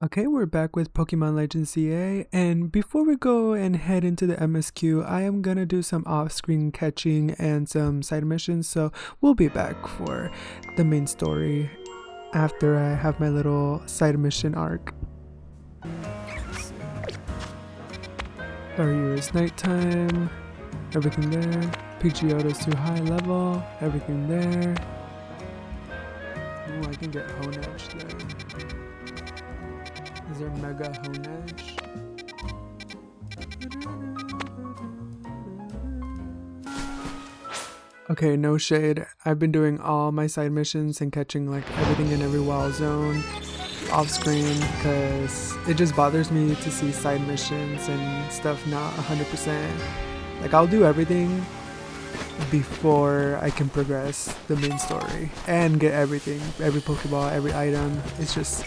Okay, we're back with Pokemon Legends CA, and before we go and head into the MSQ, I am gonna do some off-screen catching and some side missions, so we'll be back for the main story after I have my little side mission arc. Staryu is nighttime, everything there. Pidgeotto's too high level, everything there. Ooh, I can get Honedge there. Is there Mega Honedge? Okay, no shade. I've been doing all my side missions and catching like everything in every wild zone off screen because it just bothers me to see side missions and stuff not 100%. Like I'll do everything before I can progress the main story and get everything, every Pokeball, every item. It's just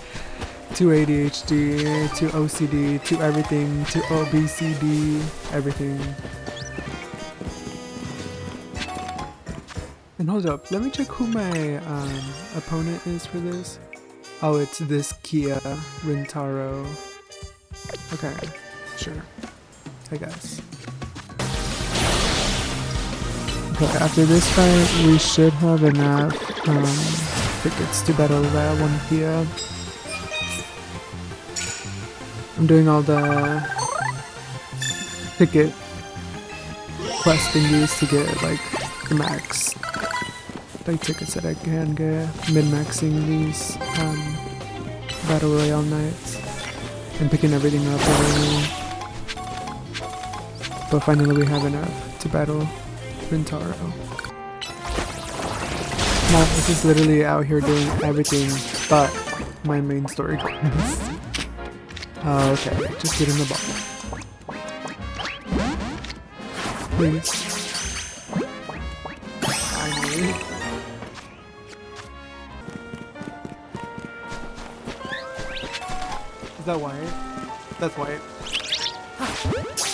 to ADHD, to OCD, to everything, to OBCD, everything. And hold up, let me check who my opponent is for this. Oh, it's this Kia Rintaro. Okay, sure, I guess. Okay, after this fight, we should have enough tickets to battle that one Kia. I'm doing all the ticket quest thingies to get like the max like tickets that I can get, min-maxing these battle royale nights and picking everything up already. But finally we have enough to battle Rintaro. Now this is literally out here doing everything but my main story quest. Oh, okay, just get in the ball. Please. Finally. Is that white? That's white.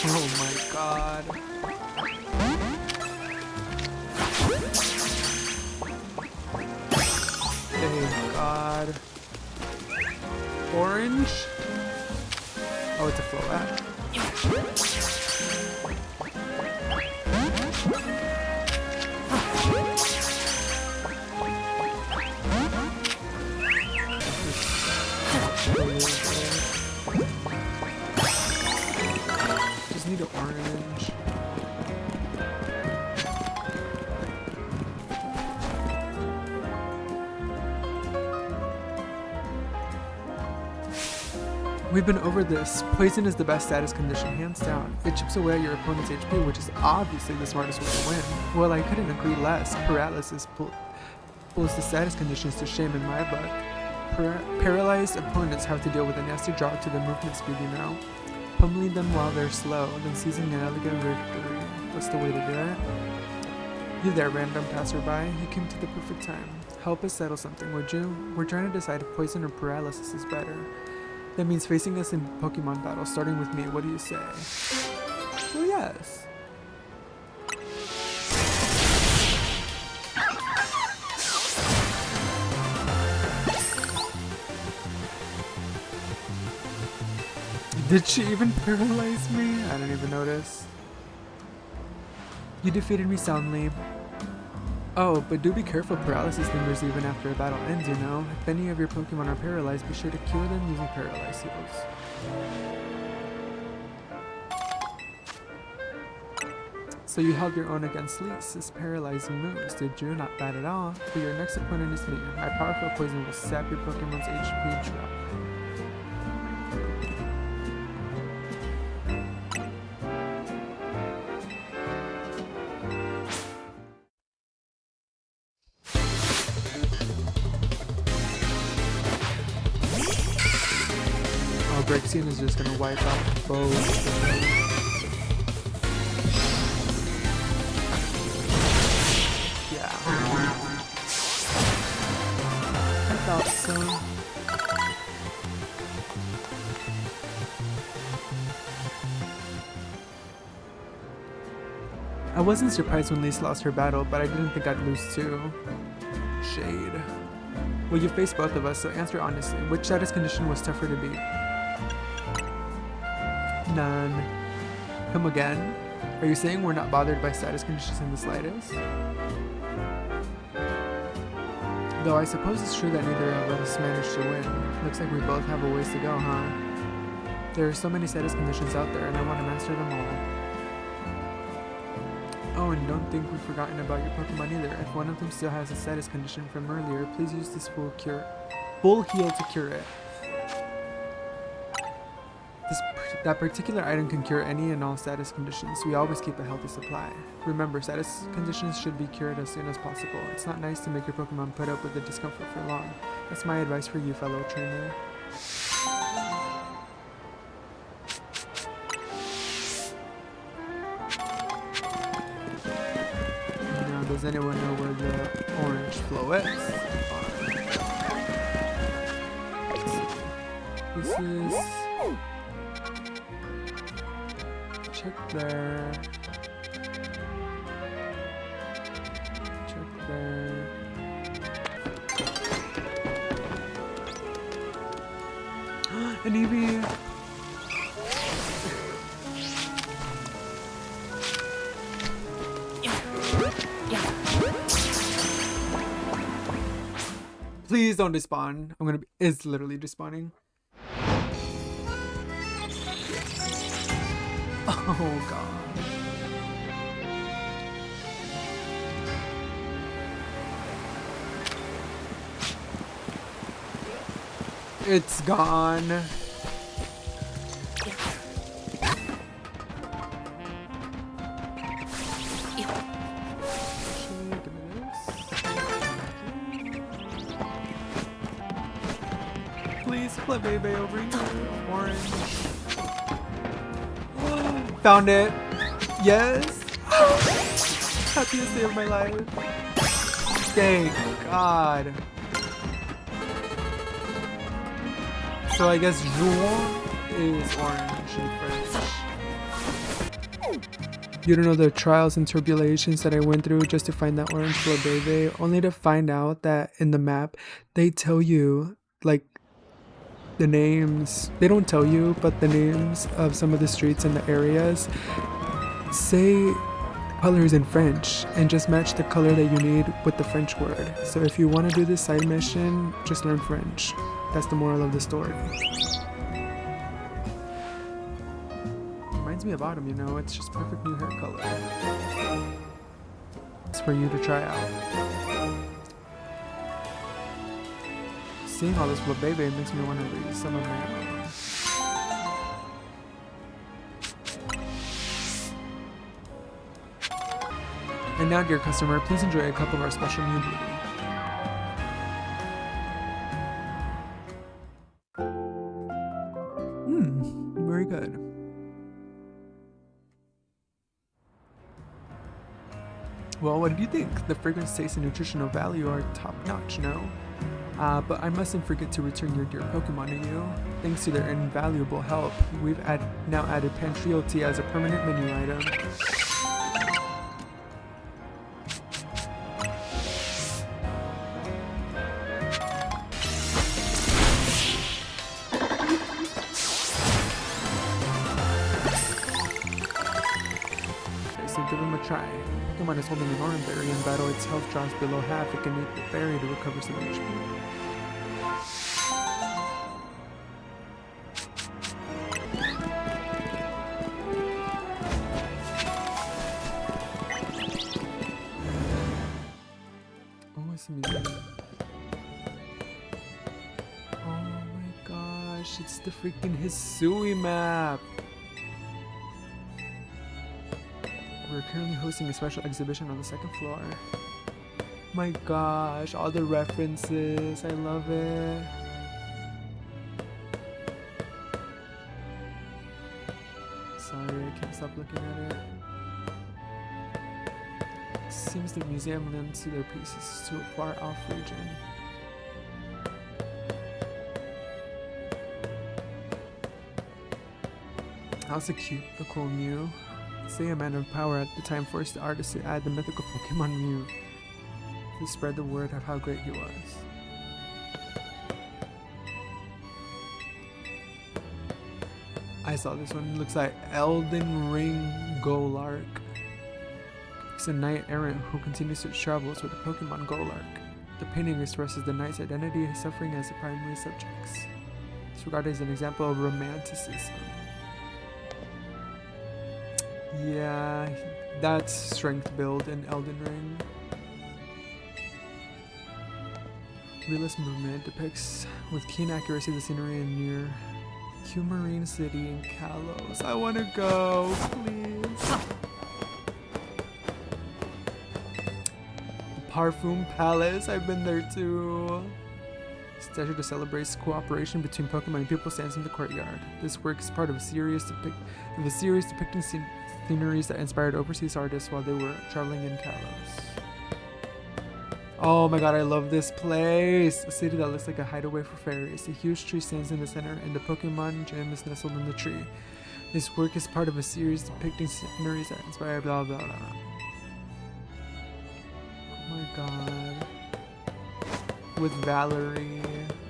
Oh my god. Thank god. Orange? Oh, it's a float. Just need an orange. We've been over this. Poison is the best status condition, hands down. It chips away at your opponent's HP, which is obviously the smartest way to win. Well, I couldn't agree less. Paralysis pulls the status conditions to shame in my book. Paralyzed opponents have to deal with a nasty drop to their movement speed, you know. Pummeling them while they're slow, then seizing an elegant victory. What's the way to do it? You there, random passerby. You came to the perfect time. Help us settle something, would you? We're trying to decide if poison or paralysis is better. That means facing us in Pokemon battle, starting with me. What do you say? Well, yes. Did she even paralyze me? I didn't even notice. You defeated me soundly. Oh, but do be careful, paralysis lingers even after a battle ends, you know? If any of your Pokemon are paralyzed, be sure to cure them using Paralyze Heals. So you held your own against Lisa's paralyzing moves, did you? Not bad at all. But your next opponent is me. My powerful poison will sap your Pokemon's HP drop. Brexian is just gonna wipe out both. Yeah. I thought so. I wasn't surprised when Lisa lost her battle, but I didn't think I'd lose too. Shade. Well, you faced both of us, so answer honestly. Which status condition was tougher to beat? None. Come again? Are you saying we're not bothered by status conditions in the slightest? Though I suppose it's true that neither of us managed to win. Looks like we both have a ways to go, huh? There are so many status conditions out there, and I want to master them all. Oh, and don't think we've forgotten about your Pokemon either. If one of them still has a status condition from earlier, please use this full heal to cure it. That particular item can cure any and all status conditions. We always keep a healthy supply. Remember, status conditions should be cured as soon as possible. It's not nice to make your Pokemon put up with the discomfort for long. That's my advice for you, fellow trainer. Now, does anyone know where the orange flow is? This is... check there. Check there. An Eevee! Please don't despawn. It's literally despawning. Oh god. It's gone. Please flip Bebe over here. Orange. Found it. Yes. Happiest day of my life. Thank God. So I guess Juan is orange in French. You don't know the trials and tribulations that I went through just to find that orange Flabebe, only to find out that in the map they tell you like the names. They don't tell you, but the names of some of the streets and the areas say colors in French and just match the color that you need with the French word. So if you want to do this side mission, just learn French. That's the moral of the story. Reminds me of Autumn, you know, it's just perfect new hair color. It's for you to try out. Seeing all this Flabebe makes me want to read some of my own. And now, dear customer, please enjoy a cup of our special new brew. Very good. Well, what did you think? The fragrance, taste, and nutritional value are top-notch, no? But I mustn't forget to return your dear Pokemon to you. Thanks to their invaluable help, we've now added Pantrio Tea as a permanent menu item. So give him a try. Pokemon is holding an orange berry in battle. Its health drops below half. It can eat the berry to recover some HP. Oh, I see music. Oh my gosh, it's the freaking Hisui map. We're currently hosting a special exhibition on the second floor. My gosh, all the references, I love it. Sorry, I can't stop looking at it. Seems the museum lends their pieces to a far-off region. How's a cool Mew? Say a man of power at the time forced the artist to add the mythical Pokemon Mew to spread the word of how great he was. I saw this one. It looks like Elden Ring Golark. He's a knight errant who continues his travels with the Pokemon Golark. The painting expresses the knight's identity and suffering as the primary subjects. It's regarded as an example of romanticism. Yeah, that's strength build in Elden Ring. Realist movement depicts with keen accuracy the scenery in near Coumarine City in Kalos. I want to go, please. The Parfum Palace, I've been there too. Statue that celebrates cooperation between Pokemon and people stands in the courtyard. This work is part of a series depicting sceneries that inspired overseas artists while they were traveling in Kalos. Oh my god, I love this place! A city that looks like a hideaway for fairies. A huge tree stands in the center, and the Pokemon gym is nestled in the tree. This work is part of a series depicting sceneries that inspire blah blah blah. Oh my god. With Valerie.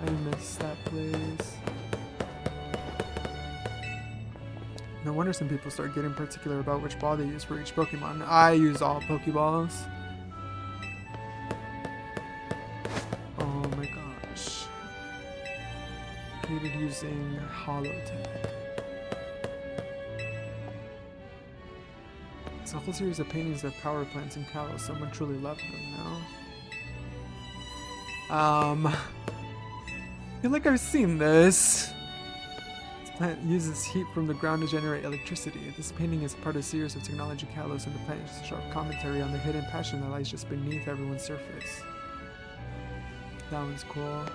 I miss that place. No wonder some people start getting particular about which ball they use for each Pokemon. I use all Pokeballs. Oh my gosh. Hated using Holotech. It's a whole series of paintings of power plants in Kalos. Someone truly loved them, no? I feel like I've seen this. This plant uses heat from the ground to generate electricity. This painting is part of a series of technology Kalos, and the plant is a sharp commentary on the hidden passion that lies just beneath everyone's surface. That one's cool.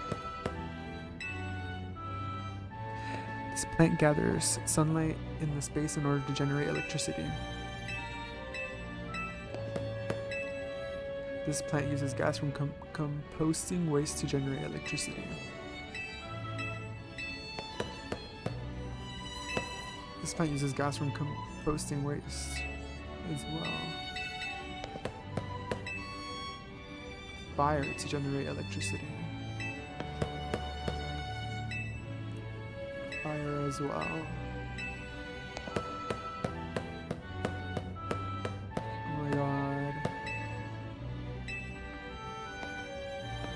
This plant gathers sunlight in the space in order to generate electricity. This plant uses gas from composting waste to generate electricity. This plant uses gas from composting waste as well. Fire to generate electricity. Fire as well. Oh my god.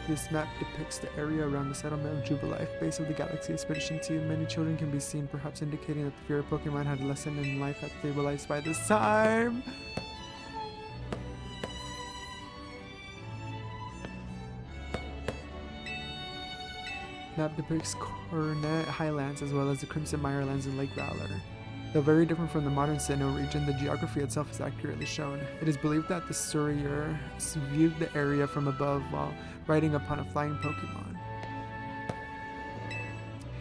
This map depicts the area around the settlement of Jubilife, base of the Galaxy Expedition Team. Many children can be seen, perhaps indicating that the fear of Pokemon had lessened and life had stabilized by this time. Map depicts Coronet Highlands as well as the Crimson Mirelands and Lake Valor. Though very different from the modern Sinnoh region, the geography itself is accurately shown. It is believed that the Surveyor viewed the area from above while riding upon a flying Pokemon.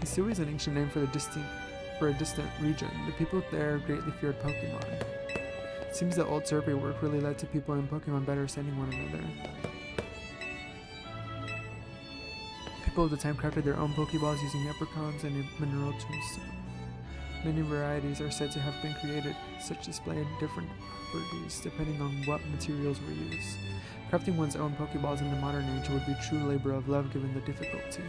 Hisui is an ancient name for a distant region. The people there greatly feared Pokemon. It seems that old survey work really led to people in Pokemon better understanding one another. People of the time crafted their own Pokeballs using leprechauns and a mineral tombstone. Many varieties are said to have been created, such displaying different properties depending on what materials were used. Crafting one's own Pokeballs in the modern age would be a true labor of love given the difficulty.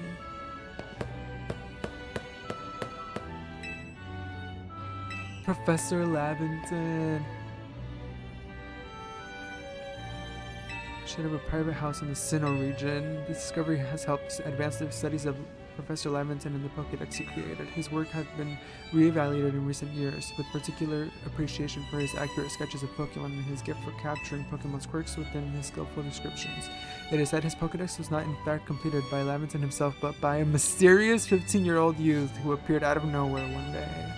Professor Laventon! Should have a private house in the Sinnoh region. This discovery has helped advance the studies of Professor Laventon and the Pokédex he created. His work has been re-evaluated in recent years, with particular appreciation for his accurate sketches of Pokemon and his gift for capturing Pokemon's quirks within his skillful descriptions. It is said his Pokédex was not in fact completed by Laventon himself, but by a mysterious 15-year-old youth who appeared out of nowhere one day.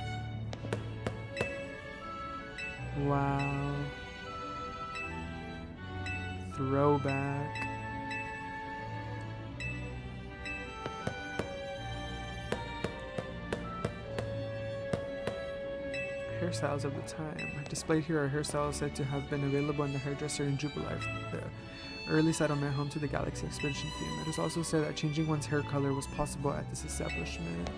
Wow. Throwback. Hairstyles of the time. Displayed here are hairstyles said to have been available in the hairdresser in Jubilife, the early settlement home to the Galaxy Expedition Team. It is also said that changing one's hair color was possible at this establishment.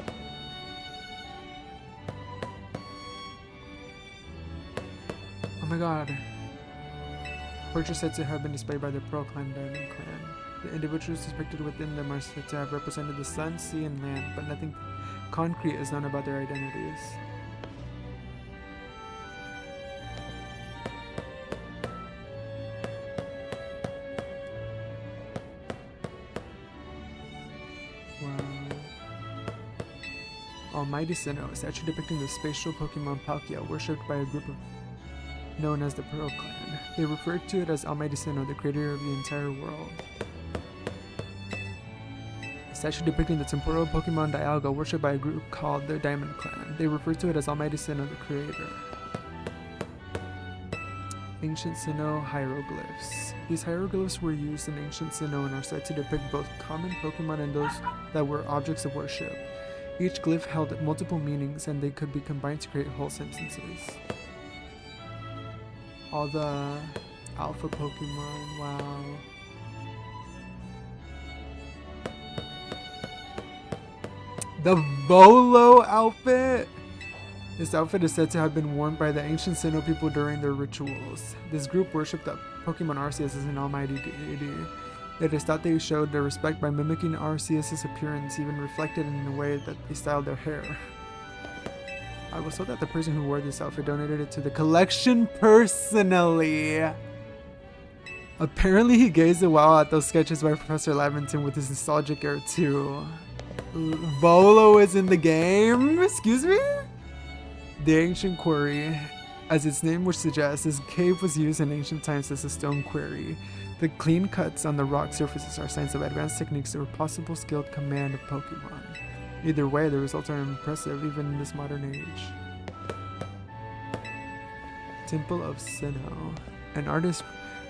Oh my god. Portraits said to have been displayed by the Pearl Clan Diamond Clan. The individuals depicted within them are said to have represented the sun, sea, and land, but nothing concrete is known about their identities. Almighty Sinnoh, a statue depicting the spatial Pokemon Palkia, worshipped by a group known as the Pearl Clan. They referred to it as Almighty Sinnoh, the creator of the entire world. A statue depicting the temporal Pokemon Dialga, worshipped by a group called the Diamond Clan. They referred to it as Almighty Sinnoh, the creator. Ancient Sinnoh hieroglyphs. These hieroglyphs were used in ancient Sinnoh and are said to depict both common Pokemon and those that were objects of worship. Each glyph held multiple meanings and they could be combined to create whole sentences. All the alpha Pokemon, wow. The Volo outfit! This outfit is said to have been worn by the ancient Sinnoh people during their rituals. This group worshipped the Pokemon Arceus as an almighty deity. It is thought they showed their respect by mimicking Arceus' appearance, even reflected in the way that they styled their hair. I was told that the person who wore this outfit donated it to the collection personally. Apparently he gazed a while at those sketches by Professor Lavington with his nostalgic air too. Volo is in the game? Excuse me? The ancient quarry. As its name would suggest, this cave was used in ancient times as a stone quarry. The clean cuts on the rock surfaces are signs of advanced techniques or possible skilled command of Pokemon. Either way, the results are impressive even in this modern age. Temple of Sinnoh. An artist's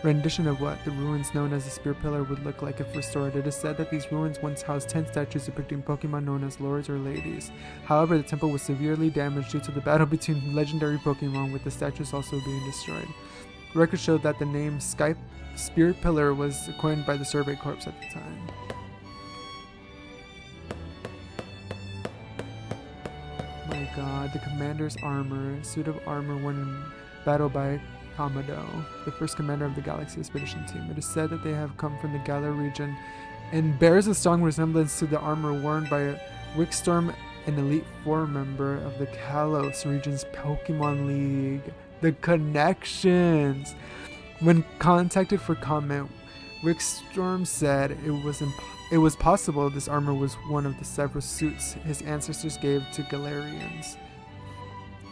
rendition of what the ruins known as the Spear Pillar would look like if restored. It is said that these ruins once housed 10 statues depicting Pokemon known as lords or ladies. However, the temple was severely damaged due to the battle between legendary Pokemon, with the statues also being destroyed. Records show that the name Spear Pillar was coined by the Survey Corps at the time. My god, the commander's armor, suit of armor worn in battle by Kamado, the first commander of the Galaxy Expedition Team. It is said that they have come from the Galar region and bears a strong resemblance to the armor worn by Wickstorm, an Elite Four member of the Kalos region's Pokemon League. The connections! When contacted for comment, Wickstorm said it was possible this armor was one of the several suits his ancestors gave to Galarians.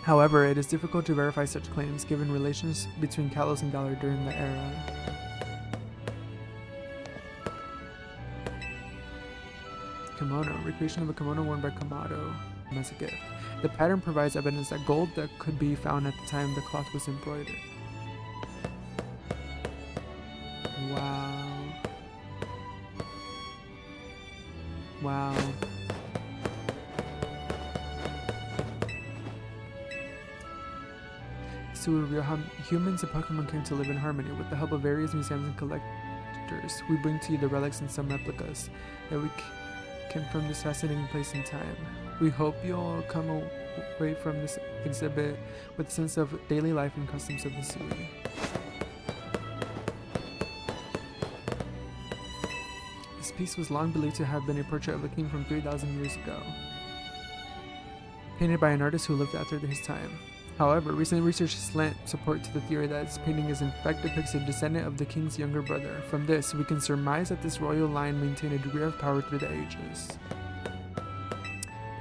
However, it is difficult to verify such claims given relations between Kalos and Galar during the era. Kimono. Recreation of a kimono worn by Kamado as a gift. The pattern provides evidence that gold that could be found at the time the cloth was embroidered. Wow. Wow. To reveal how humans and Pokemon came to live in harmony. With the help of various museums and collectors, we bring to you the relics and some replicas that we can from this fascinating place in time. We hope you'll come away from this exhibit with a sense of daily life and customs of Hisui. This piece was long believed to have been a portrait of a king from 3,000 years ago, painted by an artist who lived after his time. However, recent research has lent support to the theory that this painting is in fact depicts a descendant of the king's younger brother. From this, we can surmise that this royal line maintained a degree of power through the ages.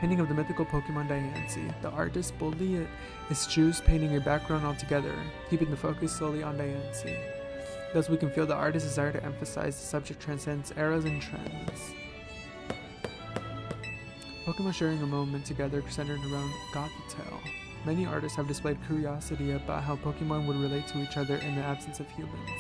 Painting of the mythical Pokemon Diancie. The artist boldly eschews painting a background altogether, keeping the focus solely on Diancie. Thus, we can feel the artist's desire to emphasize the subject transcends eras and trends. Pokemon sharing a moment together centered around Gothitelle. Many artists have displayed curiosity about how Pokemon would relate to each other in the absence of humans.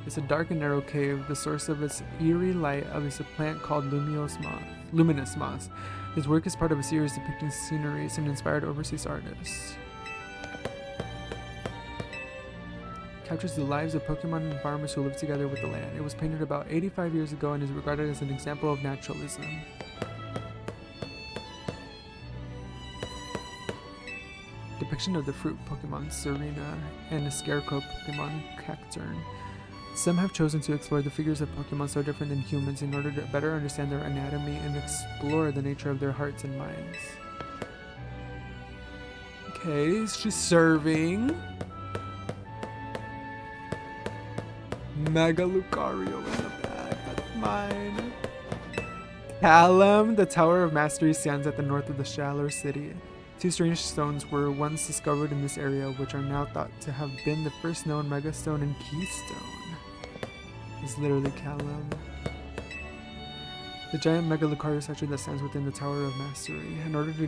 It's a dark and narrow cave. The source of its eerie light is a plant called luminous moss. His work is part of a series depicting sceneries and inspired overseas artists. Captures the lives of Pokemon and farmers who live together with the land. It was painted about 85 years ago and is regarded as an example of naturalism. Depiction of the fruit Pokemon Serena and the scarecrow Pokemon Cacturne. Some have chosen to explore the figures of Pokemon so different than humans in order to better understand their anatomy and explore the nature of their hearts and minds. Okay, she's serving. Mega Lucario in the bag, that's mine. Callum, the Tower of Mastery, stands at the north of the Shallow City. Two strange stones were once discovered in this area, which are now thought to have been the first known megastone and keystone. It's literally Callum. The giant Megalocaria statue that stands within the Tower of Mastery. In order to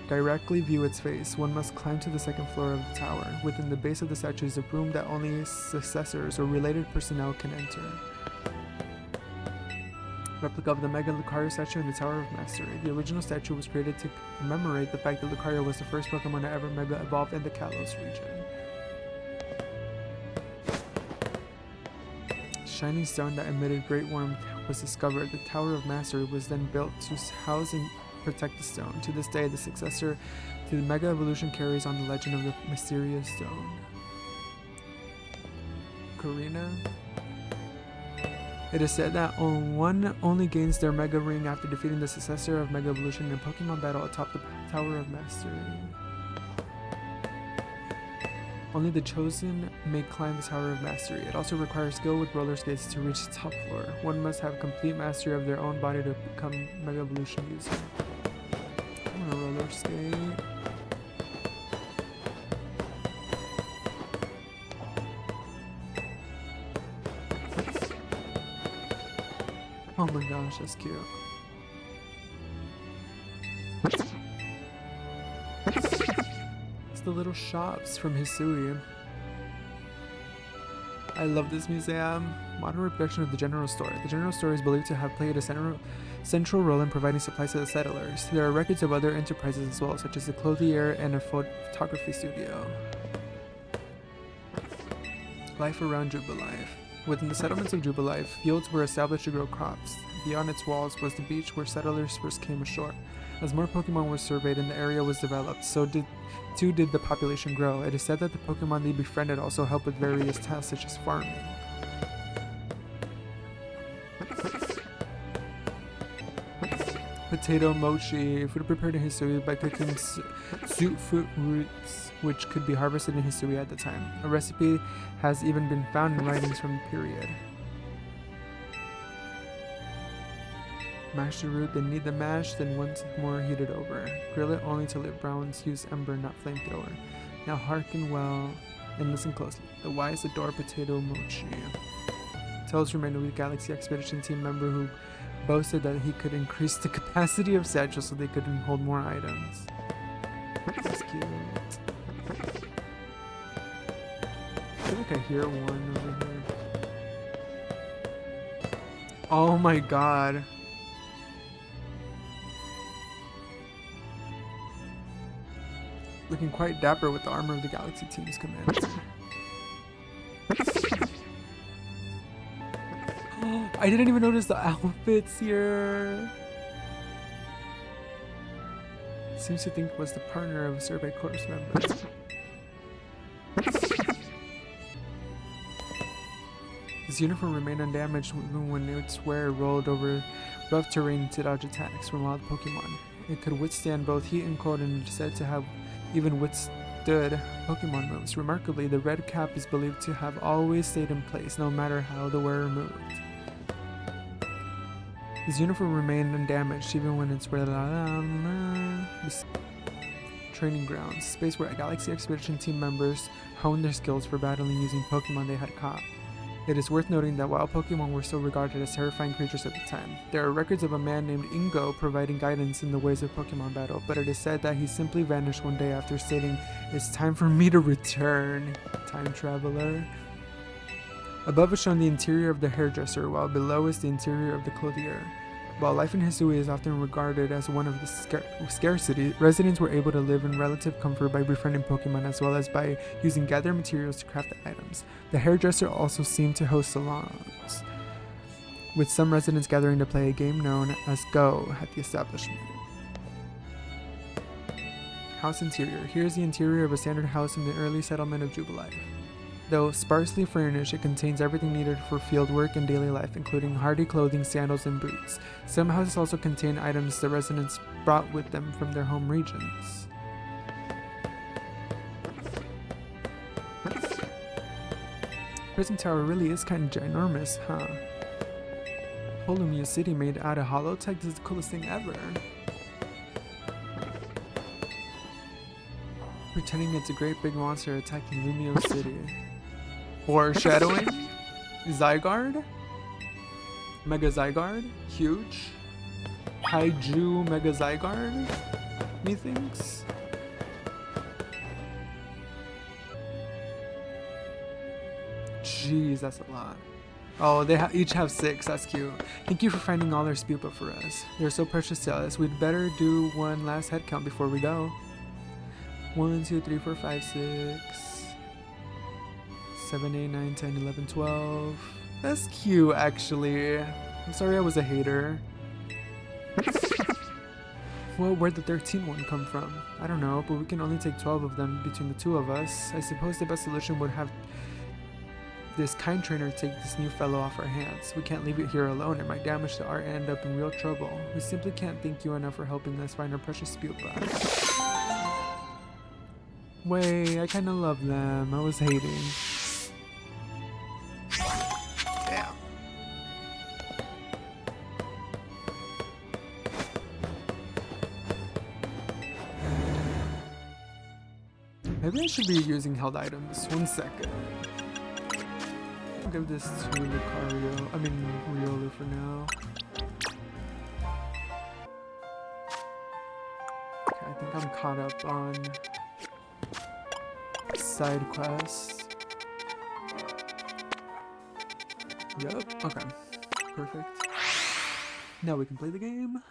directly view its face, one must climb to the second floor of the tower. Within the base of the statue is a room that only successors or related personnel can enter. Replica of the Mega Lucario statue in the Tower of Mastery. The original statue was created to commemorate the fact that Lucario was the first Pokemon to ever Mega evolve in the Kalos region. Shining stone that emitted great warmth was discovered. The Tower of Mastery was then built to house and protect the stone. To this day, the successor to the Mega Evolution carries on the legend of the mysterious stone. Karina. It is said that one only gains their Mega Ring after defeating the successor of Mega Evolution in a Pokemon battle atop the Tower of Mastery. Only the chosen may climb the Tower of Mastery. It also requires skill with roller skates to reach the top floor. One must have complete mastery of their own body to become Mega Evolution user. I want to roller skate. Oh my gosh, that's cute. It's the little shops from Hisui. I love this museum. Modern reproduction of the general store. The general store is believed to have played a central role in providing supplies to the settlers. There are records of other enterprises as well, such as a clothier and a photography studio. Life around Jubilife. Within the settlements of Jubilife, fields were established to grow crops. Beyond its walls was the beach where settlers first came ashore. As more Pokemon were surveyed and the area was developed, too did the population grow. It is said that the Pokemon they befriended also helped with various tasks such as farming. Potato mochi, food prepared in Hisui by cooking suit fruit roots, which could be harvested in Hisui at the time. A recipe has even been found in writings from the period. Mash the root, then knead the mash, then once more heat it over. Grill it only till it browns, use ember, not flamethrower. Now hearken well and listen closely. The wise adore potato mochi. Tells Remain of Galaxy Expedition team member who boasted that he could increase the capacity of satchels so they could hold more items. That's cute. I feel like I hear one over here. Oh my god. Looking quite dapper with the armor of the Galaxy team's commander. I didn't even notice the outfits here. Seems to think was the partner of a survey corps member. His uniform remained undamaged even when its wearer rolled over rough terrain to dodge attacks from wild Pokemon. It could withstand both heat and cold and is said to have even withstood Pokemon moves. Remarkably, the red cap is believed to have always stayed in place, no matter how the wearer moved. His uniform remained undamaged even when it's training grounds, space where Galaxy Expedition team members honed their skills for battling using Pokemon they had caught. It is worth noting that wild Pokemon were still regarded as terrifying creatures at the time. There are records of a man named Ingo providing guidance in the ways of Pokemon battle, but it is said that he simply vanished one day after stating, "It's time for me to return, time traveler." Above is shown the interior of the hairdresser, while below is the interior of the clothier. While life in Hisui is often regarded as one of the scarcity, residents were able to live in relative comfort by befriending Pokemon as well as by using gathered materials to craft the items. The hairdresser also seemed to host salons, with some residents gathering to play a game known as Go at the establishment. House interior. Here's the interior of a standard house in the early settlement of Jubilife. Though sparsely furnished, it contains everything needed for field work and daily life, including hardy clothing, sandals, and boots. Some houses also contain items the residents brought with them from their home regions. Prison Tower really is kind of ginormous, huh? Whole Lumia City made out of holotech. This is the coolest thing ever. Pretending it's a great big monster attacking Lumio City. Foreshadowing. Zygard. Mega Zygard. Huge. Kaiju Mega Zygard. Methinks. Jeez, that's a lot. Oh, they each have 6. That's cute. Thank you for finding all their spupa for us. They're so precious to us. We'd better do one last head count before we go. 1, 2, 3, 4, 5, 6, 7, 8, 9, 10, 11, 12. That's cute, actually. I'm sorry I was a hater. Well, where'd the 13th one come from? I don't know, but we can only take 12 of them between the 2 of us. I suppose the best solution would have this kind trainer take this new fellow off our hands. We can't leave it here alone. It might damage the art and end up in real trouble. We simply can't thank you enough for helping us find our precious spupa. Wait, I kinda love them. I was hating. Damn. Maybe I should be using held items. 1 second. I'll give this to Lucario. I mean, Riolu for now. Okay, I think I'm caught up on side quests. Yep, okay. Perfect. Now we can play the game.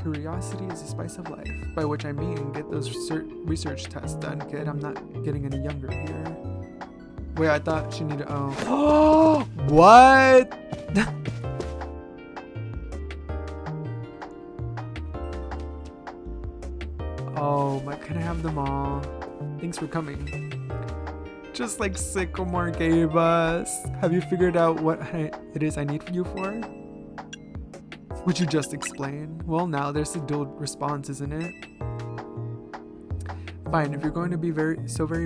Curiosity is the spice of life. By which I mean, get those research tests done, kid. I'm not getting any younger here. Wait, I thought she needed. Oh. What? Oh, my. Can I have them all? Thanks for coming. Just like Sycamore gave us. Have you figured out what it is I need you for? Would you just explain? Well, now there's a dual response, isn't it? Fine, if you're going to be very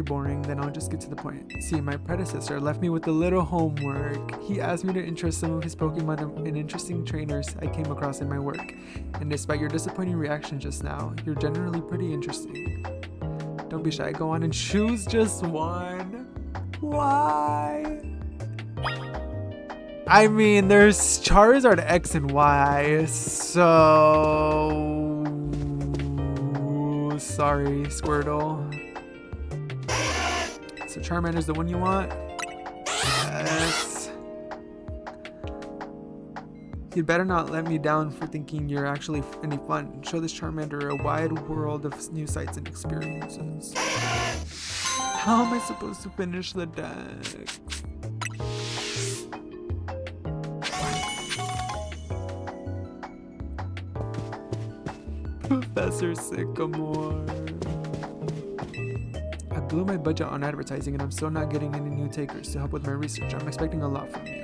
boring, then I'll just get to the point. See, my predecessor left me with a little homework. He asked me to interest some of his Pokemon in interesting trainers I came across in my work. And despite your disappointing reaction just now, you're generally pretty interesting. Don't be shy, go on and choose just one. Why? I mean, there's Charizard X and Y, so... Sorry, Squirtle. So Charmander's the one you want? Yes. You'd better not let me down for thinking you're actually any fun. Show this Charmander a wide world of new sights and experiences. How am I supposed to finish the deck? Professor Sycamore. I blew my budget on advertising and I'm still not getting any new takers to help with my research. I'm expecting a lot from you.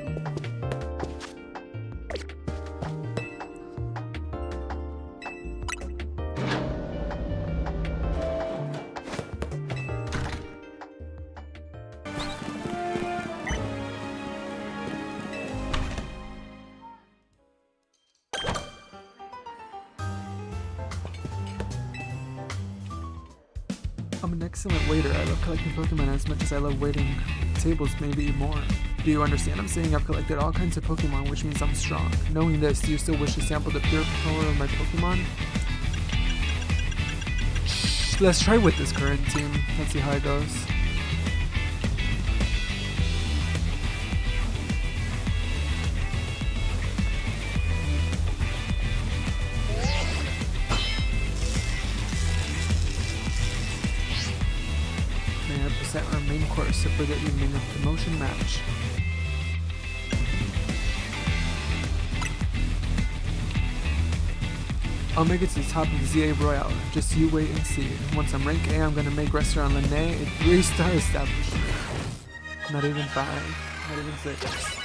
I'm an excellent waiter. I love collecting Pokemon as much as I love waiting tables, maybe more. Do you understand? I'm saying I've collected all kinds of Pokemon, which means I'm strong. Knowing this, do you still wish to sample the pure power of my Pokemon? Let's try with this current team. Let's see how it goes. Our main course for the evening of promotion match. I'll make it to the top of the ZA Royale. Just you wait and see. Once I'm rank A, I'm gonna make Restaurant Lene a 3-star establishment. Not even 5. Not even 6.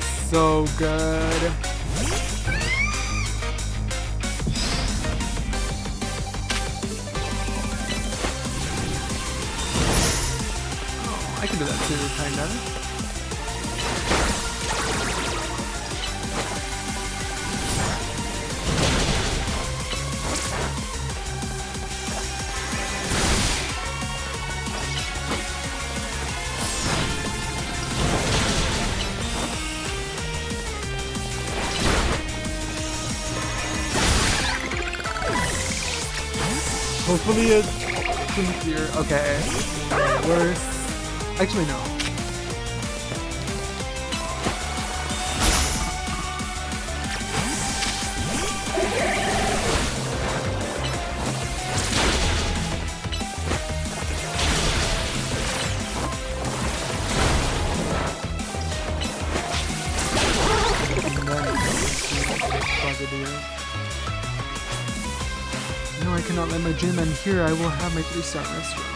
is so good. Oh, I can do that too, kinda. Hopefully it's sincere. Okay. Worse. Actually, no. No, I cannot let my gym end here. I will have my 3-star restaurant.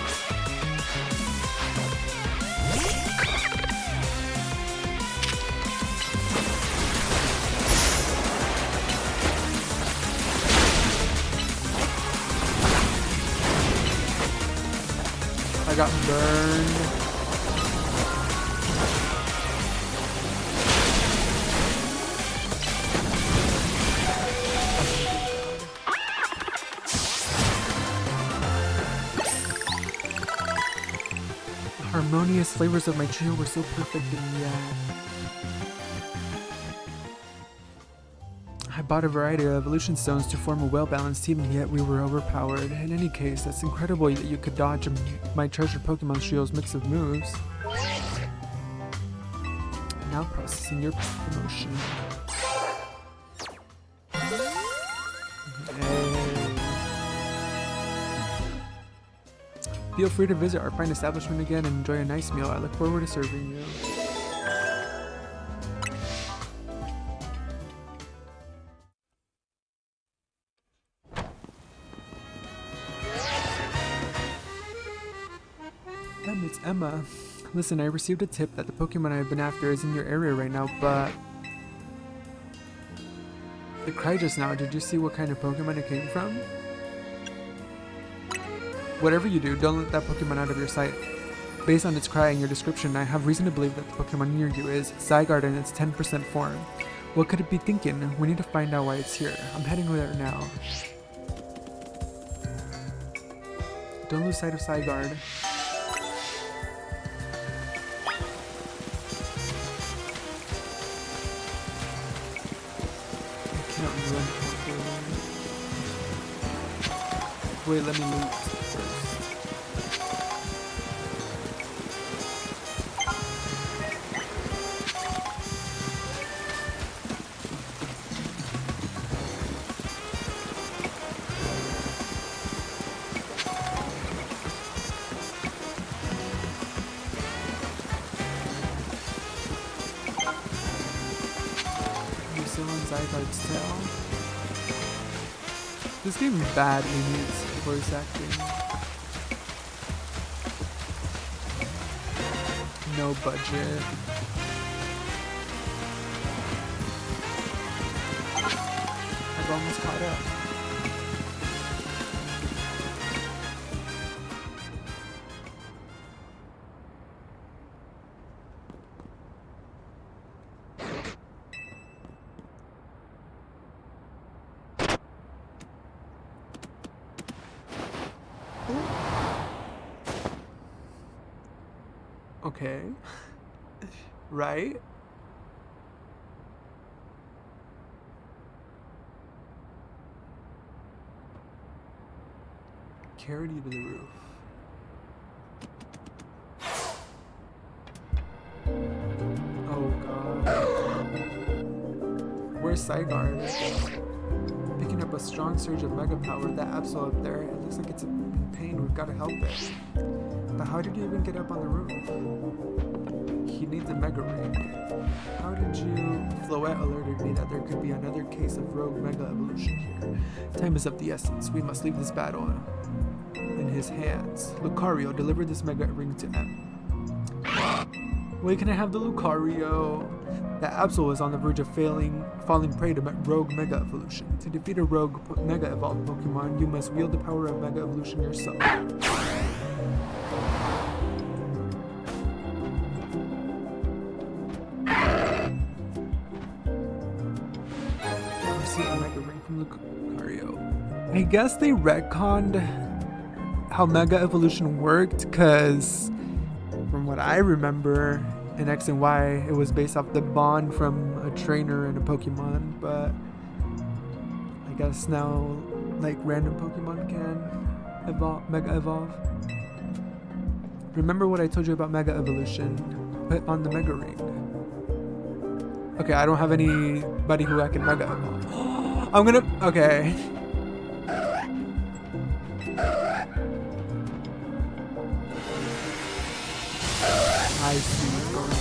I got burned. Harmonious flavors of my trio were so perfect, and yeah. I bought a variety of evolution stones to form a well-balanced team, and yet we were overpowered. In any case, that's incredible that you could dodge my treasured Pokemon trio's mix of moves. Now processing your promotion. Feel free to visit our fine establishment again and enjoy a nice meal. I look forward to serving you. It's Emma. Listen, I received a tip that the Pokemon I've been after is in your area right now, but... It cried just now. Did you see what kind of Pokemon it came from? Whatever you do, don't let that Pokemon out of your sight. Based on its cry and your description, I have reason to believe that the Pokemon near you is Zygard in its 10% form. What could it be thinking? We need to find out why it's here. I'm heading there now. Don't lose sight of Zygard. I can't run properly. Wait, let me loot first. Zygard's tail. This game badly needs voice acting. No budget. I've almost caught up. Okay. Right? Carried you to the roof. Oh god. Where's Zygard? Picking up a strong surge of mega power. That Absol up there, it looks like it's in pain. We've got to help it. But how did you even get up on the roof? He needs a Mega Ring. How did you... Floette alerted me that there could be another case of rogue Mega Evolution here. Time is of the essence. We must leave this battle in his hands. Lucario, deliver this Mega Ring to M. Wait, can I have the Lucario? The Absol is on the verge of falling prey to Rogue Mega Evolution. To defeat a Rogue Mega Evolved Pokemon, you must wield the power of Mega Evolution yourself. Receive a Mega Ring from Lucario. I guess they retconned how Mega Evolution worked, because from what I remember in X and Y, it was based off the bond from a trainer and a Pokemon, but I guess now like random Pokemon can Mega Evolve. Remember what I told you about Mega Evolution? Put on the Mega Ring. Okay, I don't have anybody who I can Mega Evolve. I'm gonna... Okay. I see what's going on.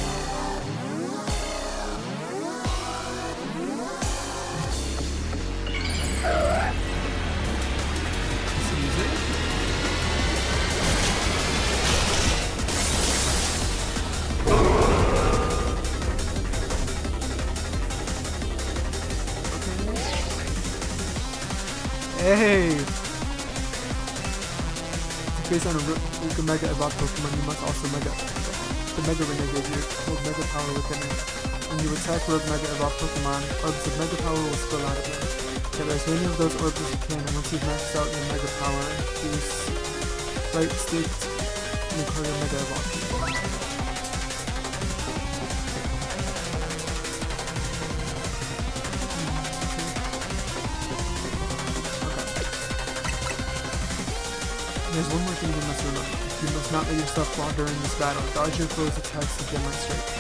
Hey! Based on a Mega Evolved Pokemon, you must also Mega the Mega Ring I gave you hold Mega Power within it. When you attack Rogue Mega Evolved Pokemon, orbs of Mega Power will spill out of it. Get as many of those orbs as you can, and once you've maxed out your Mega Power, use right stick and call your Mega Evolved Pokemon. There's one more thing you must remember. You must not let yourself fall during this battle. Dodge your foes' attacks to get my strike.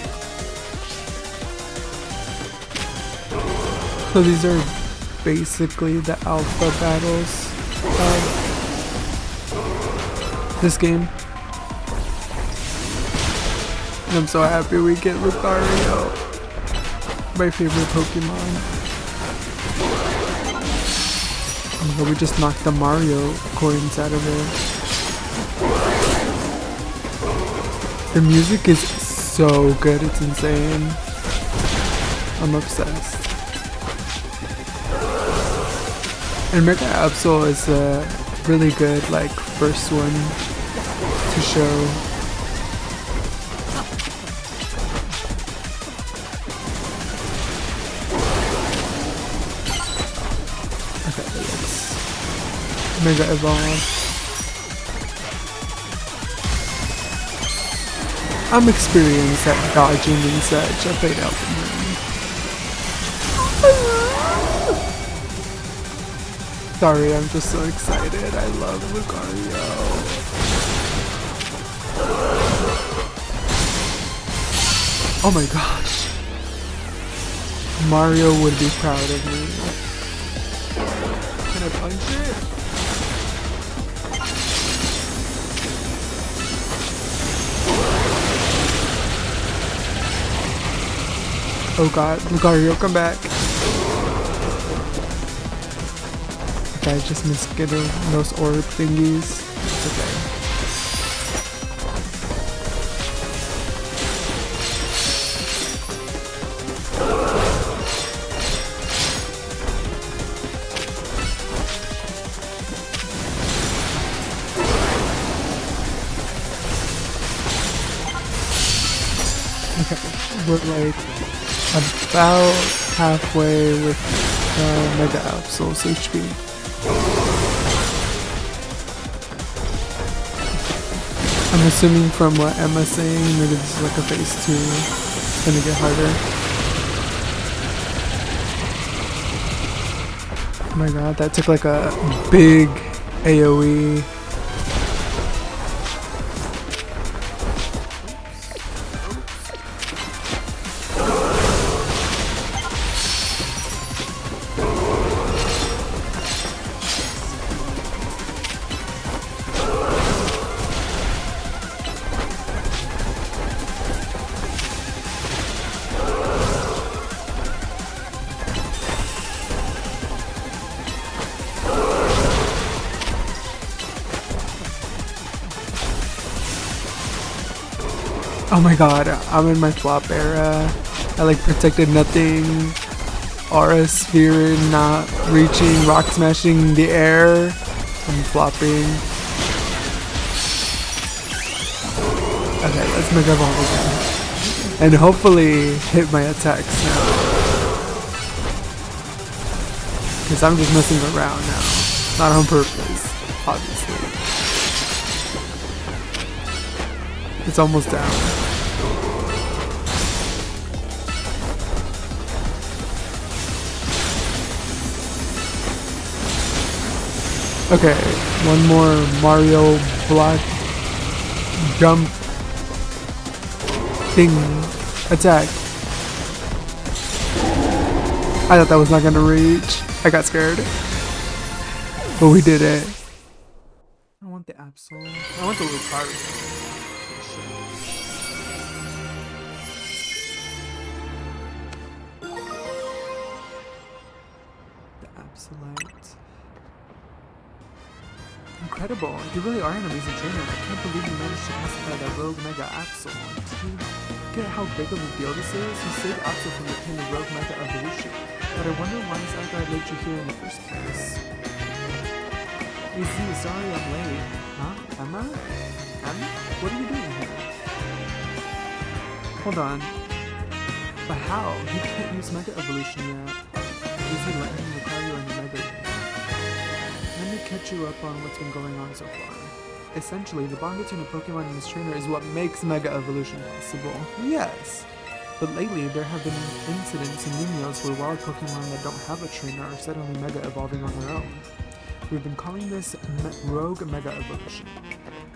So these are basically the alpha battles of this game. And I'm so happy we get Lucario, my favorite Pokemon. Oh, we just knocked the Mario coins out of it. The music is so good, it's insane. I'm obsessed. And Mega Absol is a really good, like, first one to show. Okay, let's Mega Evolve. I'm experienced at dodging and such. I played Elden Ring. Sorry, I'm just so excited. I love Lucario. Oh my gosh. Mario would be proud of me. Can I punch it? Oh god, Lucario, come back. Okay, I just missed getting those orb thingies. It's okay. Okay, we're like about halfway with Mega Absol's HP. I'm assuming from what Emma's saying, maybe this is like a phase 2. It's gonna get harder. Oh my god, that took like a big AoE. Oh my god, I'm in my flop era. I like protected nothing. Aura sphere not reaching, rock smashing the air. I'm flopping. Okay, let's make up all again. And hopefully hit my attacks now. Because I'm just messing around now. Not on purpose, obviously. It's almost down. Okay, one more Mario block jump thing attack. I thought that was not gonna reach. I got scared. But we did it. I want the Absol. I want the Lucario. The Absolite. Incredible. You really are an amazing trainer. I can't believe you managed to pacify that rogue Mega Absol. Did you get how big of a deal this is? You saved Absol from the pain of rogue Mega Evolution. But I wonder why Zygard let you here in the first place. Izzy, sorry I'm late. Huh? Emma? Emma? What are you doing here? Hold on. But how? You can't use Mega Evolution yet. Izzy let him require you in the Mega League. Let me catch you up on what's been going on so far. Essentially, the bond between a Pokemon and its trainer is what makes Mega Evolution possible. Yes! But lately, there have been incidents in Lumios where wild Pokemon that don't have a trainer are suddenly Mega Evolving on their own. We've been calling this Rogue Mega Evolution.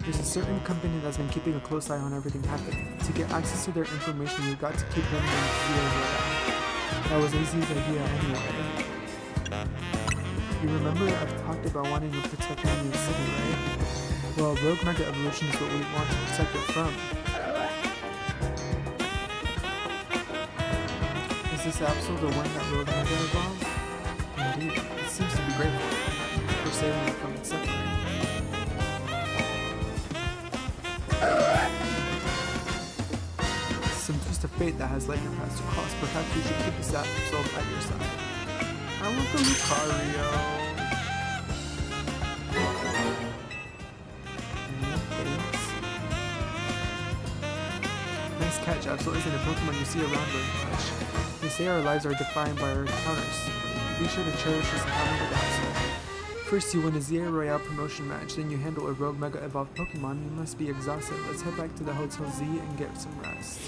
There's a certain company that's been keeping a close eye on everything happening. To get access to their information, we've got to keep them in zero radar. That was AZ's idea anyway. You remember I've talked about wanting to protect Lumios City, right? Well, Rogue Mega Evolution is what we want to protect it from. Is this Absol the one that Rogue Mega evolved? Indeed, it seems to be grateful for saving it from its suffering. Some twist of fate that has led your paths to cross. Perhaps you should keep this Absol at your side. I want the Lucario. Nice catch. Absol isn't a Pokemon you see around very much. They say our lives are defined by our encounters. Be sure to cherish this encounter with Absol. First you win a ZA Royale promotion match, then you handle a Rogue Mega Evolved Pokemon. You must be exhausted. Let's head back to the Hotel Z and get some rest.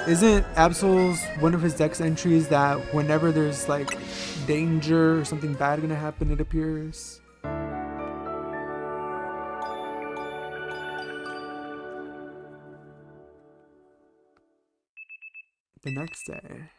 Isn't Absol's one of his dex entries that whenever there's like danger or something bad gonna happen, it appears? The next day.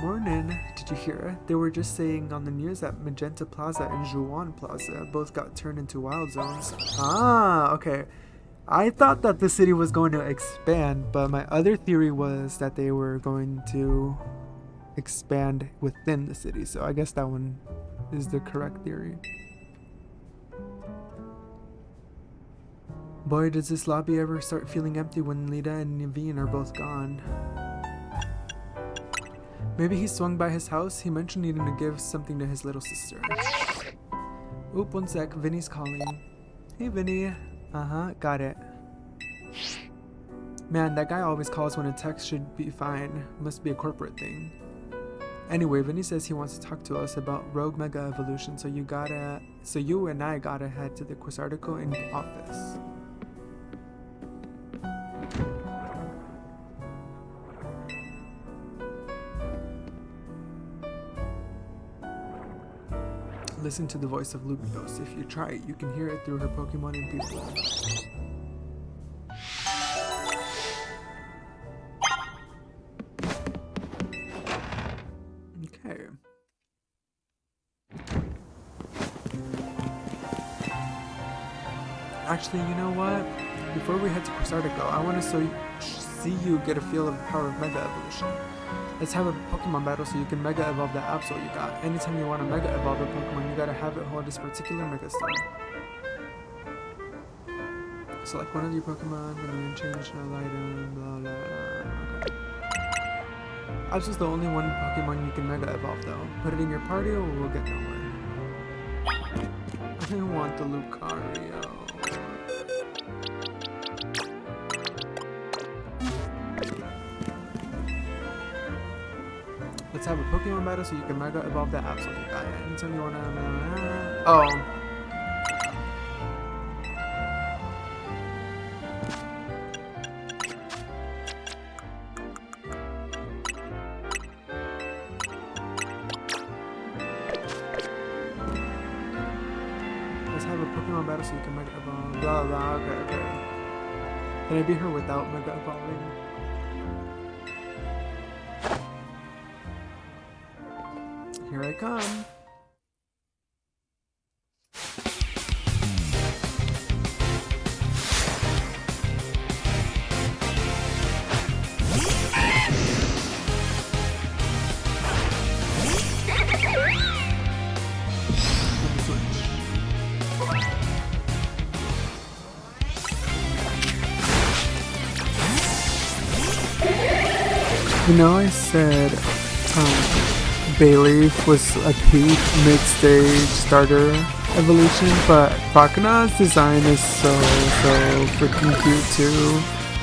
Morning. Did you hear? They were just saying on the news that Magenta Plaza and Juan Plaza both got turned into wild zones. Ah, okay. I thought that the city was going to expand, but my other theory was that they were going to expand within the city. So I guess that one is the correct theory. Boy, does this lobby ever start feeling empty when Lita and Naveen are both gone. Maybe he swung by his house. He mentioned needing to give something to his little sister. Oop, one sec. Vinny's calling. Hey, Vinny. Got it. Man, that guy always calls when a text should be fine. Must be a corporate thing. Anyway, Vinny says he wants to talk to us about Rogue Mega Evolution, so you and I gotta head to the Quasartico in the office. Listen to the voice of Lumios. If you try it, you can hear it through her Pokemon and people. Okay. Actually, you know what? Before we head to Cressardico, I want to see you get a feel of the power of Mega Evolution. Let's have a Pokemon battle so you can Mega Evolve that Absol you got. Anytime you want to Mega Evolve a Pokemon, you gotta have it hold this particular Mega Stone. Select one of your Pokemon, then change no item, blah blah blah. Okay. Absol's the only one Pokemon you can Mega Evolve though. Put it in your party or we'll get nowhere. I want the Lucario. Let's have a Pokemon battle so you can Mega Evolve that Absol you got. Anytime you wanna... Oh. Let's have a Pokemon battle so you can Mega Evolve. Blah blah. Okay. Can I beat her without Mega Evolving? Here I come. You know, I said Bayleaf was a peak mid-stage starter evolution, but Croconaut's design is so freaking cute too.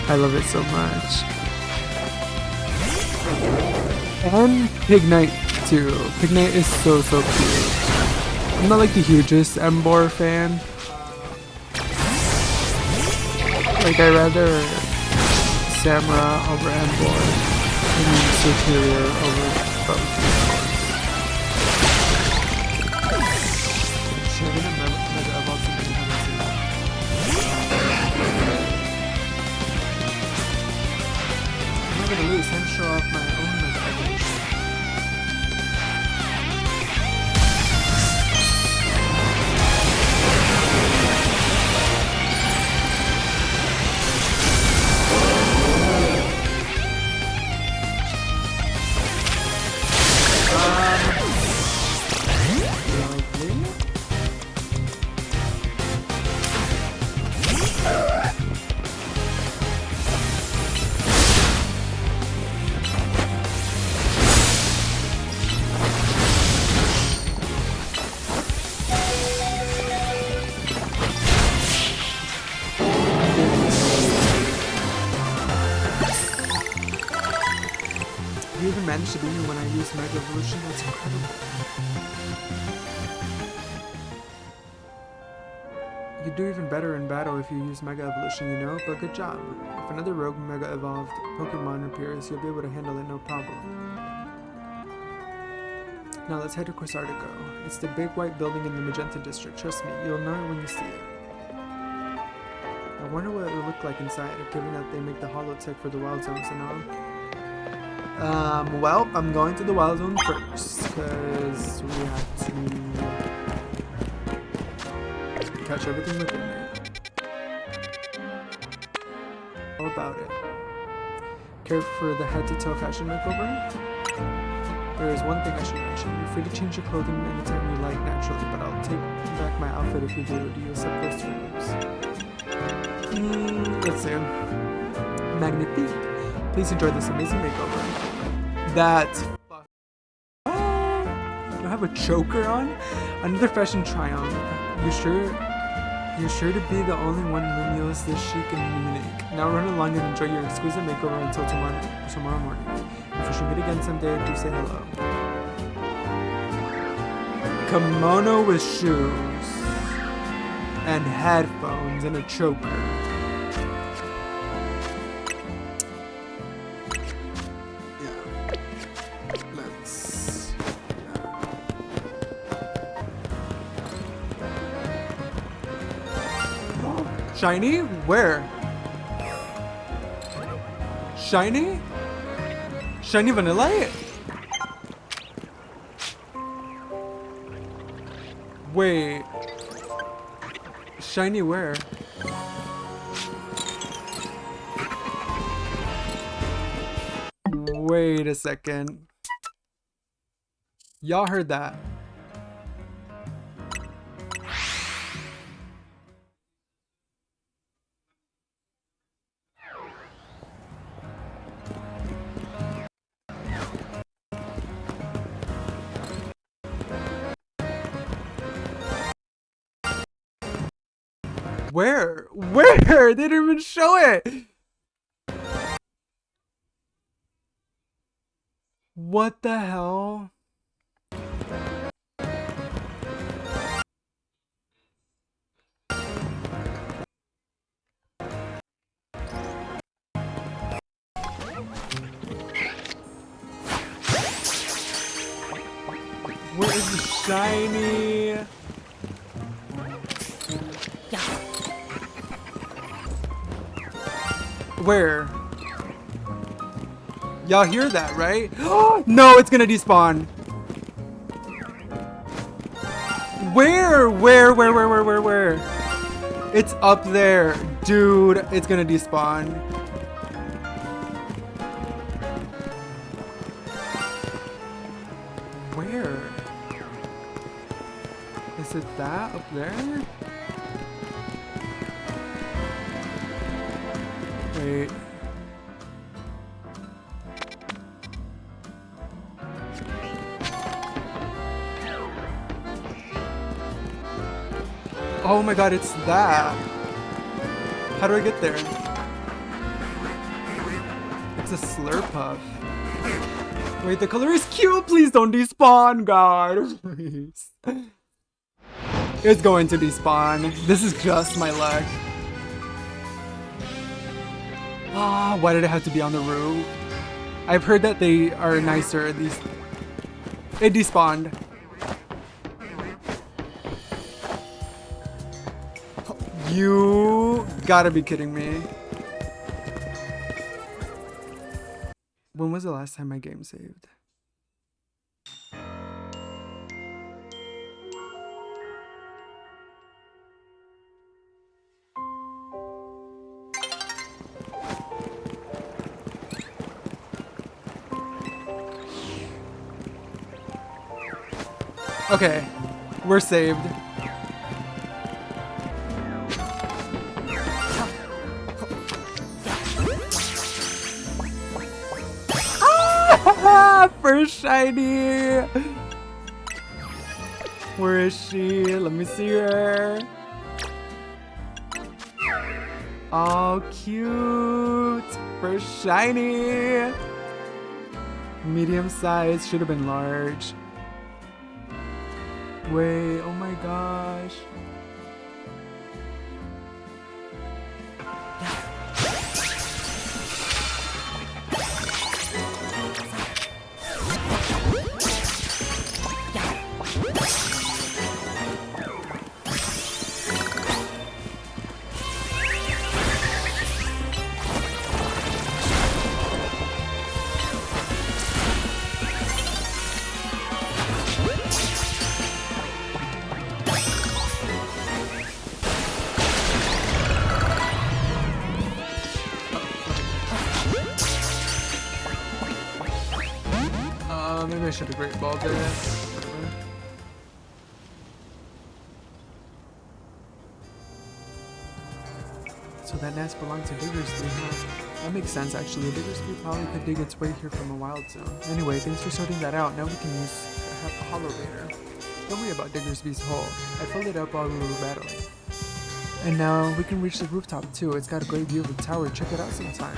I love it so much. And Pignite too. Pignite is so cute. I'm not like the hugest Emboar fan. Like I rather Samura over Emboar. And Superior over both. Should I get a Mega Evolve something I haven't seen? I'm not gonna lose. Time to show off my own Mega Evolution. You even managed to beat me when I used Mega Evolution. That's incredible. You do even better in battle if you use Mega Evolution, you know? But good job. If another rogue Mega Evolved Pokemon appears, you'll be able to handle it no problem. Now let's head to Cressardico. It's the big white building in the Magenta District. Trust me, you'll know it when you see it. I wonder what it would look like inside, given that they make the holotech for the wild zones and all. Well, I'm going to the wild zone first, because we have to catch everything within there. How about it? Care for the head-to-toe fashion makeover? There is one thing I should mention. You're free to change your clothing anytime you like naturally, but I'll take back my outfit if you do. Do you accept those terms? Let's see. Magnifique. Please enjoy this amazing makeover. That's fuck. Oh, you have a choker on? Another fashion try-on. You're sure to be the only one who knows this chic and unique. Now run along and enjoy your exquisite makeover until tomorrow morning. If we should meet again someday, do say hello. Kimono with shoes and headphones and a choker. Shiny? Where? Shiny? Shiny Vanillite? Wait. Shiny where? Wait a second. Y'all heard that? Where? Where? They didn't even show it. What the hell? Where is the shiny? Where? Y'all hear that, right? No, it's gonna despawn. Where? It's up there. Dude, it's gonna despawn. Where? Is it that up there? Wait. Oh my god, it's that. How do I get there? It's a Slurpuff. Wait, the color is cute. Please don't despawn, God. Please. It's going to despawn. This is just my luck. Ah, why did it have to be on the roof? I've heard that they are nicer. These. It despawned. You gotta be kidding me. When was the last time my game saved? Okay, we're saved. First shiny. Where is she? Let me see her. Oh, cute. First shiny. Medium size. Should have been large. Wait. Oh my gosh. Maybe I should have great balled there. Whatever. So that nest belonged to Diggersby, huh? That makes sense actually. Diggersby probably could dig its way here from a wild zone. Anyway, thanks for sorting that out. Now we can use the Hollowrator. Don't worry about Diggersby's hole. I filled it up while we were battling. And now we can reach the rooftop too. It's got a great view of the tower. Check it out sometime.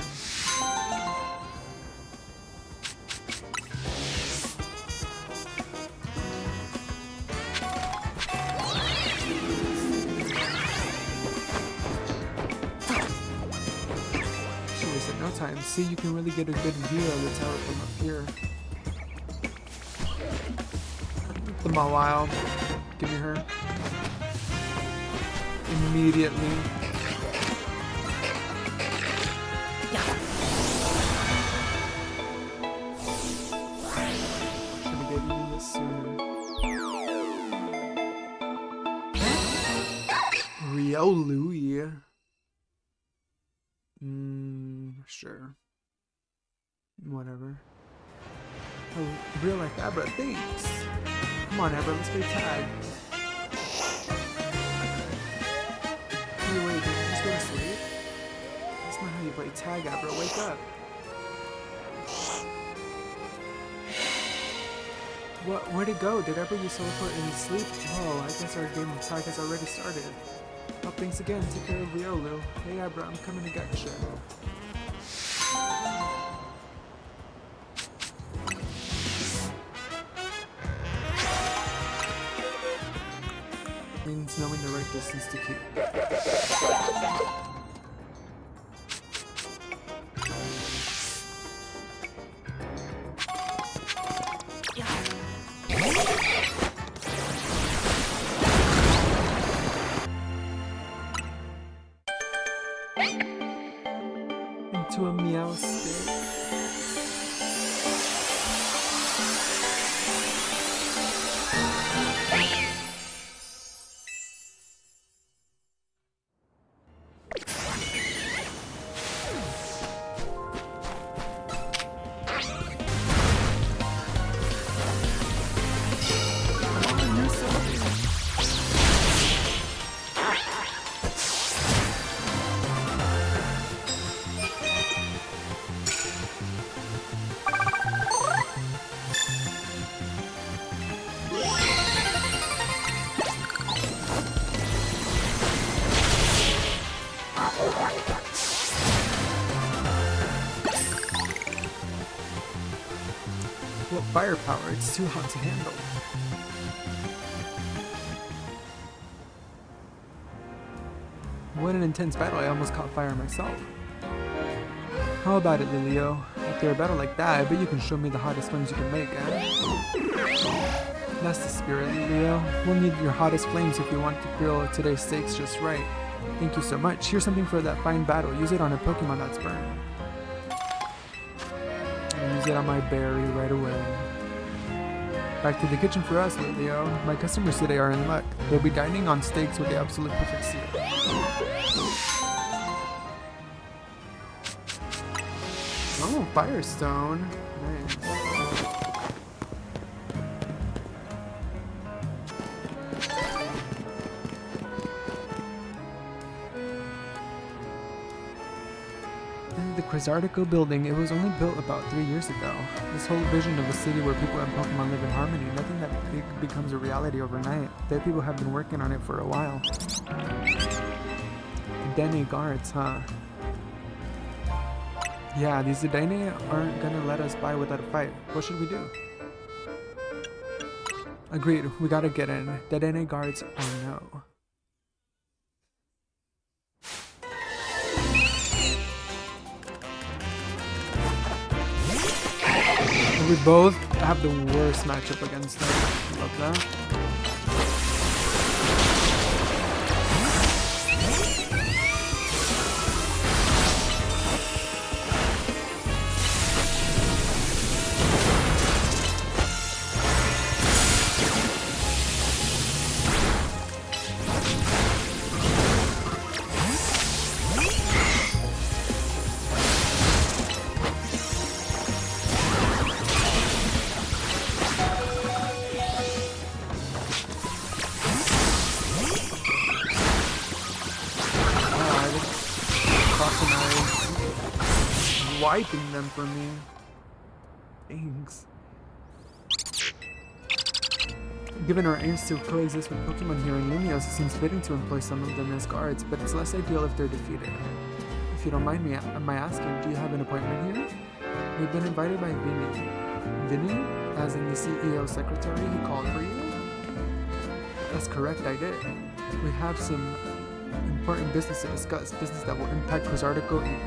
No time. See, you can really get a good view of the tower from up here. The Mawile. Give me her. Immediately. Should have given you this sooner. Riolu. Sure. Whatever. A real life Abra, thanks. Come on, Abra, let's play tag. Hey, wait, did you just go to sleep? That's not how you play tag, Abra. Wake up. What? Where'd it go? Did Abra use teleport in his sleep? Whoa, I guess our game of tag has already started. Oh, thanks again. Take care of Riolu. Hey, Abra, I'm coming to get you. Means knowing the right distance to keep. Into a meow stick. What firepower? It's too hot to handle. What an intense battle, I almost caught fire myself. How about it, Lilio? After a battle like that, I bet you can show me the hottest flames you can make, eh? That's the spirit, Lilio. We'll need your hottest flames if we want to grill today's steaks just right. Thank you so much. Here's something for that fine battle. Use it on a Pokemon that's burned. Use it on my berry right away. Back to the kitchen for us, Lilio. My customers today are in luck. They'll be dining on steaks with the absolute perfect sear. Oh, Firestone. Nice. The Quasartico building, it was only built about 3 years ago. This whole vision of a city where people and Pokemon live in harmony, nothing that becomes a reality overnight. The people have been working on it for a while. Dene guards, huh? Yeah, these Dene aren't gonna let us by without a fight. What should we do? Agreed, we gotta get in. The Dene guards are no. We both have the worst matchup against them. Love that. Wiping them for me. Thanks. Given our aims to coexist with Pokemon here in Lumios, it seems fitting to employ some of them as guards, but it's less ideal if they're defeated. If you don't mind me asking, do you have an appointment here? We've been invited by Vinny. Vinny? As in the CEO secretary, he called for you? That's correct, I did. We have some important business to discuss, business that will impact Quasartico Inc.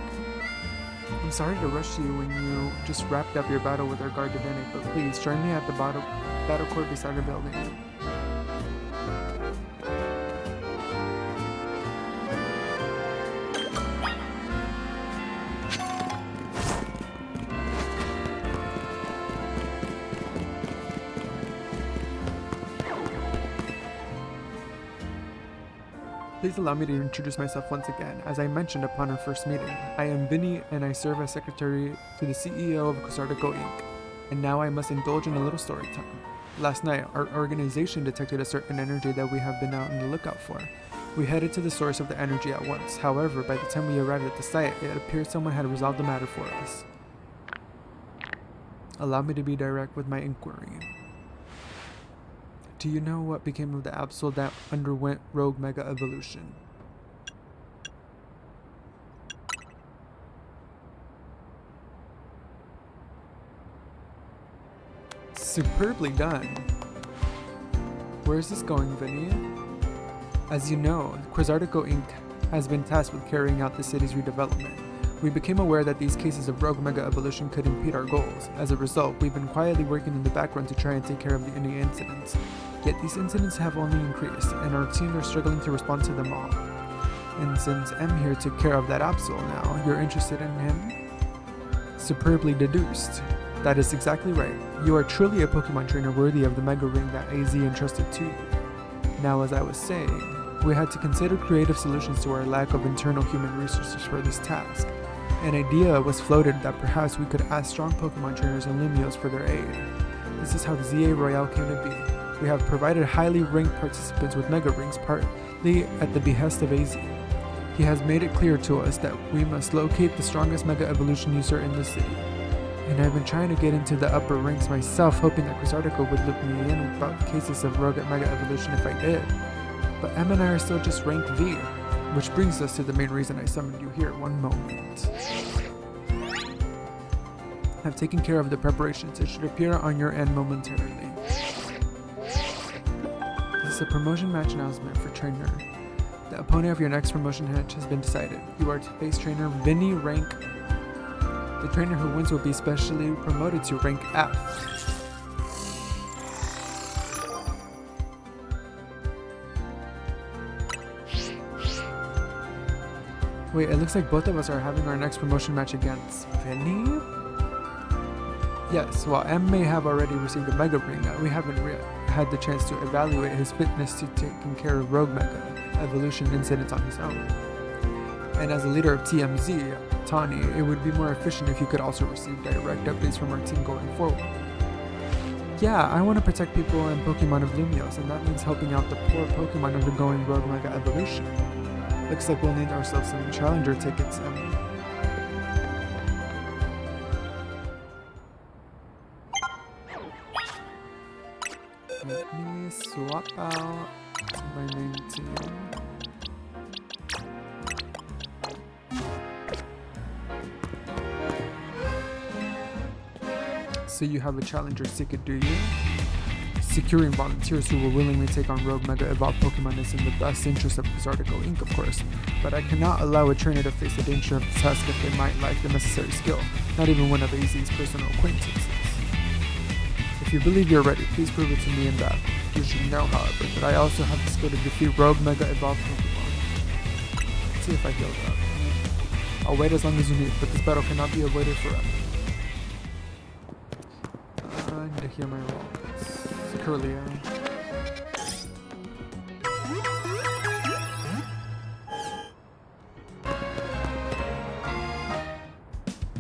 I'm sorry to rush you when you just wrapped up your battle with our guard Divinic, but please join me at the battle court beside the building. Please allow me to introduce myself once again. As I mentioned upon our first meeting, I am Vinny and I serve as secretary to the CEO of Quasartico Inc. And now I must indulge in a little story time. Last night, our organization detected a certain energy that we have been out on the lookout for. We headed to the source of the energy at once. However, by the time we arrived at the site, it appeared someone had resolved the matter for us. Allow me to be direct with my inquiry. Do you know what became of the Absol that underwent rogue mega evolution? Superbly done. Where is this going, Vinny? As you know, Quasartico Inc. has been tasked with carrying out the city's redevelopment. We became aware that these cases of rogue mega evolution could impede our goals. As a result, we've been quietly working in the background to try and take care of any incidents. Yet these incidents have only increased, and our teams are struggling to respond to them all. And since M here took care of that Absol now, you're interested in him? Superbly deduced. That is exactly right. You are truly a Pokemon trainer worthy of the Mega Ring that AZ entrusted to you. Now, as I was saying, we had to consider creative solutions to our lack of internal human resources for this task. An idea was floated that perhaps we could ask strong Pokemon trainers and Lumios for their aid. This is how the ZA Royale came to be. We have provided highly ranked participants with Mega Rings partly at the behest of AZ. He has made it clear to us that we must locate the strongest Mega Evolution user in the city. And I've been trying to get into the upper ranks myself, hoping that Quasartico would look me in about cases of rogue Mega Evolution if I did. But M and I are still just rank V, which brings us to the main reason I summoned you here. One moment. I've taken care of the preparations. It should appear on your end momentarily. This is a promotion match announcement for trainer. The opponent of your next promotion match has been decided. You are to face trainer Vinny rank. The trainer who wins will be specially promoted to rank F. Wait, it looks like both of us are having our next promotion match against Vinny? Yes, while M may have already received a Mega Ring, we haven't had the chance to evaluate his fitness to taking care of rogue Mega Evolution incidents on his own. And as a leader of TMZ, Tawny, it would be more efficient if you could also receive direct updates from our team going forward. Yeah, I want to protect people and Pokemon of Lumios, and that means helping out the poor Pokemon undergoing rogue Mega Evolution. Looks like we'll need ourselves some challenger tickets. Let me swap out to my main team. So you have a challenger ticket, do you? Securing volunteers who will willingly take on rogue Mega Evolved Pokemon is in the best interest of Quasartico Inc., of course, but I cannot allow a trainer to face the danger of the task if they might lack the necessary skill, not even one of AZ's personal acquaintances. If you believe you're ready, please prove it to me in battle. You should know, however, that I also have the skill to defeat rogue Mega Evolved Pokemon. Let's see if I healed up. I'll wait as long as you need, but this battle cannot be avoided forever. I need to heal my rolls. Curlia.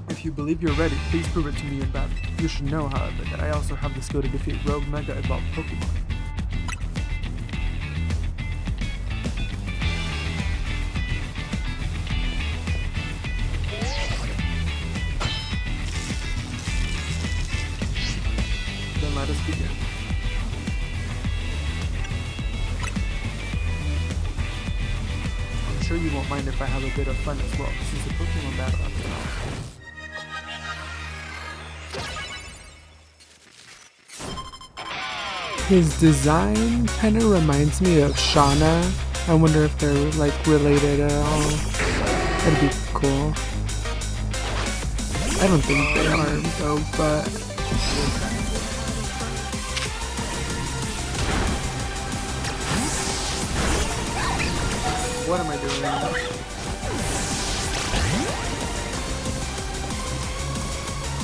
If you believe you're ready, please prove it to me in battle. You should know, however, that I also have the skill to defeat rogue Mega Evolved Pokemon. Then let us begin. I'm sure you won't mind if I have a bit of fun as well. This is a Pokemon battle after all. His design kind of reminds me of Shauna. I wonder if they're like related at all. That'd be cool. I don't think they are though, but what am I doing?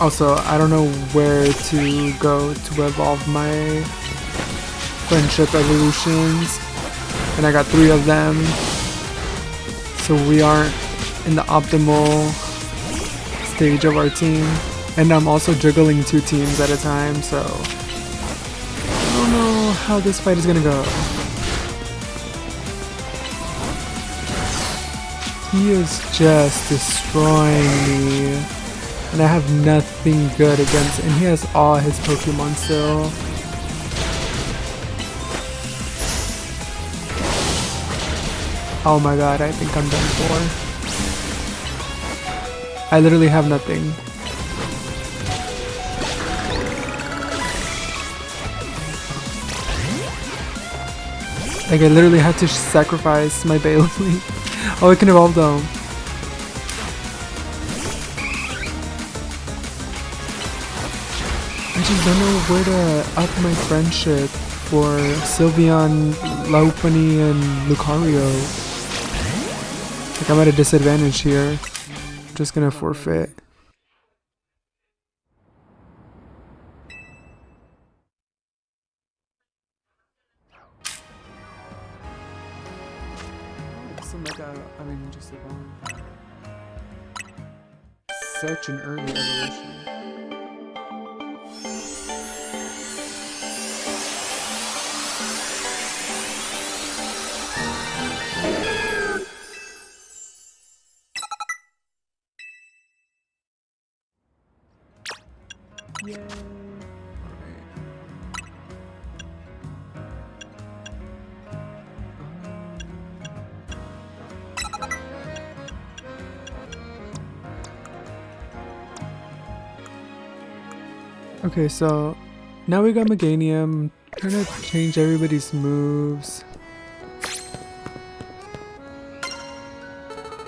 Also, I don't know where to go to evolve my friendship evolutions, and I got 3 of them, so we aren't in the optimal stage of our team, And I'm also juggling 2 teams at a time, so I don't know how this fight is gonna go. He is just destroying me, and I have nothing good against, and he has all his Pokemon still. Oh my god, I think I'm done for. I literally have nothing. Like, I literally had to sacrifice my Beyblade. Oh, it can evolve though. I just don't know where to up my friendship for Sylveon, Lopunny, and Lucario. Like, I'm at a disadvantage here. I'm just gonna forfeit. Just such an early evolution. Yay! Okay, so now we got Meganium. Trying to change everybody's moves.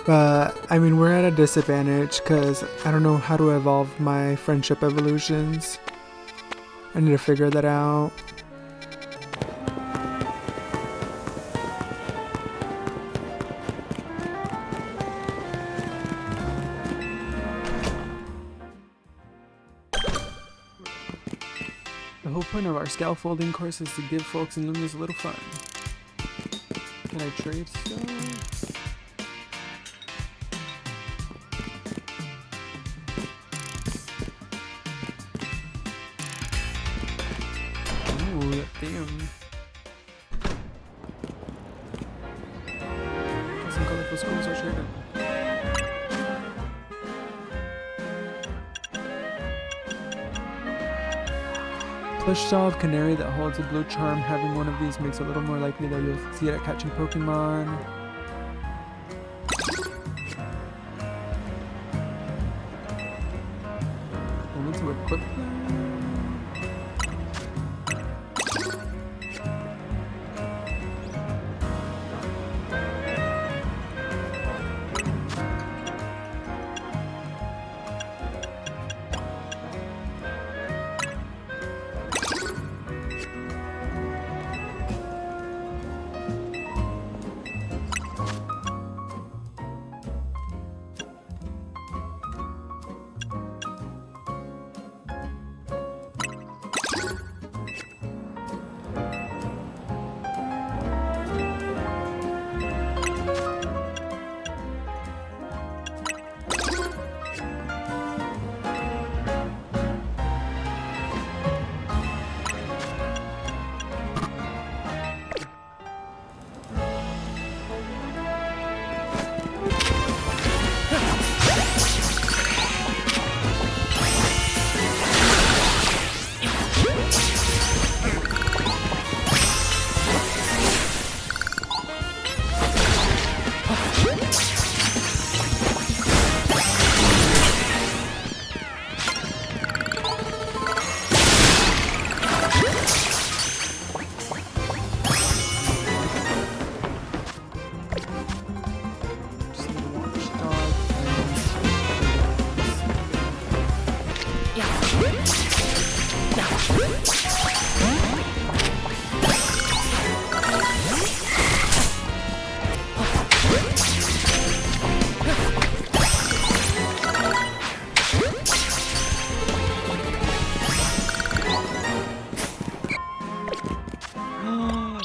But, I mean, we're at a disadvantage because I don't know how to evolve my friendship evolutions. I need to figure that out. The whole point of our scaffolding course is to give folks in Lumia's a little fun. Can I trade stuff? Ooh, damn. Some colorful schools are traded. Plush Jaw of Canary that holds a blue charm. Having one of these makes it a little more likely that you'll see it at catching Pokemon. I need to equip them.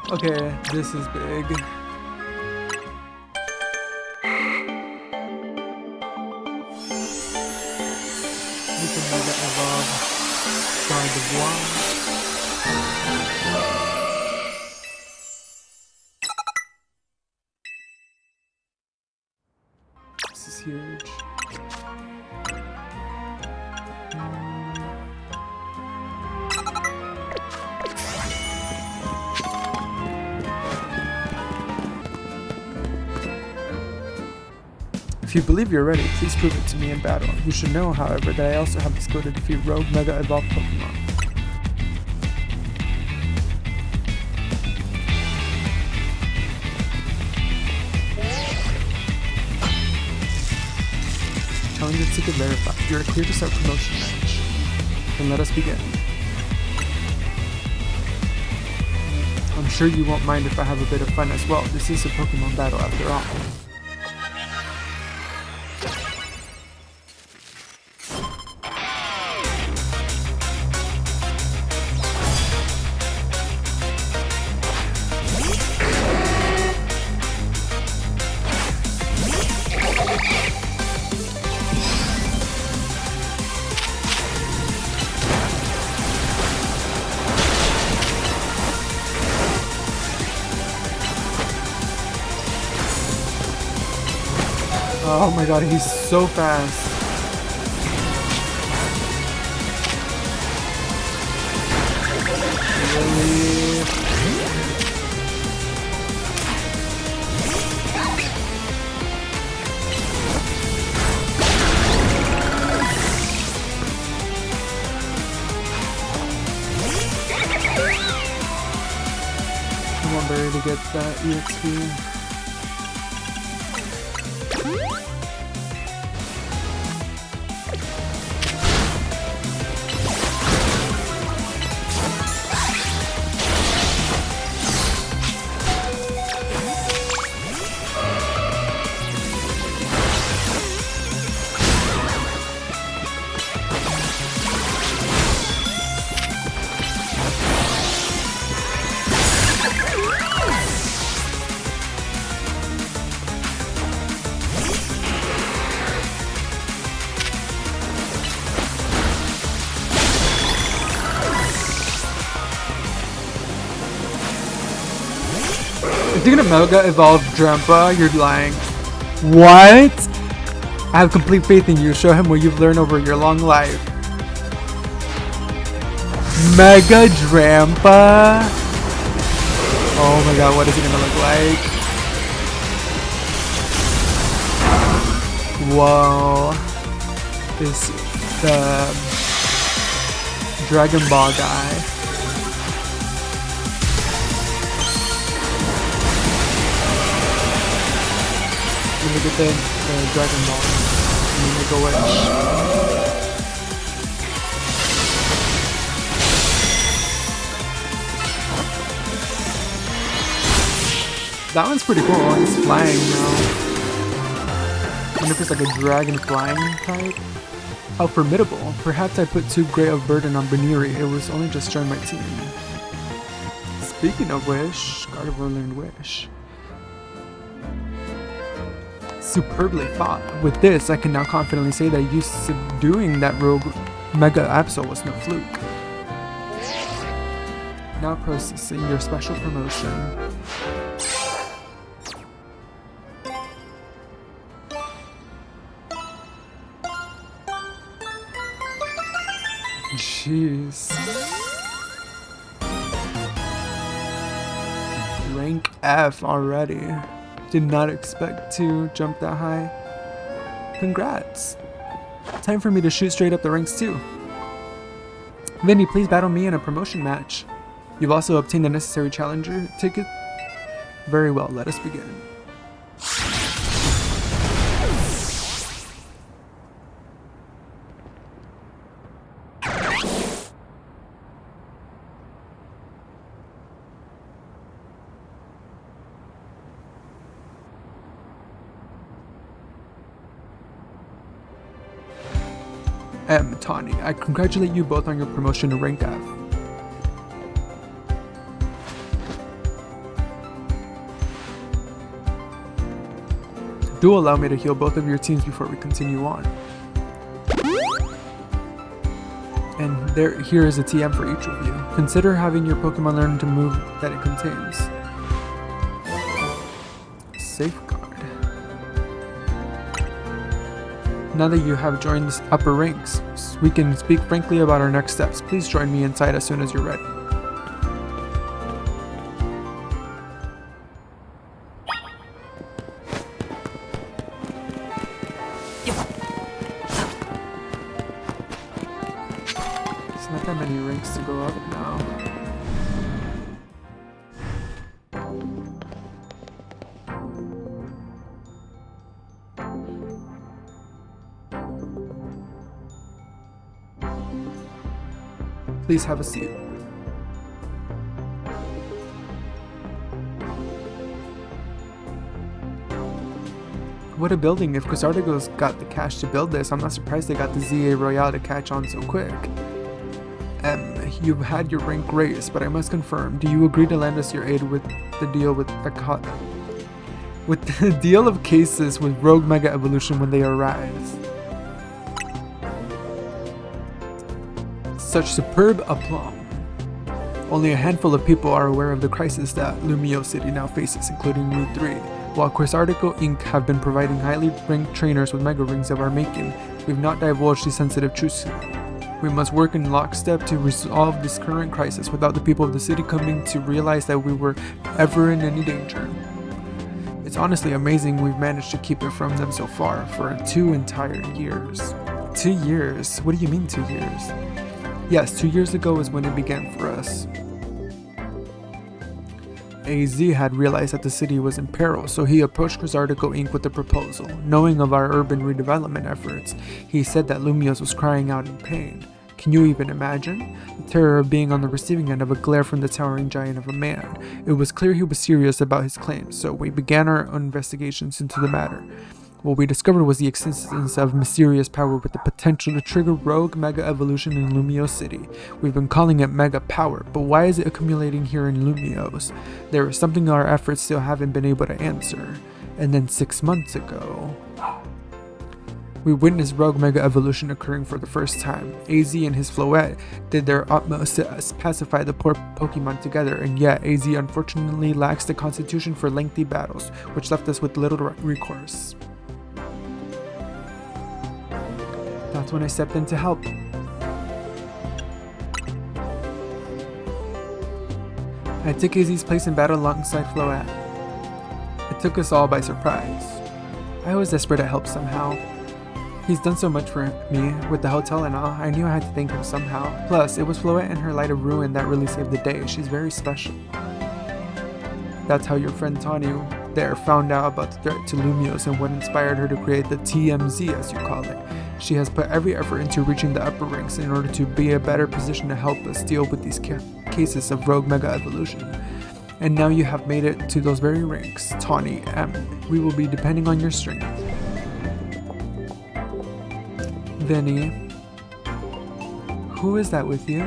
Okay, this is big. you can Mega Evolve Gardevoir. This is huge. If you believe you're ready, please prove it to me in battle. You should know, however, that I also have the skill to defeat rogue Mega Evolved Pokemon. Telling the ticket verified. You are clear to start promotion match. Then let us begin. I'm sure you won't mind if I have a bit of fun as well. This is a Pokemon battle after all. Oh my god, he's so fast. Really? I want Barry to get that EXP. If you're gonna Mega Evolve Drampa, you're lying. What? I have complete faith in you. Show him what you've learned over your long life. Mega Drampa? Oh my god, what is it gonna look like? Whoa. Is the Dragon Ball guy. Let me get the Dragon Ball and then make a wish. That one's pretty cool. He's flying now. I wonder if it's like a dragon flying type. How formidable. Perhaps I put too great of burden on Baniri. It was only just joined my team. Speaking of wish, Gardevoir learned wish. Superbly fought. With this, I can now confidently say that you subduing that rogue Mega Absol was no fluke. Now processing your special promotion. Jeez. Rank F already. Did not expect to jump that high. Congrats. Time for me to shoot straight up the ranks too. Vinny, please battle me in a promotion match. You've also obtained the necessary challenger ticket. Very well, let us begin. Tawny, I congratulate you both on your promotion to rank F. Do allow me to heal both of your teams before we continue on. And here is a TM for each of you. Consider having your Pokemon learn to move that it contains. Safeguard. Now that you have joined the upper ranks, we can speak frankly about our next steps. Please join me inside as soon as you're ready. It's not that many ranks to go up now. Please have a seat. What a building. If Quasardigo's got the cash to build this, I'm not surprised they got the ZA Royale to catch on so quick. You've had your rank raised, but I must confirm, do you agree to lend us your aid with the deal with the deal of cases with Rogue Mega Evolution when they arise? Such superb aplomb. Only a handful of people are aware of the crisis that Lumio City now faces, including we three. While Quasardigo Inc. have been providing highly ranked trainers with Mega Rings of our making, we've not divulged these sensitive truths. We must work in lockstep to resolve this current crisis without the people of the city coming to realize that we were ever in any danger. It's honestly amazing we've managed to keep it from them so far for 2 entire years. 2 years? What do you mean 2 years? Yes, 2 years ago is when it began for us. AZ had realized that the city was in peril, so he approached Quasardigo Inc. with a proposal. Knowing of our urban redevelopment efforts, he said that Lumios was crying out in pain. Can you even imagine? The terror of being on the receiving end of a glare from the towering giant of a man. It was clear he was serious about his claims, so we began our investigations into the matter. What we discovered was the existence of mysterious power with the potential to trigger rogue Mega Evolution in Lumio City. We've been calling it Mega Power, but why is it accumulating here in Lumios? There is something our efforts still haven't been able to answer. And then 6 months ago, we witnessed rogue Mega Evolution occurring for the first time. AZ and his Floette did their utmost to pacify the poor Pokemon together, and yet AZ unfortunately lacks the constitution for lengthy battles, which left us with little recourse. That's when I stepped in to help. I took AZ's place in battle alongside Floette. It took us all by surprise. I was desperate to help somehow. He's done so much for me, with the hotel and all. I knew I had to thank him somehow. Plus, it was Floette and her Light of Ruin that really saved the day. She's very special. That's how your friend Tawny there found out about the threat to Lumios and what inspired her to create the TMZ, as you call it. She has put every effort into reaching the upper ranks in order to be in a better position to help us deal with these cases of rogue Mega Evolution. And now you have made it to those very ranks, Tawny M. We will be depending on your strength. Vinny. Who is that with you?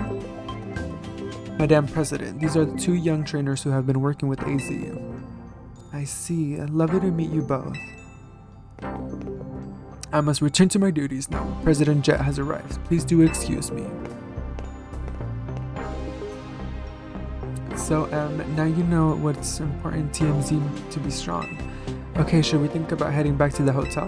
Madame President, these are the 2 young trainers who have been working with AZ. I see. Lovely to meet you both. I must return to my duties now. President Jet has arrived. Please do excuse me. So, now you know what's important TMZ to be strong. Okay, should we think about heading back to the hotel?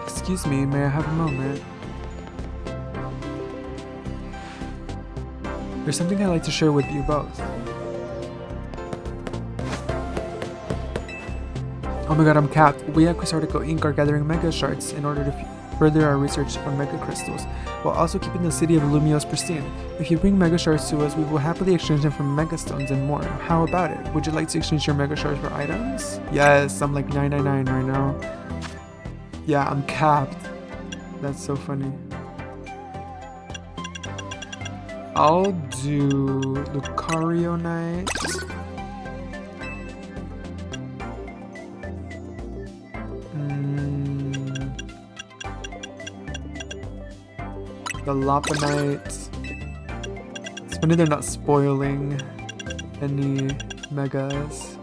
Excuse me, may I have a moment? There's something I'd like to share with you both. Oh my god, I'm capped. We at Quasardigo Inc. are gathering Mega Shards in order to further our research on Mega Crystals, while also keeping the city of Lumios pristine. If you bring Mega Shards to us, we will happily exchange them for Mega Stones and more. How about it? Would you like to exchange your Mega Shards for items? Yes, I'm like 999 right now. Yeah, I'm capped. That's so funny. I'll do Lucario Knight. The Lopunite. It's funny they're not spoiling any Megas.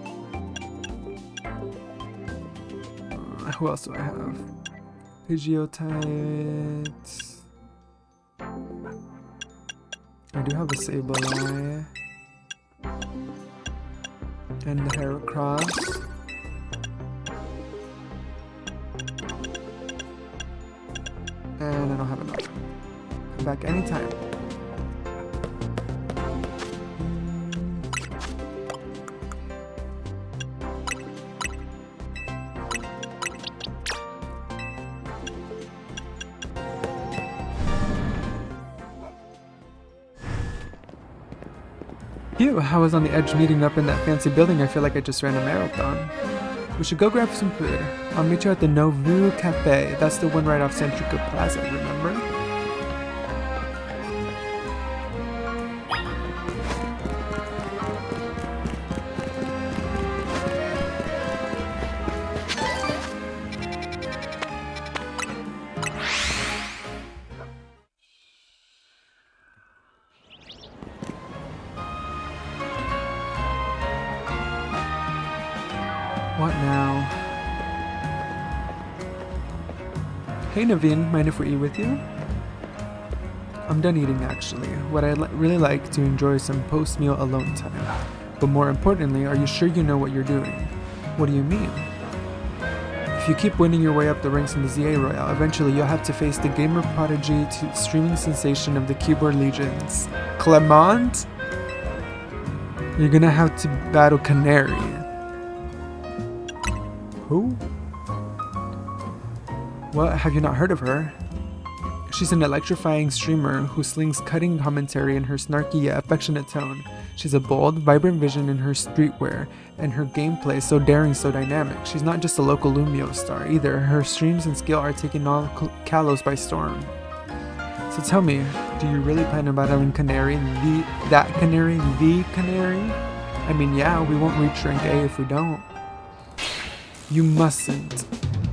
Who else do I have? Pidgeotite. I do have a Sableye. And the Heracross. And I don't have enough. Come back anytime. Phew, I was on the edge meeting up in that fancy building. I feel like I just ran a marathon. We should go grab some food. I'll meet you at the Novu Cafe. That's the one right off Centrica Plaza, remember? What now? Hey Naveen, mind if we eat with you? I'm done eating actually. What I'd really like to enjoy some post-meal alone time. But more importantly, are you sure you know what you're doing? What do you mean? If you keep winning your way up the ranks in the ZA Royale, eventually you'll have to face the gamer prodigy to streaming sensation of the keyboard legions, Clement? You're gonna have to battle Canary. Who? What, have you not heard of her? She's an electrifying streamer who slings cutting commentary in her snarky yet affectionate tone. She's a bold, vibrant vision in her streetwear, and her gameplay so daring, so dynamic. She's not just a local Lumio star either. Her streams and skill are taking all Kalos by storm. So tell me, do you really plan on battling Canary, the Canary? I mean, yeah, we won't reach rank A if we don't. You mustn't.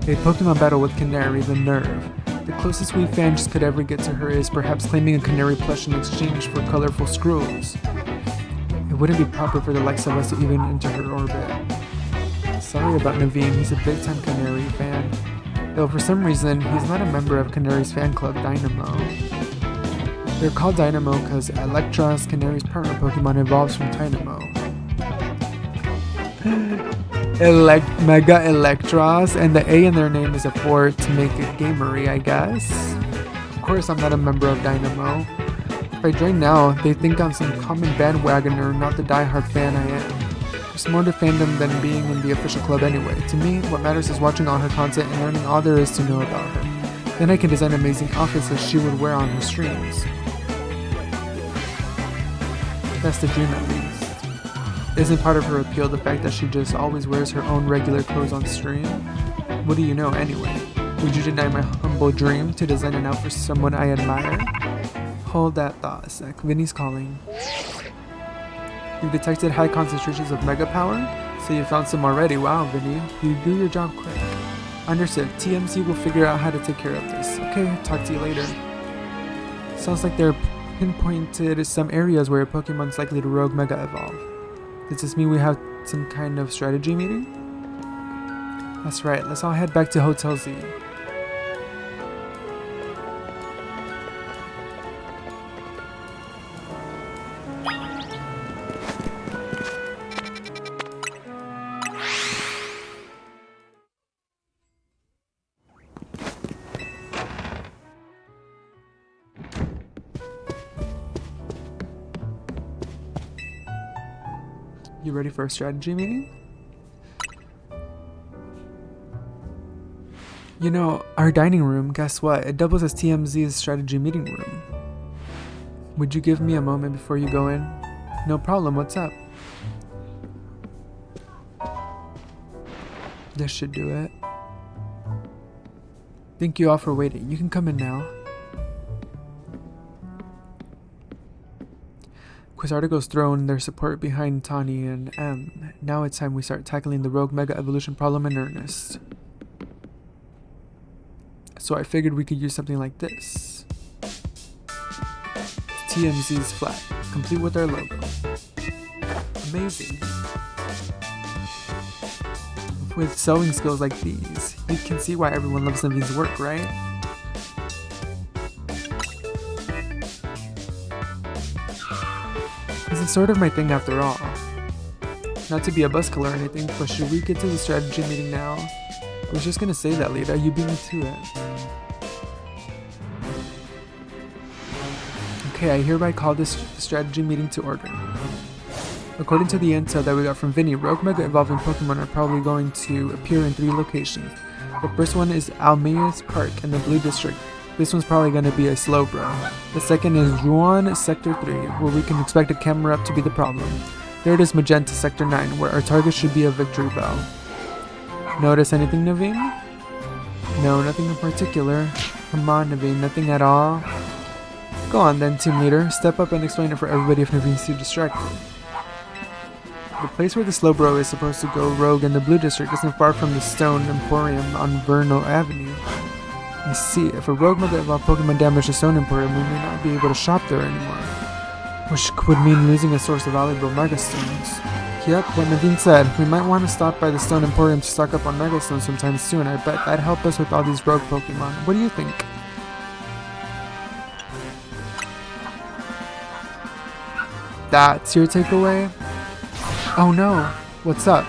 A Pokemon battle with Canary, the nerve. The closest we fans could ever get to her is perhaps claiming a Canary plush in exchange for colorful scrolls. It wouldn't be proper for the likes of us to even enter her orbit. Sorry about Naveen, he's a big-time Canary fan. Though for some reason, he's not a member of Canary's fan club, Dynamo. They're called Dynamo because Electros, Canary's partner Pokemon, evolves from Dynamo. Mega Electros, and the A in their name is a for to make it gamery, I guess. Of course, I'm not a member of Dynamo. If I join now, they think I'm some common bandwagoner, not the die-hard fan I am. There's more to fandom than being in the official club anyway. To me, what matters is watching all her content and learning all there is to know about her. Then I can design amazing outfits that she would wear on her streams. That's the dream at least. Isn't part of her appeal the fact that she just always wears her own regular clothes on stream? What do you know anyway? Would you deny my humble dream to design an outfit for someone I admire? Hold that thought a sec, Vinny's calling. You've detected high concentrations of mega power? So you found some already, wow Vinny, you do your job quick. Understood, TMZ will figure out how to take care of this. Okay, talk to you later. Sounds like they're pinpointed some areas where a Pokemon's likely to rogue mega evolve. Does this mean we have some kind of strategy meeting? That's right, let's all head back to Hotel Z. You ready for a strategy meeting? You know, our dining room, guess what? It doubles as TMZ's strategy meeting room. Would you give me a moment before you go in? No problem, what's up? This should do it. Thank you all for waiting. You can come in now. Quizartigo's thrown their support behind Tawny and M. Now it's time we start tackling the rogue mega evolution problem in earnest. So I figured we could use something like this. TMZ's flag, complete with our logo. Amazing. With sewing skills like these, you can see why everyone loves Naveen's work, right? This is sort of my thing after all. Not to be a buzzkill or anything, but should we get to the strategy meeting now? I was just gonna say that, Lita. You beat me to it. Okay, I hereby call this strategy meeting to order. According to the intel that we got from Vinny, rogue mega evolving Pokemon are probably going to appear in 3 locations. The first one is Almeidas Park in the Blue District. This one's probably going to be a Slowbro. The second is Ruan Sector 3, where we can expect a camera up to be the problem. Third is Magenta Sector 9, where our target should be a Victory Bell. Notice anything, Naveen? No, nothing in particular. Come on, Naveen, nothing at all. Go on then, team leader. Step up and explain it for everybody if Naveen's too distracted. The place where the Slowbro is supposed to go rogue in the Blue District isn't far from the Stone Emporium on Vernal Avenue. I see, if a rogue mega evolved Pokemon damage the Stone Emporium, we may not be able to shop there anymore. Which would mean losing a source of valuable Mega Stones. Yep, what Naveen said, we might want to stop by the Stone Emporium to stock up on Mega Stones sometime soon. I bet that'd help us with all these rogue Pokemon. What do you think? That's your takeaway? Oh no, what's up?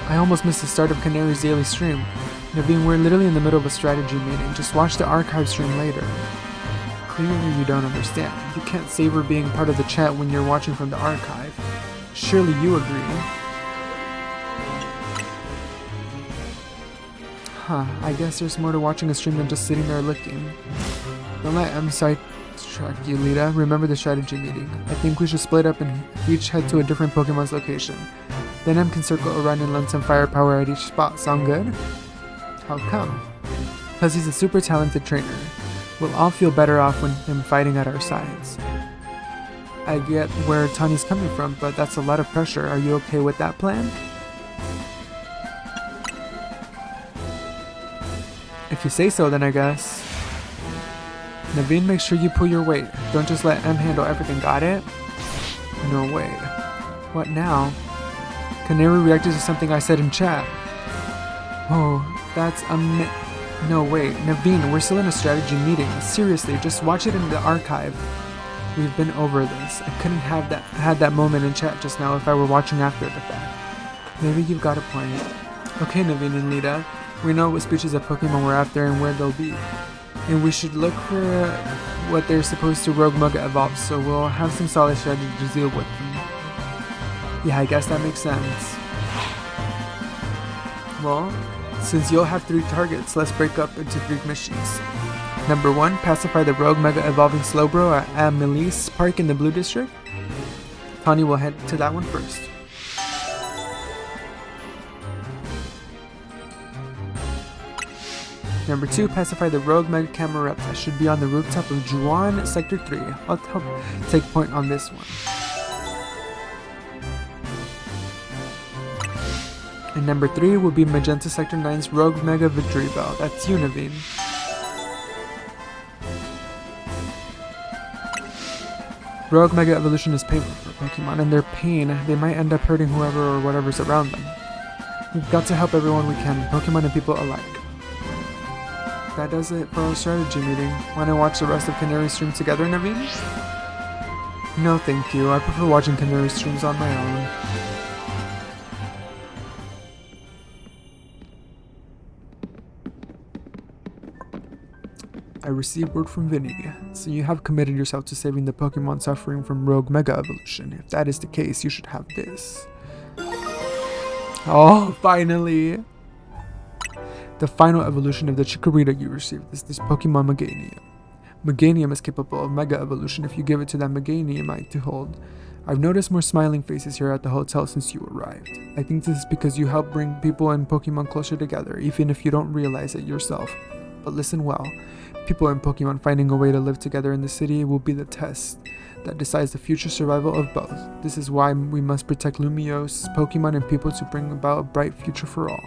I almost missed the start of Canary's daily stream. Naveen, we're literally in the middle of a strategy meeting. Just watch the archive stream later. Clearly you don't understand. You can't savor being part of the chat when you're watching from the archive. Surely you agree. Huh, I guess there's more to watching a stream than just sitting there looking. Don't let M sidetrack you, Lita. Remember the strategy meeting. I think we should split up and each head to a different Pokemon's location. Then M can circle around and lend some firepower at each spot. Sound good? How come? Because he's a super talented trainer. We'll all feel better off when him fighting at our sides. I get where Tani's coming from, but that's a lot of pressure. Are you okay with that plan? If you say so, then I guess. Naveen, make sure you pull your weight. Don't just let M handle everything, got it? No way. What now? Canary reacted to something I said in chat. Oh, that's no, wait. Naveen, we're still in a strategy meeting. Seriously, just watch it in the archive. We've been over this. I couldn't have had that moment in chat just now if I were watching after the fact. Maybe you've got a point. Okay, Naveen and Lita. We know what species of Pokemon we're after and where they'll be. And we should look for what they're supposed to rogue mega evolve, so we'll have some solid strategy to deal with them. Yeah, I guess that makes sense. Well, since you'll have 3 targets, let's break up into 3 missions. Number 1, pacify the rogue mega evolving Slowbro at Almeidas Park in the Blue District. Tani will head to that one first. Number 2, pacify the rogue mega Camerupt that should be on the rooftop of Juan Sector 3. I'll help take point on this one. And number 3 will be Magenta Sector 9's rogue mega Victory Bell. That's you, Naveen. Rogue Mega Evolution is painful for Pokemon, and their pain, they might end up hurting whoever or whatever's around them. We've got to help everyone we can, Pokemon and people alike. That does it for our strategy meeting. Wanna watch the rest of Canary's stream together, Naveen? No thank you, I prefer watching Canary's streams on my own. I received word from Vinny, so you have committed yourself to saving the Pokemon suffering from Rogue Mega Evolution. If that is the case, you should have this. Oh, finally! The final evolution of the Chikorita you received is this Pokemon Meganium. Meganium is capable of Mega Evolution if you give it to that Meganiumite to hold. I've noticed more smiling faces here at the hotel since you arrived. I think this is because you help bring people and Pokemon closer together, even if you don't realize it yourself. But listen well. People and Pokemon finding a way to live together in the city will be the test that decides the future survival of both. This is why we must protect Lumiose, Pokemon, and people to bring about a bright future for all.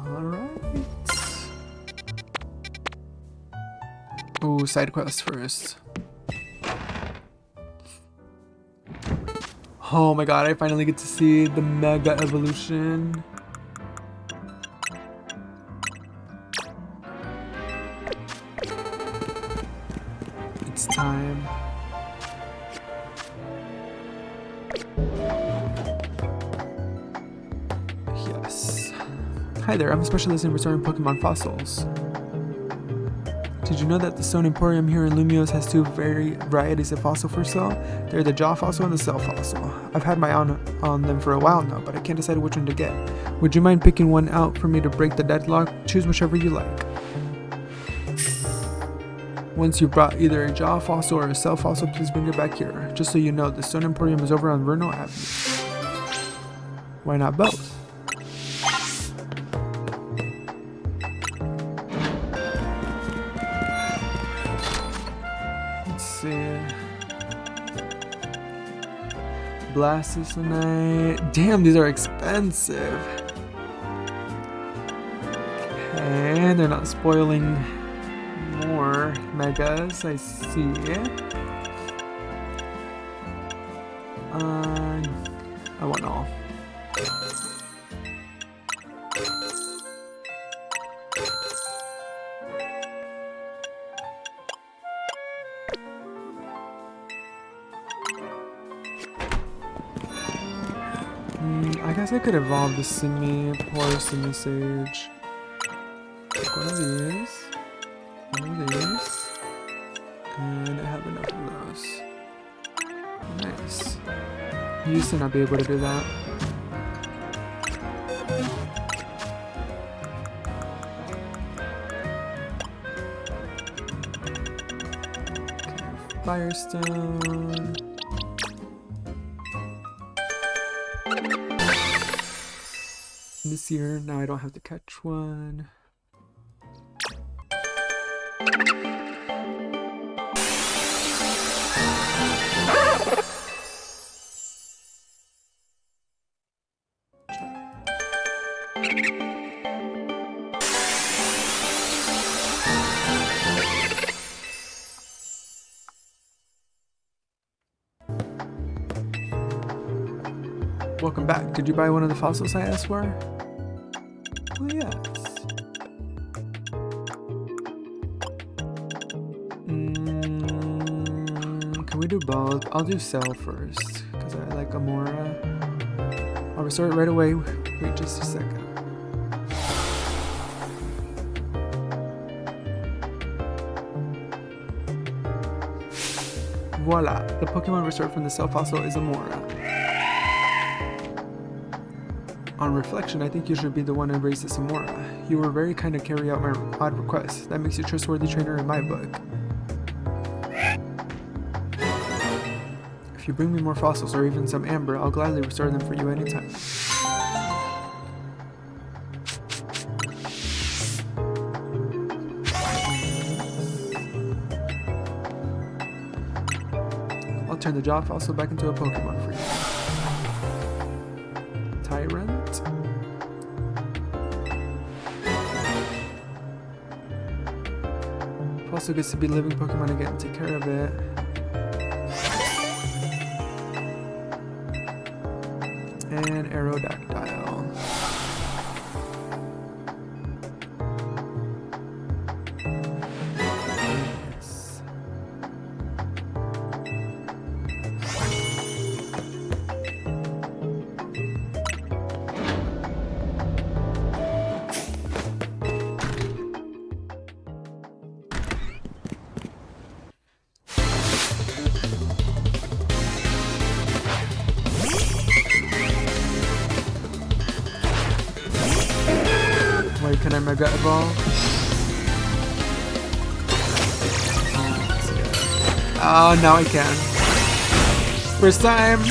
Alright. Oh, side quest first. Oh my god, I finally get to see the Mega Evolution. It's time. Yes. Hi there, I'm a specialist in restoring Pokemon fossils. Did you know that the Stone Emporium here in Lumiose has two varieties of fossil for sale? They're the jaw fossil and the cell fossil. I've had my eye on them for a while now, but I can't decide which one to get. Would you mind picking one out for me to break the deadlock? Choose whichever you like. Once you've brought either a jaw fossil or a cell fossil, please bring it back here. Just so you know, the Stone Emporium is over on Vernal Avenue. Why not both? Blastocyst. Damn, these are expensive. Okay, they're not spoiling more megas, I see. I want all. I guess I could evolve the poor Simisage. Take one of these, and I have enough of those. Nice. You used to not be able to do that. Okay, Firestone. This year, now I don't have to catch one. Welcome back. Did you buy one of the fossils I asked for? Oh, yes. Can we do both? I'll do Cell first, because I like Amora. I'll restore it right away. Wait just a second. Voila! The Pokemon restored from the Cell fossil is Amora. On reflection, I think you should be the one to raise this Amora. You were very kind to carry out my odd request. That makes you a trustworthy trainer in my book. If you bring me more fossils or even some amber, I'll gladly restore them for you anytime. I'll turn the jaw fossil back into a Pokemon for you. Tyrant. Also gets to be living Pokemon again. Take care of it. And Aerodactyl. Yes. Wait, can I Mega Evolve? Oh, now I can. First time!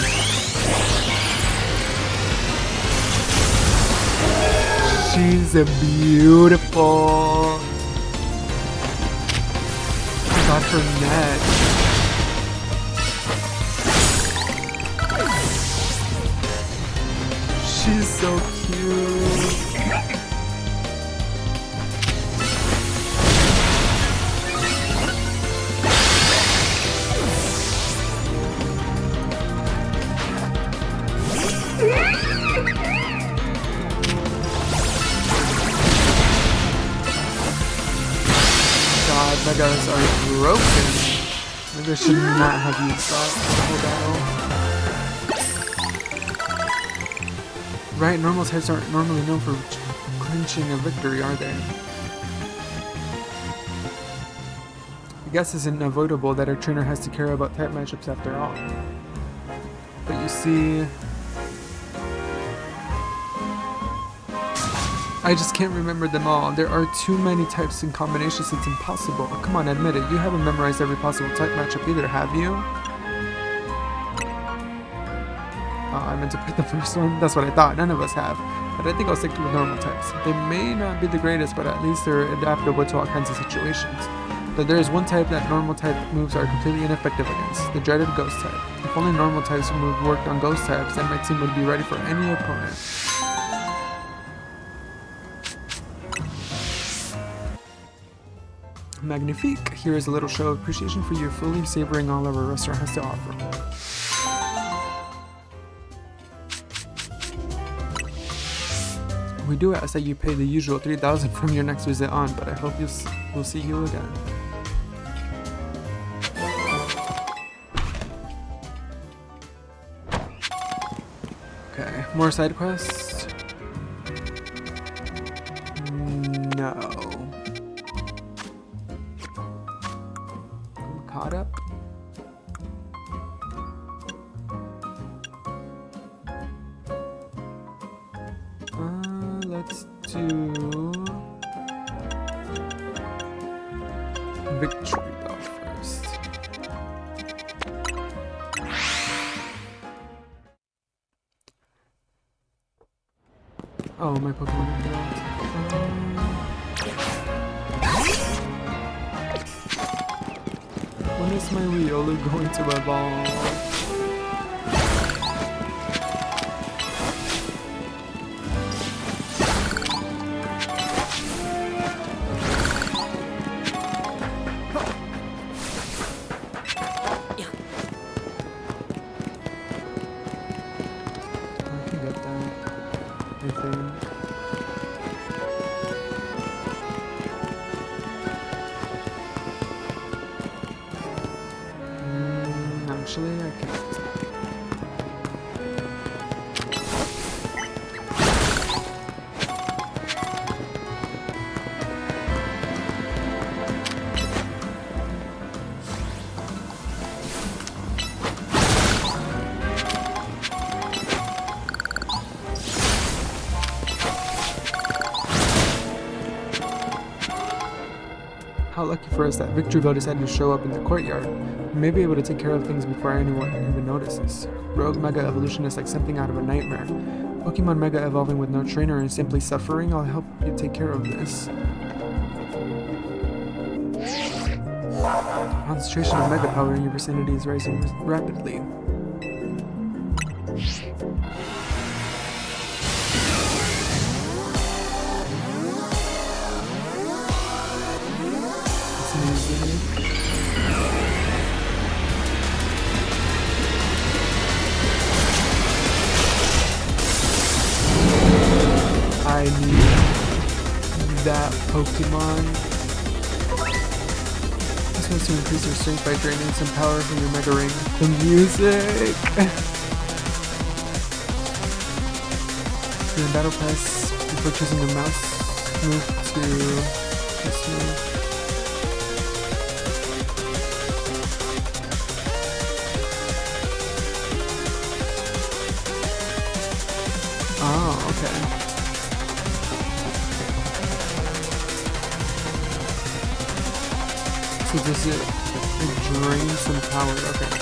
She's a beautiful. I got her neck. She's so cute. Megas are broken. Maybe I should not have used that the whole battle. Right, normal types aren't normally known for clinching a victory, are they? I guess it's unavoidable that a trainer has to care about type matchups after all. But you see, I just can't remember them all. There are too many types and combinations, it's impossible. Come on, admit it. You haven't memorized every possible type matchup either, have you? I meant to pick the first one. That's what I thought. None of us have. But I think I'll stick to the normal types. They may not be the greatest, but at least they're adaptable to all kinds of situations. But there is one type that normal type moves are completely ineffective against, the dreaded ghost type. If only normal types move worked on ghost types, then my team would be ready for any opponent. Magnifique! Here is a little show of appreciation for you, fully savoring all our restaurant has to offer. We do ask that you pay the usual 3,000 from your next visit on, but I hope we'll see you again. Okay, more side quests? No. I'm caught up. Let's do victory bell first. Oh, my Pokemon are built. When is my Riolu going to evolve? Actually, I can't. How lucky for us that Victory Bell decided to show up in the courtyard. We may be able to take care of things before anyone even notices. Rogue Mega Evolution is like something out of a nightmare. Pokemon Mega evolving with no trainer and simply suffering. I'll help you take care of this. Concentration of Mega Power in your vicinity is rising rapidly. I need that Pokemon. This wants to increase your strength by draining some power from your Mega Ring. The music! In the Battle Pass, before choosing a mouse, move to this move. Oh, okay. So does it drain some power? Okay.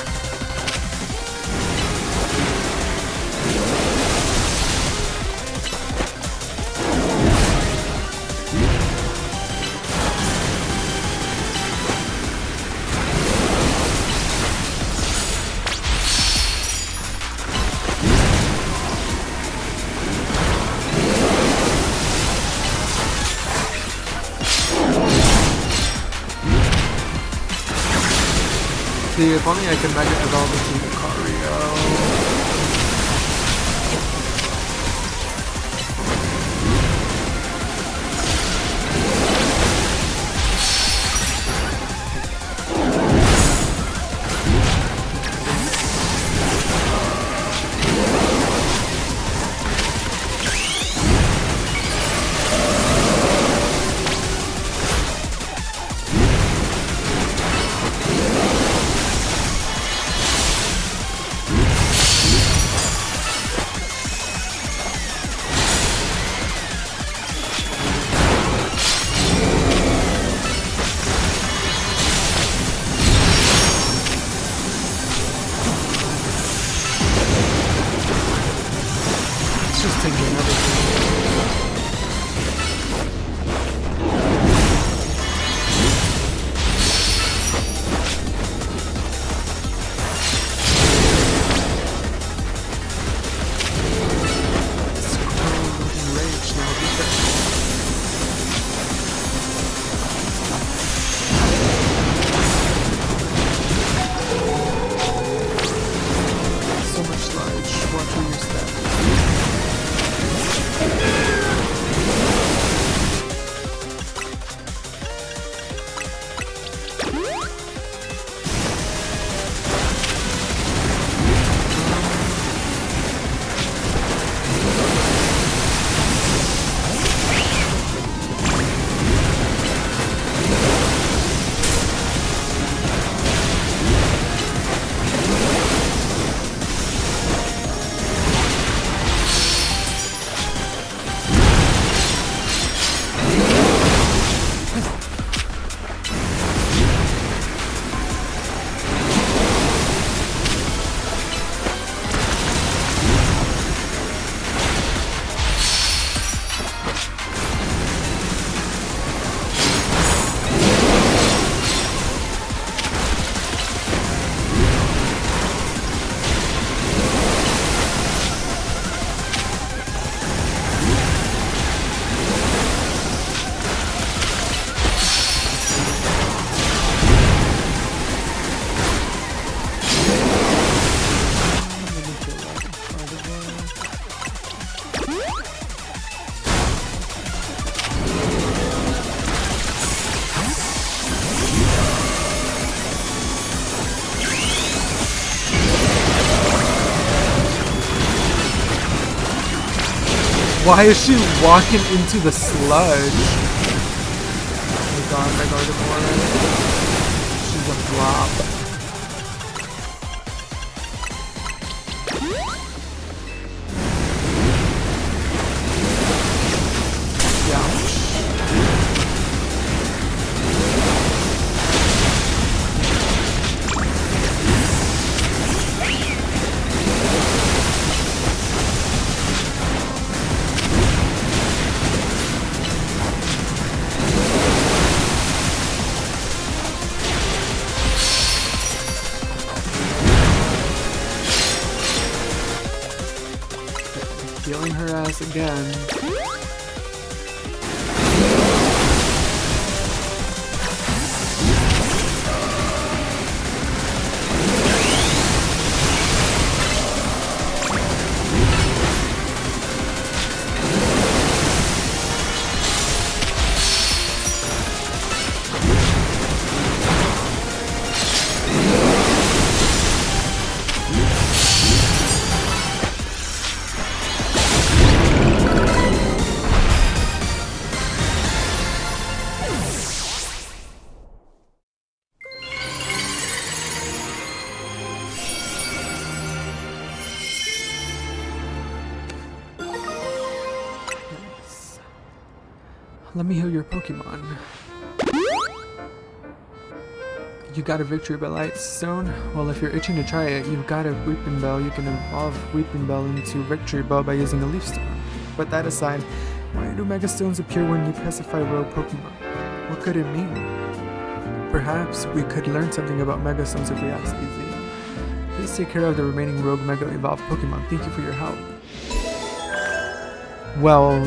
See, if only I could Mega Evolve into Lucario. Why is she walking into the sludge? Oh my god, my Gardevoir. She's a flop. Healing her ass again. Let me heal your Pokemon. You got a Victory Bell Light Stone? Well, if you're itching to try it, you've got a Weeping Bell. You can evolve Weeping Bell into Victory Bell by using a Leaf Stone. But that aside, why do Mega Stones appear when you pacify rogue Pokemon? What could it mean? Perhaps we could learn something about Mega Stones if we ask easy. Please take care of the remaining rogue Mega Evolved Pokemon. Thank you for your help. Well,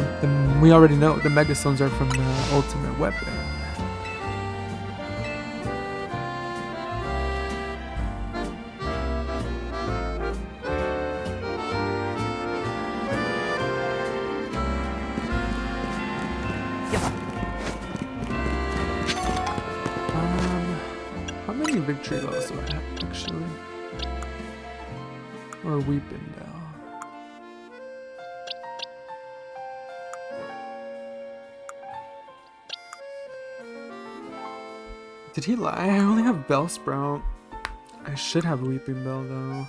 we already know the Mega Stones are from the Ultimate Weapon. How many Victory Bells do I have actually? Or Weeping Bell? Did he lie? I only have Bellsprout. I should have Weeping Bell though.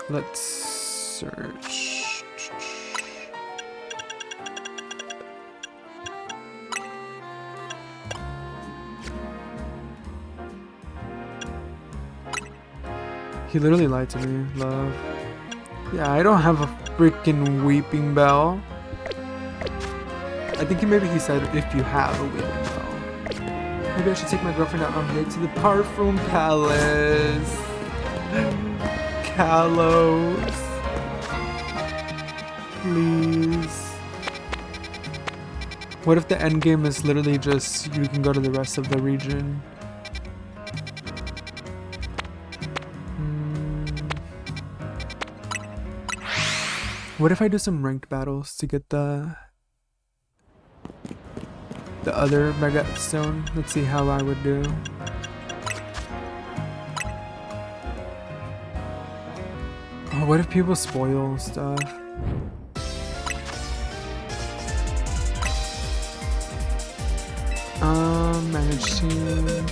Let's search. He literally lied to me, love. Yeah, I don't have a freaking Weeping Bell. I think maybe he said if you have a Weeping Bell. Maybe I should take my girlfriend out on a date to the Parfum Palace. Kalos. Please. What if the end game is literally just you can go to the rest of the region? What if I do some ranked battles to get the other Mega Stone? Let's see how I would do. Oh, what if people spoil stuff? Manage teams.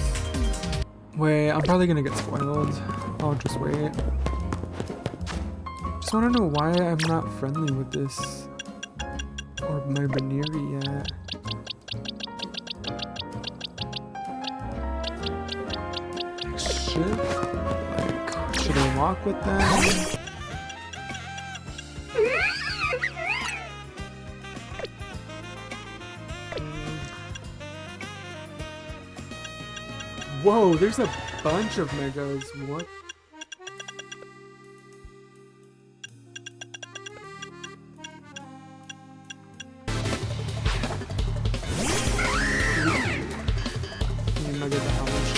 Wait, I'm probably gonna get spoiled. I'll just wait. Just wanna know why I'm not friendly with this or my Baneri yet. Should I walk with them? Whoa, there's a bunch of Megas. What? Mega the house.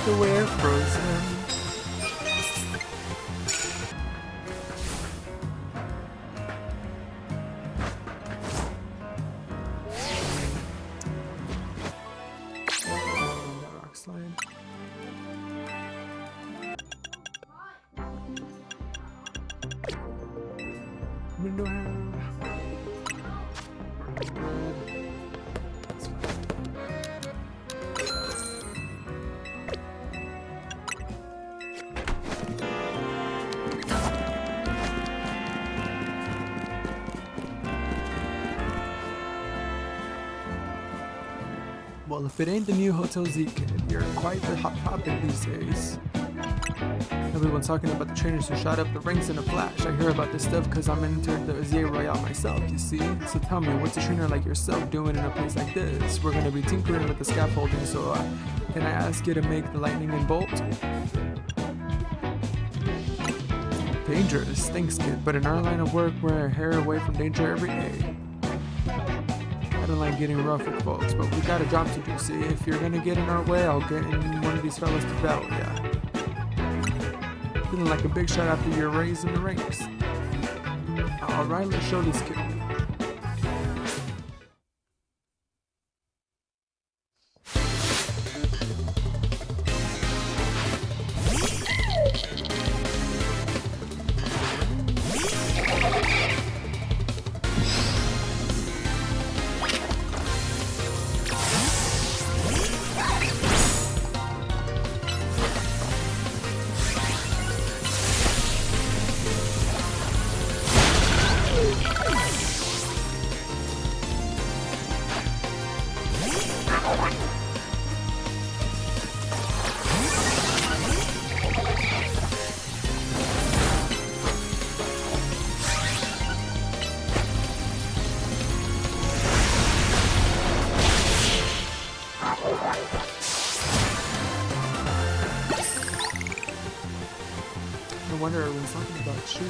The way frozen. Window ham. Bread. That's fine. Well, if it ain't the new Hotel Zygard, you're quite the hot topic these days. Everyone's talking about the trainers who shot up the ranks in a flash. I hear about this stuff because I'm entered the Zygard Royale myself, you see? So tell me, what's a trainer like yourself doing in a place like this? We're gonna be tinkering with the scaffolding, so can I ask you to make the lightning and bolt? Dangerous, thanks kid, but in our line of work, we're a hair away from danger every day. I don't like getting rough with folks, but we got a job to do, see? If you're gonna get in our way, I'll get in one of these fellas to battle, yeah. Feeling like a big shot after your raise in the ranks. Alright, let's show this kid. No wonder everyone's talking about you.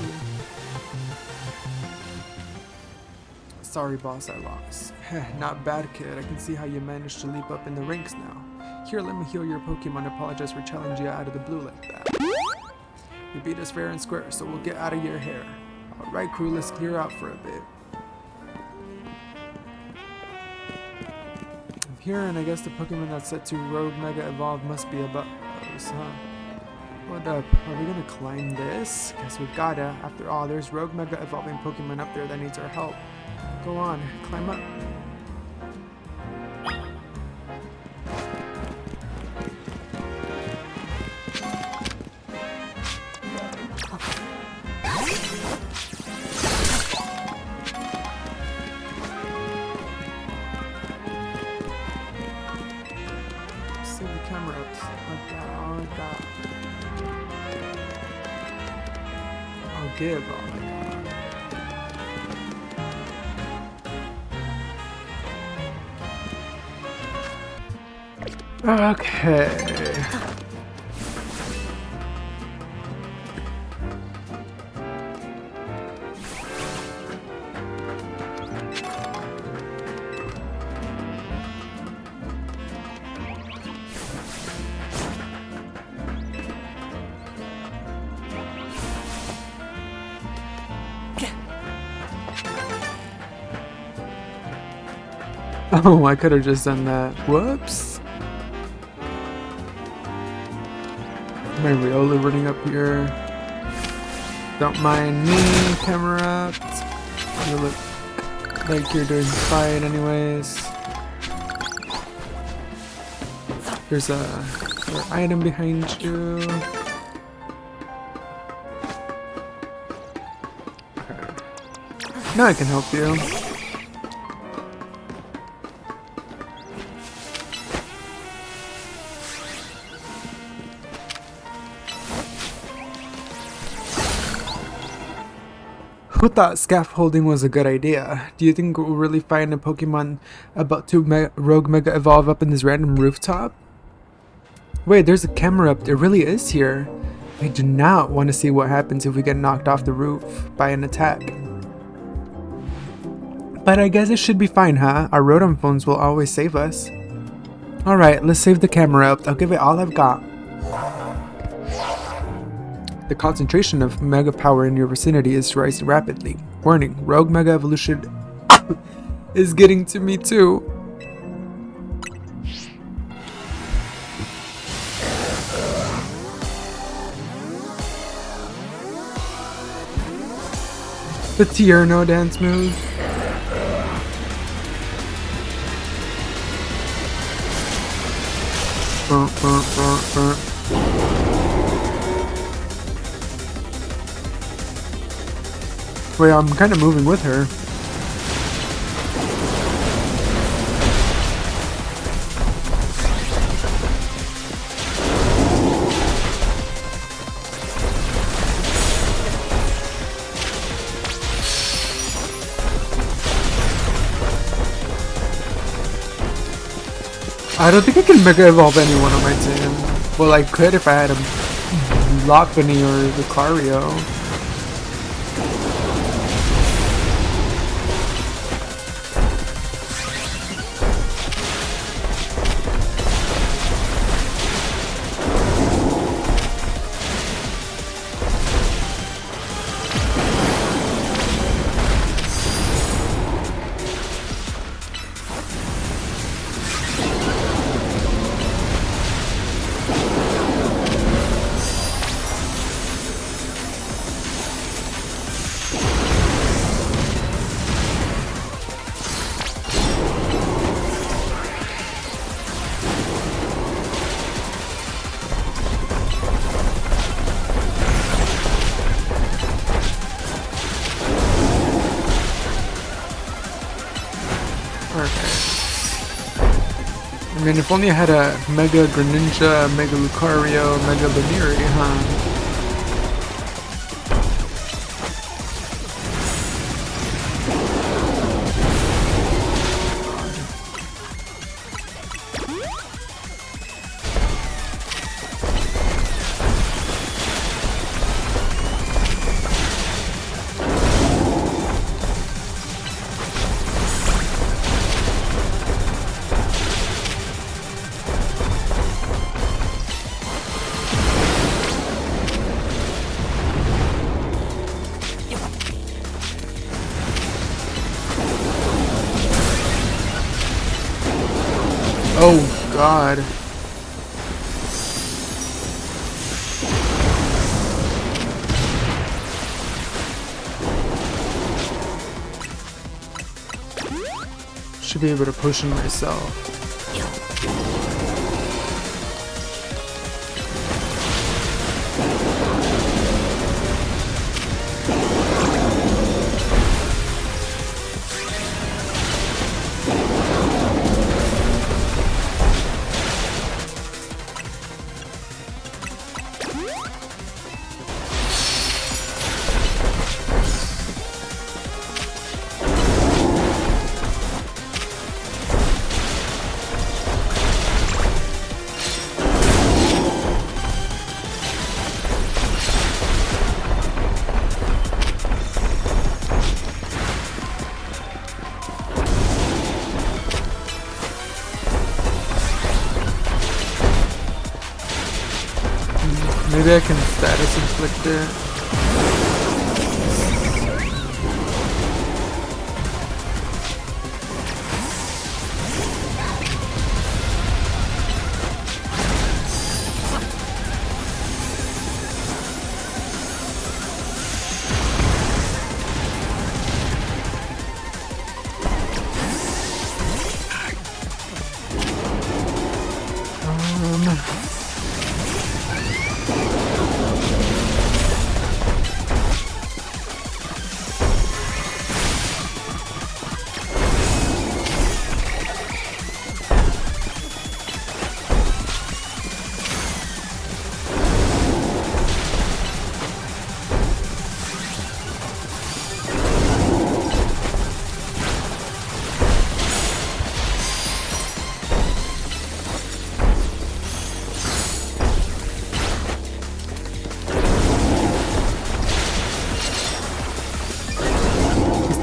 Sorry boss, I lost. Not bad kid, I can see how you managed to leap up in the ranks now. Here, let me heal your Pokemon. Apologize for challenging you out of the blue like that. You beat us fair and square, so we'll get out of your hair. Alright crew, let's clear out for a bit. I'm here, and I guess the Pokemon that's set to Rogue Mega Evolve must be above us, huh? What up? Are we gonna climb this? Guess we've gotta. After all, there's Rogue Mega Evolving Pokemon up there that needs our help. Go on, climb up. See the camera up. Like that. I'll give. Oh my god. Okay. Oh, I could have just done that. Whoops. My Riolu running up here. Don't mind me, camera up. You look like you're doing fine anyways. There's a item behind you. Okay. Now I can help you. Who thought scaffolding was a good idea? Do you think we'll really find a Pokemon about to Rogue Mega Evolve up in this random rooftop? Wait, there's a camera up there. It really is here. I do not want to see what happens if we get knocked off the roof by an attack. But I guess it should be fine, huh? Our Rotom phones will always save us. Alright, let's save the camera up. I'll give it all I've got. The concentration of Mega Power in your vicinity is rising rapidly. Warning, Rogue Mega Evolution is getting to me too. The Tierno dance move. Wait, I'm kind of moving with her. I don't think I can Mega Evolve anyone on my team. Well, I could if I had a Lockbunny or Lucario. I mean, if only I had a Mega Greninja, Mega Lucario, Mega Baniri, huh? Oh, God. Should be able to potion myself. Maybe I can status inflict it.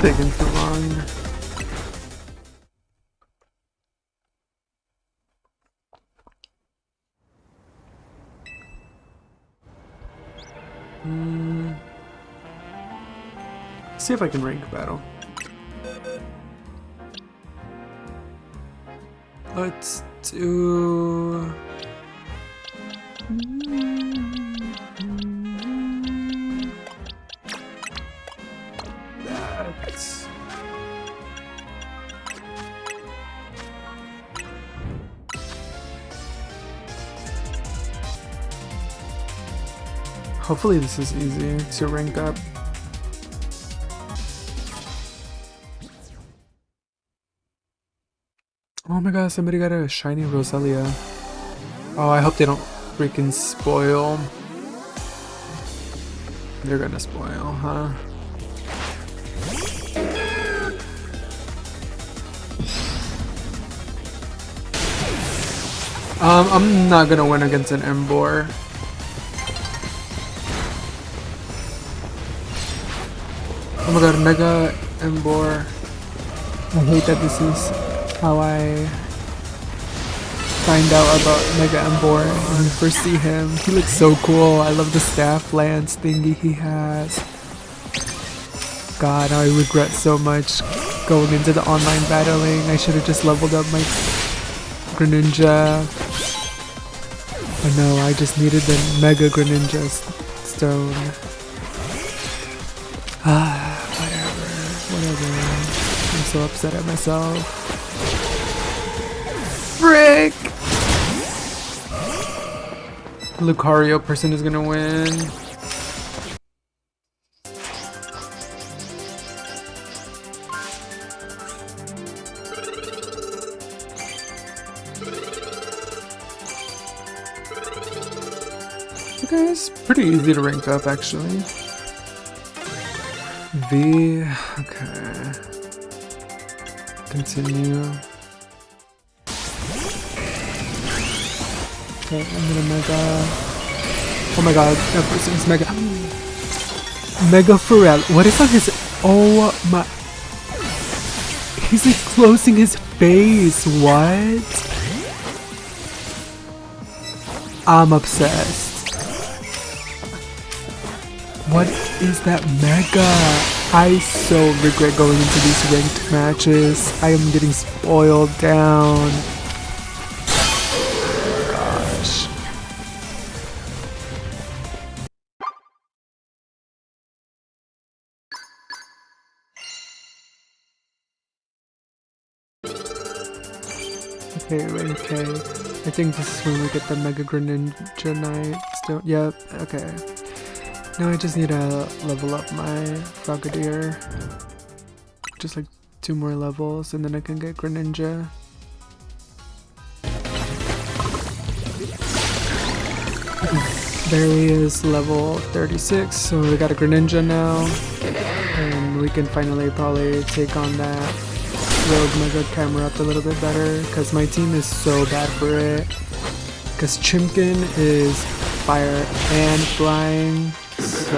Taking too long. See if I can rank battle. Let's do... pets. Hopefully this is easy to rank up. Oh my god, somebody got a shiny Roselia. Oh, I hope they don't freaking spoil. They're gonna spoil, huh? I'm not gonna win against an Embor. Oh my god, Mega Embor. I hate that this is how I find out about Mega Embor when you first see him. He looks so cool. I love the staff lance thingy he has. God, I regret so much going into the online battling. I should have just leveled up my Greninja. But no, I just needed the Mega Greninja stone. Whatever. I'm so upset at myself. Frick! Lucario person is gonna win. Okay, it's pretty easy to rank up actually. V, okay. Continue. Okay, I'm gonna Mega. Oh my god, that person's Mega. Mega Pharrell. What is on his. Oh my. He's like closing his face. What? I'm obsessed. What is that Mega? I so regret going into these ranked matches. I am getting spoiled down. Gosh. Okay, rank K. I think this is when we get the Mega Greninja Knight. Still, yep, okay. Now I just need to level up my Frogadier. Just like 2 more levels and then I can get Greninja. Barry is level 36, so we got a Greninja now. And we can finally probably take on that Rogue Mega camera up a little bit better because my team is so bad for it. Because Chimkin is fire and flying. So,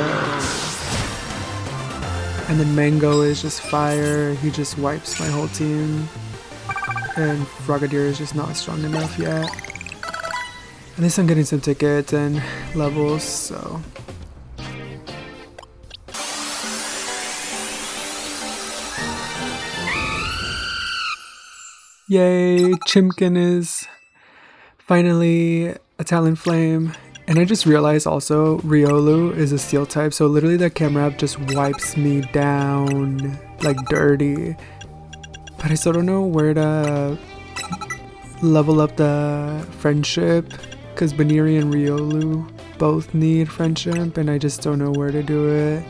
and then Mango is just fire, he just wipes my whole team, and Frogadier is just not strong enough yet. At least I'm getting some tickets and levels, so. Yay, Chimkin is finally a Talonflame. And I just realized also Riolu is a steel type, so literally the camera app just wipes me down like dirty. But I still don't know where to level up the friendship because Baniri and Riolu both need friendship and I just don't know where to do it.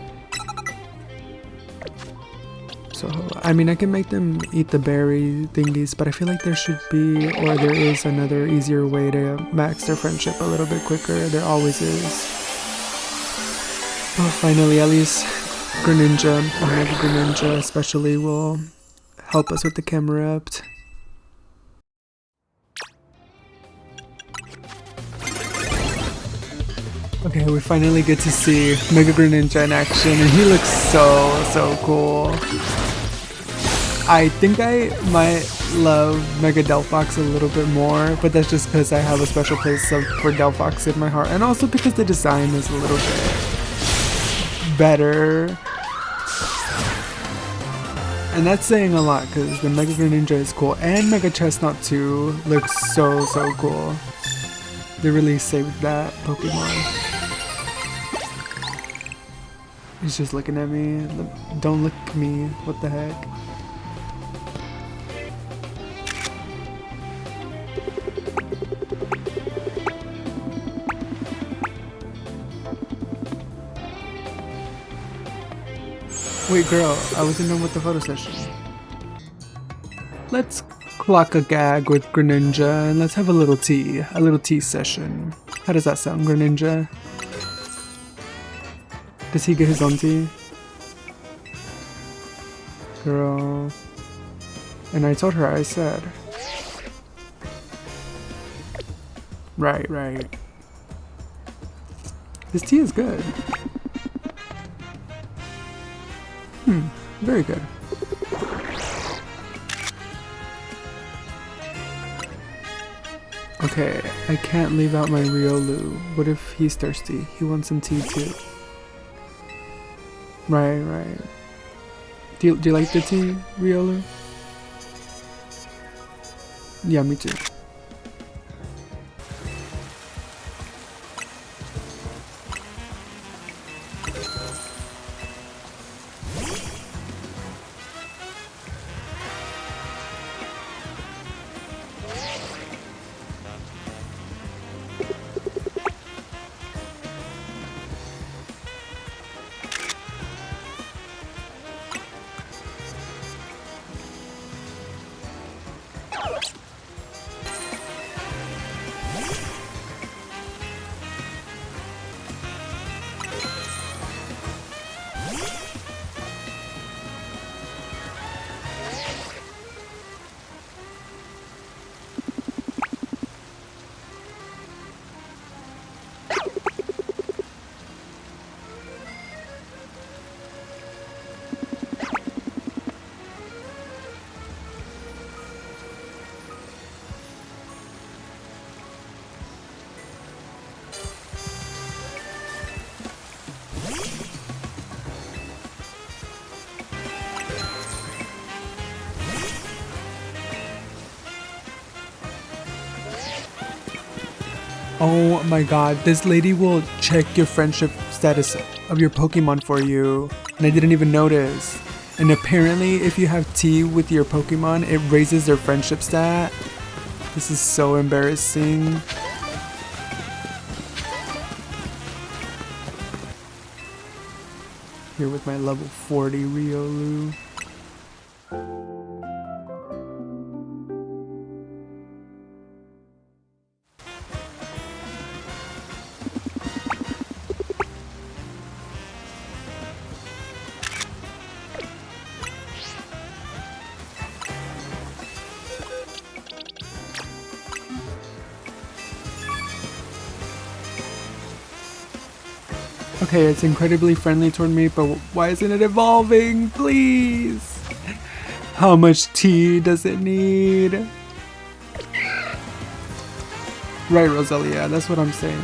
So, I mean, I can make them eat the berry thingies, but I feel like there should be, or there is another easier way to max their friendship a little bit quicker. There always is. Well, finally, at least Greninja, or Mega Greninja especially, will help us with the camera up. Okay, we finally get to see Mega Greninja in action, and he looks so cool. I think I might love Mega Delphox a little bit more, but that's just because I have a special place for Delphox in my heart, and also because the design is a little bit better. And that's saying a lot because the Mega Greninja is cool, and Mega Chestnut 2 looks so cool. They really saved that Pokemon. He's just looking at me. Don't look at me. What the heck? Wait, girl, I wasn't done with the photo session. Let's clock a gag with Greninja and let's have a little tea session. How does that sound, Greninja? Does he get his own tea? Girl. And I told her, I said. Right. This tea is good. Very good. Okay, I can't leave out my Riolu. What if he's thirsty? He wants some tea too. Right. Do you like the tea, Riolu? Yeah, me too. Oh my god, this lady will check your friendship status of your Pokemon for you, and I didn't even notice. And apparently if you have tea with your Pokemon, it raises their friendship stat. This is so embarrassing. Here with my level 40 Riolu. Okay, it's incredibly friendly toward me, but why isn't it evolving? Please! How much tea does it need? Right, Roselia, that's what I'm saying.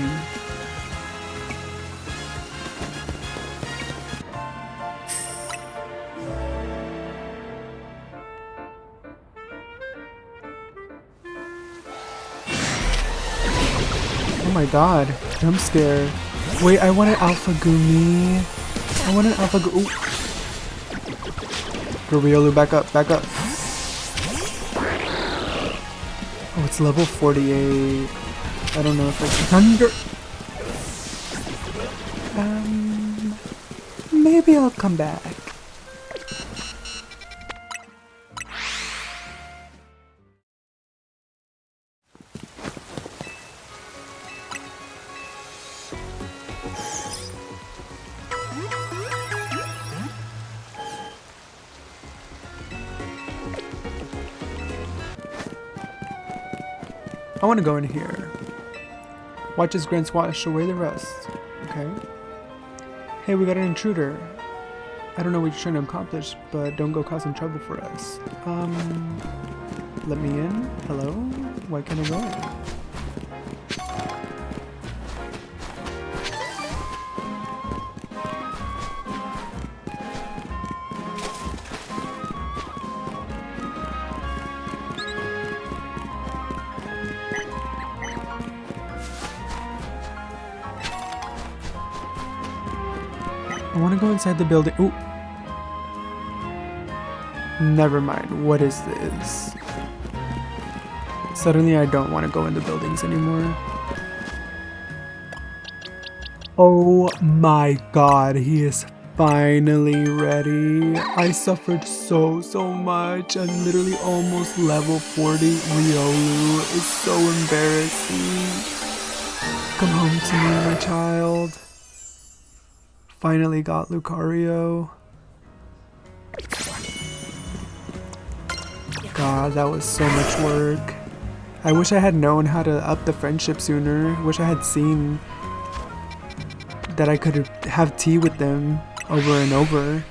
Oh my god, jump scare. Wait, I want an Alpha Gumi. I want an Alpha Gumi. Riolu, back up. Oh, it's level 48. I don't know if it's Thunder. Maybe I'll come back. I want to go in here. Watch his grunts wash away the rust. Okay. Hey, we got an intruder. I don't know what you're trying to accomplish, but don't go causing trouble for us. Let me in? Hello? Why can't I go in? I want to go inside the building. Ooh. Never mind. What is this? Suddenly I don't want to go into buildings anymore. Oh my god, he is finally ready. I suffered so much. I'm literally almost level 40. Riolu is so embarrassing. Come home to me, my child. Finally got Lucario. God, that was so much work. I wish I had known how to up the friendship sooner. Wish I had seen that I could have tea with them over and over.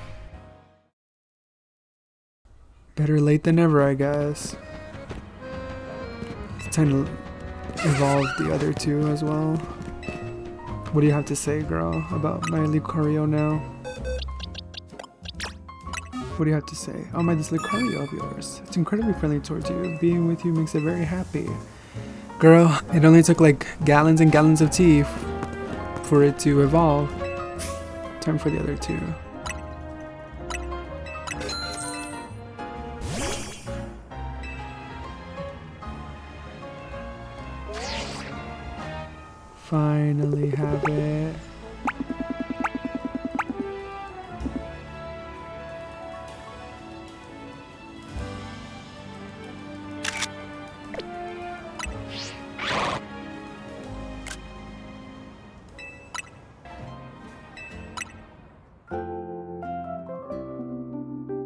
Better late than never, I guess. It's time to evolve the other two as well. What do you have to say, girl, about my Lucario now? What do you have to say? Oh my, this Lucario of yours. It's incredibly friendly towards you. Being with you makes it very happy. Girl, it only took like gallons and gallons of tea for it to evolve. Time for the other two. Finally have it.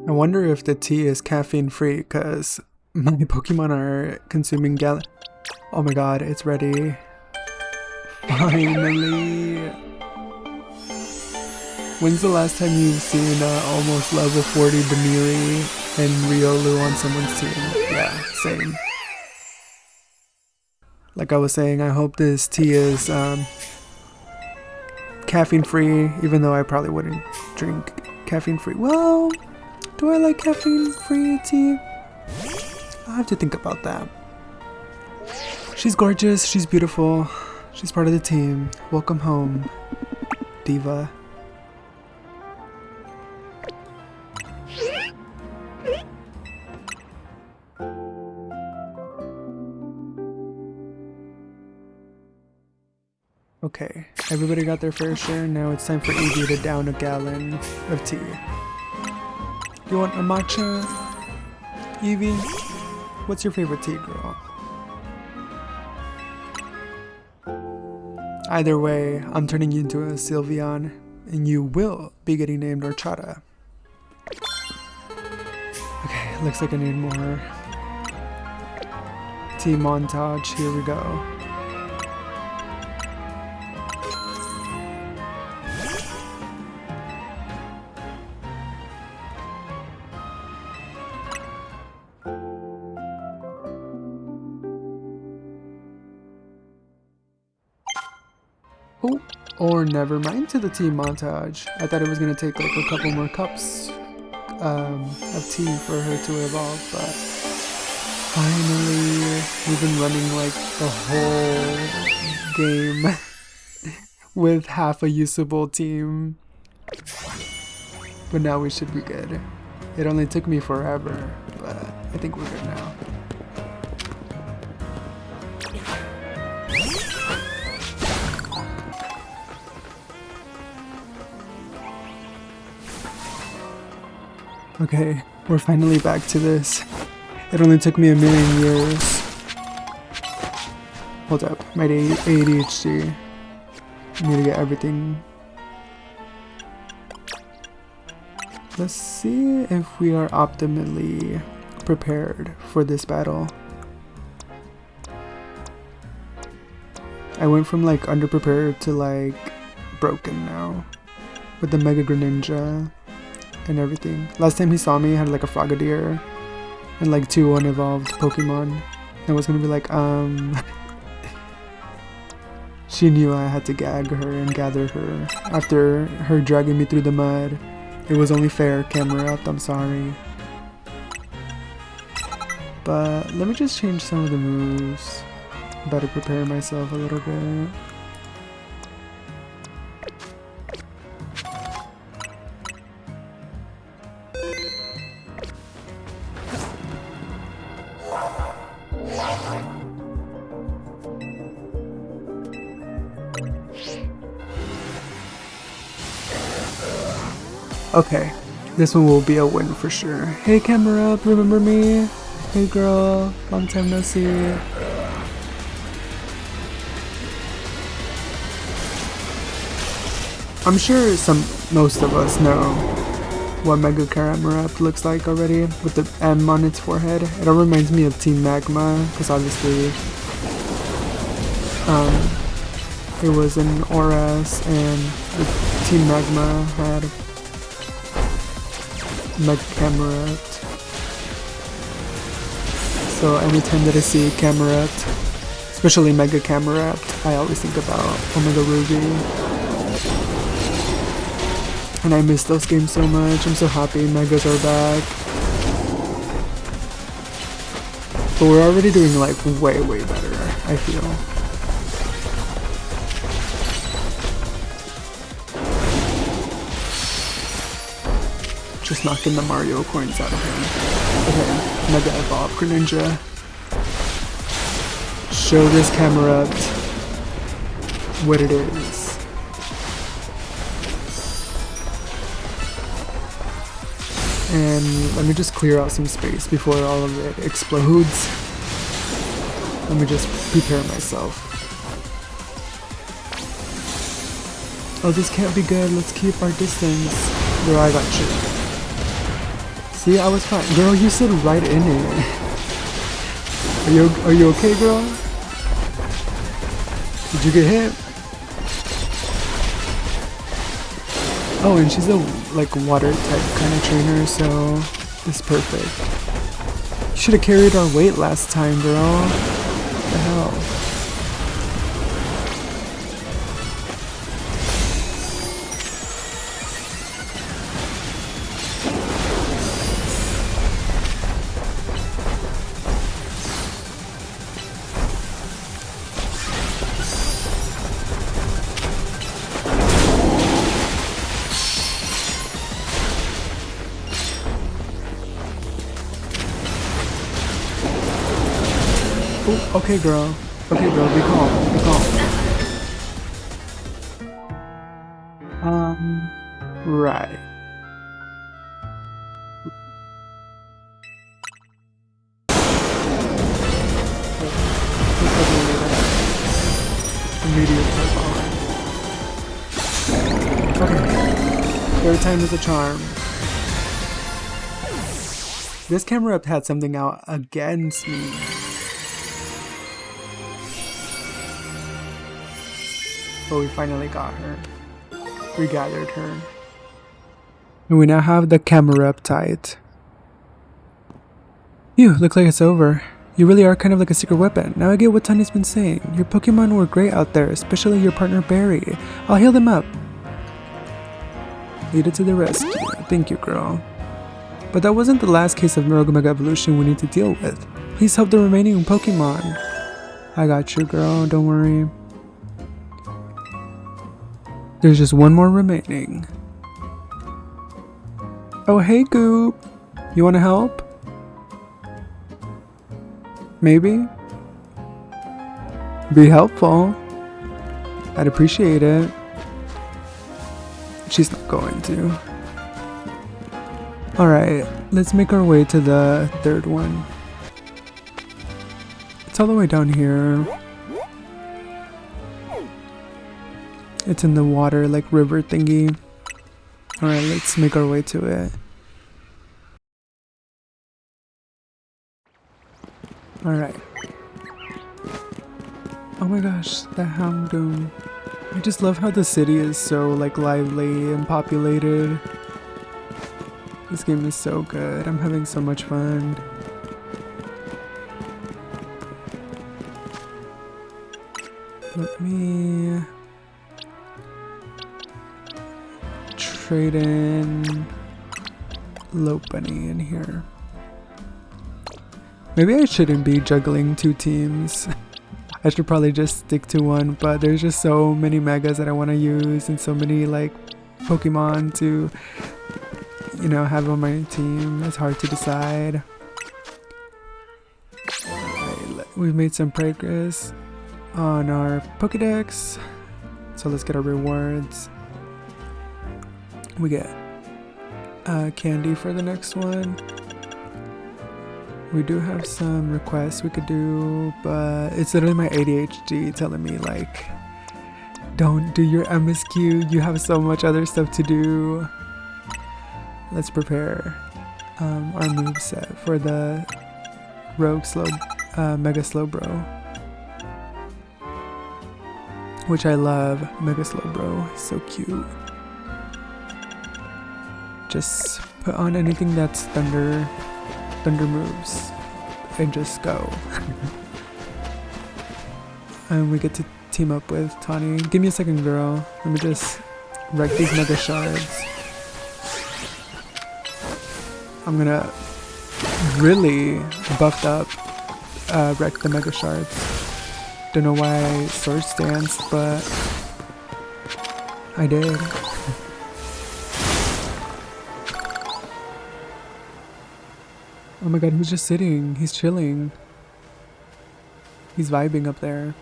I wonder if the tea is caffeine free because my Pokemon are consuming Oh my god, it's ready. Finally. When's the last time you've seen almost level 40 Baniri and Riolu on someone's team? Yeah, same. Like I was saying, I hope this tea is caffeine free, even though I probably wouldn't drink caffeine free. Well, do I like caffeine free tea? I'll have to think about that. She's gorgeous, she's beautiful, she's part of the team. Welcome home, diva. Okay, everybody got their fair share. Now it's time for Eevee to down a gallon of tea. You want a matcha? Eevee? What's your favorite tea, girl? Either way, I'm turning you into a Sylveon, and you will be getting named Horchata. Okay, looks like I need more tea montage. Here we go. Oh, or never mind to the tea montage. I thought it was gonna take like a couple more cups of tea for her to evolve, but finally we've been running like the whole game with half a usable team, but now we should be good. It only took me forever, but I think we're good now. Okay, we're finally back to this. It only took me a million years. Hold up, my ADHD. I need to get everything. Let's see if we are optimally prepared for this battle. I went from like underprepared to like broken now with the Mega Greninja and everything. Last time he saw me, I had like a Frogadier and like 2 unevolved Pokemon. I was gonna be like, she knew I had to gag her and gather her after her dragging me through the mud. It was only fair, camera up, I'm sorry. But let me just change some of the moves. Better prepare myself a little bit. Okay, this one will be a win for sure. Hey camera up, remember me? Hey girl, long time no see. I'm sure most of us know what Mega Caramorap looks like already, with the M on its forehead. It all reminds me of Team Magma, because obviously it was in Oras, and the Team Magma had Mega Camerot. So anytime that I see Camerot, especially Mega Camerot, I always think about Omega Ruby. And I miss those games so much. I'm so happy Megas are back. But we're already doing like way better, I feel. Just knocking the Mario coins out of him. Okay, Mega Evolve Greninja. Show this camera what it is. And let me just clear out some space before all of it explodes. Let me just prepare myself. Oh, this can't be good. Let's keep our distance. Girl, I got you. See, I was fine. Girl, you stood right in it. Are you okay, girl? Did you get hit? Oh, and she's a like water type kind of trainer, so it's perfect. You should have carried our weight last time, girl. What the hell? Ooh, okay, girl. Okay, girl, be calm. Be calm. Right. Immediate purple. Okay. Third time is a charm. This camera up had something out against me. But we finally got her. We gathered her. And we now have the camera up tight. Phew, looks like it's over. You really are kind of like a secret weapon. Now I get what Tanya's been saying. Your Pokemon were great out there, especially your partner Barry. I'll heal them up. Lead it to the rescue. Thank you, girl. But that wasn't the last case of Mega Evolution we need to deal with. Please help the remaining Pokemon. I got you, girl. Don't worry. There's just one more remaining. Oh, hey, Goop. You want to help? Maybe? Be helpful. I'd appreciate it. She's not going to. Alright, let's make our way to the third one. It's all the way down here. It's in the water, like river thingy. Alright, let's make our way to it. Alright. Oh my gosh, the Houndoom. I just love how the city is so like lively and populated. This game is so good. I'm having so much fun. Let me trade in Lopunny in here. Maybe I shouldn't be juggling two teams. I should probably just stick to one, but there's just so many megas that I want to use and so many like Pokemon to, you know, have on my team. It's hard to decide. Okay, we've made some progress on our Pokedex, so let's get our rewards. We get candy for the next one. We do have some requests we could do, but it's literally my ADHD telling me like, don't do your MSQ, you have so much other stuff to do. Let's prepare our moveset for the Rogue Slow, Mega Slowbro. Which I love, Mega Slowbro, so cute. Just put on anything that's thunder moves and just go. And we get to team up with Tawny. Give me a second, girl. Let me just wreck these mega shards. I'm gonna really buffed up wreck the mega shards. Don't know why I sword stance, but I did. Oh my god, who's just sitting? He's chilling. He's vibing up there.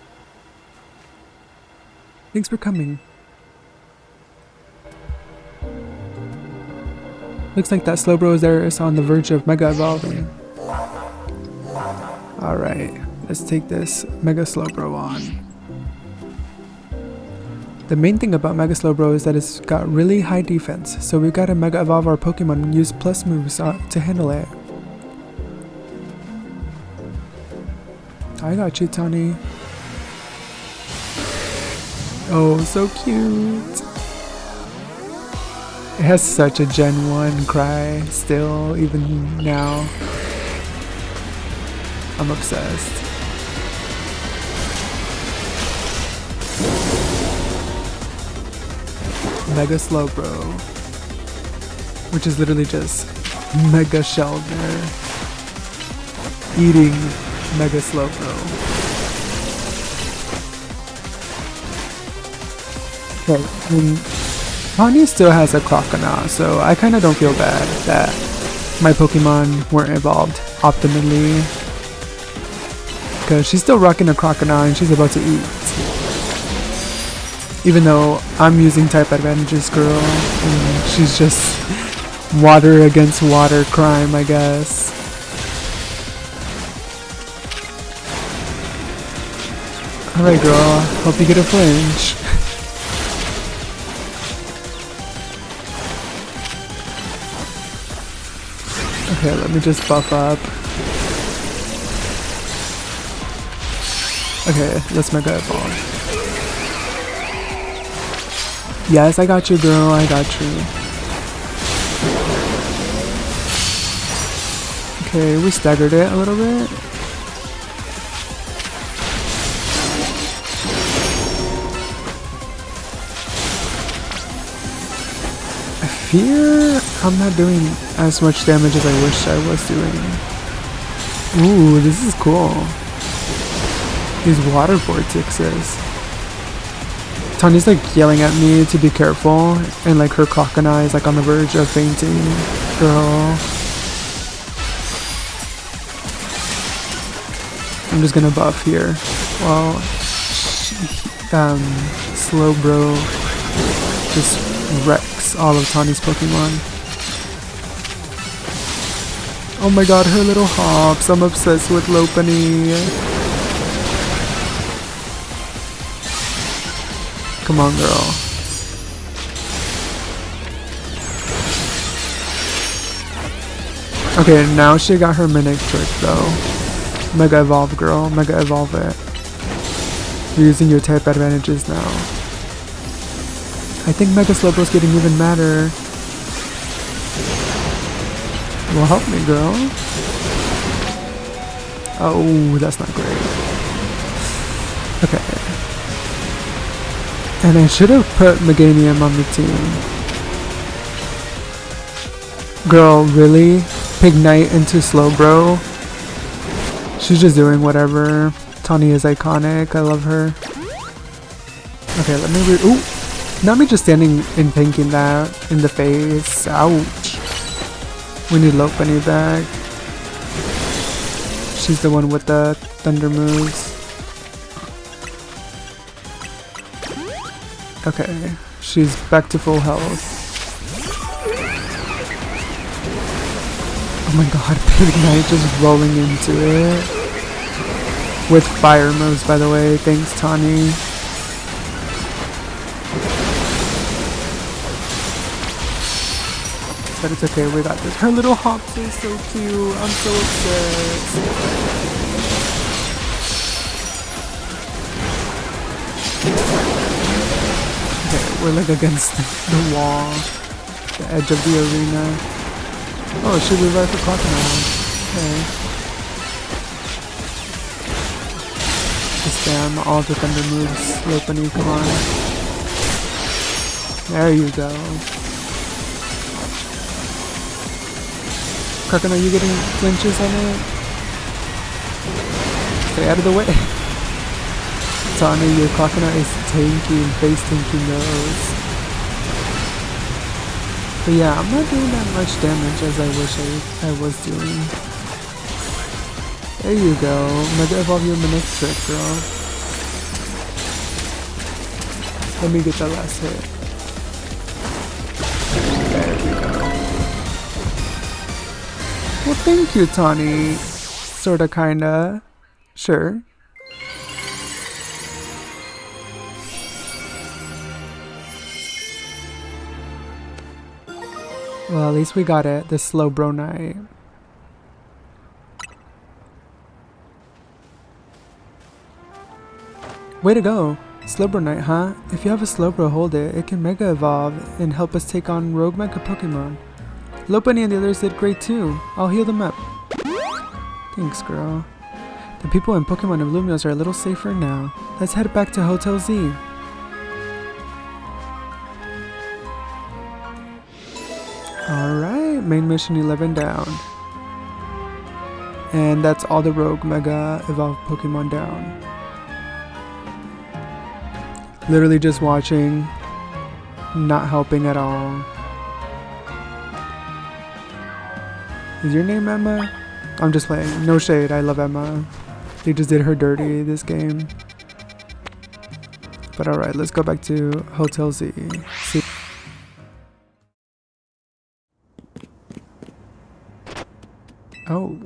Thanks for coming. Looks like that Slowbro there is on the verge of Mega Evolving. Alright, let's take this Mega Slowbro on. The main thing about Mega Slowbro is that it's got really high defense, so we've got to Mega Evolve our Pokemon and use plus moves to handle it. I got you, Tawny. Oh, so cute. It has such a Gen 1 cry still, even now. I'm obsessed. Mega Slowbro, which is literally just Mega Shelter eating Mega Slowbro. Okay, Tawny still has a Croconaw, so I kind of don't feel bad that my Pokemon weren't evolved optimally, because she's still rocking a Croconaw and she's about to eat. Even though I'm using type advantages, girl, and she's just water against water crime, I guess. Alright, girl, hope you get a flinch. Okay, let me just buff up. Okay, let's Mega Evolve. Yes, I got you, girl, I got you. Okay, we staggered it a little bit. I fear I'm not doing as much damage as I wish I was doing. Ooh, this is cool. These water vortexes. Tawny's like yelling at me to be careful, and like her Croconaw is like on the verge of fainting. Girl. I'm just gonna buff here. Well, Slowbro just wrecks all of Tawny's Pokemon. Oh my god, her little hops. I'm obsessed with Lopunny. Come on, girl. Okay, now she got her Mimic trick though. Mega Evolve, girl. Mega Evolve it. You're using your type advantages now. I think Mega Slowbro's getting even madder. Well, help me, girl. Oh, that's not great. Okay. And I should have put Meganium on the team. Girl, really? Pignite into Slowbro? She's just doing whatever. Tawny is iconic. I love her. Okay, let me ooh! Not me just standing and tanking that in the face. Ouch. We need Lopunny back. She's the one with the thunder moves. Okay, she's back to full health. Oh my god, Pig Knight just rolling into it. With fire moves, by the way. Thanks, Tawny. But it's okay, we got this. Her little hops are so cute. I'm so obsessed. Okay, we're like against the wall. The edge of the arena. Oh, should we ride for crocodile? Okay. Just spam all the thunder moves. Lopunny, come on. There you go. Kraken, are you getting flinches on it? Stay out of the way. Tawny, your Crocodile is tanking, face tanking those. But yeah, I'm not doing that much damage as I wish I was doing. There you go. Mega evolve your next trick, girl. Let me get that last hit. There we go. Well, thank you, Tawny. Sorta, kinda. Sure. Well, at least we got it. The slow bro night. Way to go. Slowbro Knight, huh? If you have a Slowbro, hold it. It can Mega Evolve and help us take on Rogue Mega Pokemon. Lopunny and the others did great too. I'll heal them up. Thanks, girl. The people in Pokemon of Lumios are a little safer now. Let's head back to Hotel Z. Alright, main mission 11 down. And that's all the Rogue Mega Evolved Pokemon down. Literally just watching, not helping at all. Is your name Emma? I'm just playing. No shade, I love Emma. They just did her dirty this game. But alright, let's go back to Hotel Z. See. Oh.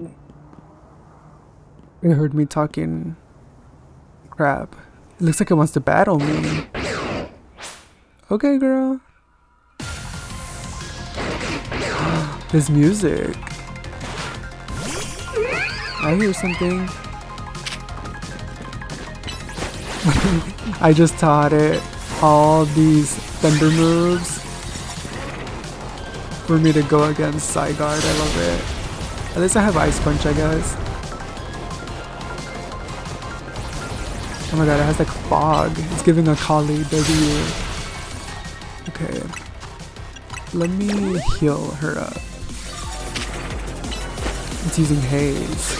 It heard me talking crap. It looks like it wants to battle me. Okay, girl. This music. I hear something. I just taught it all these thunder moves for me to go against Zygard. I love it. At least I have Ice Punch, I guess. Oh my god, it has like fog. It's giving a Kali W. Okay. Let me heal her up. It's using haze.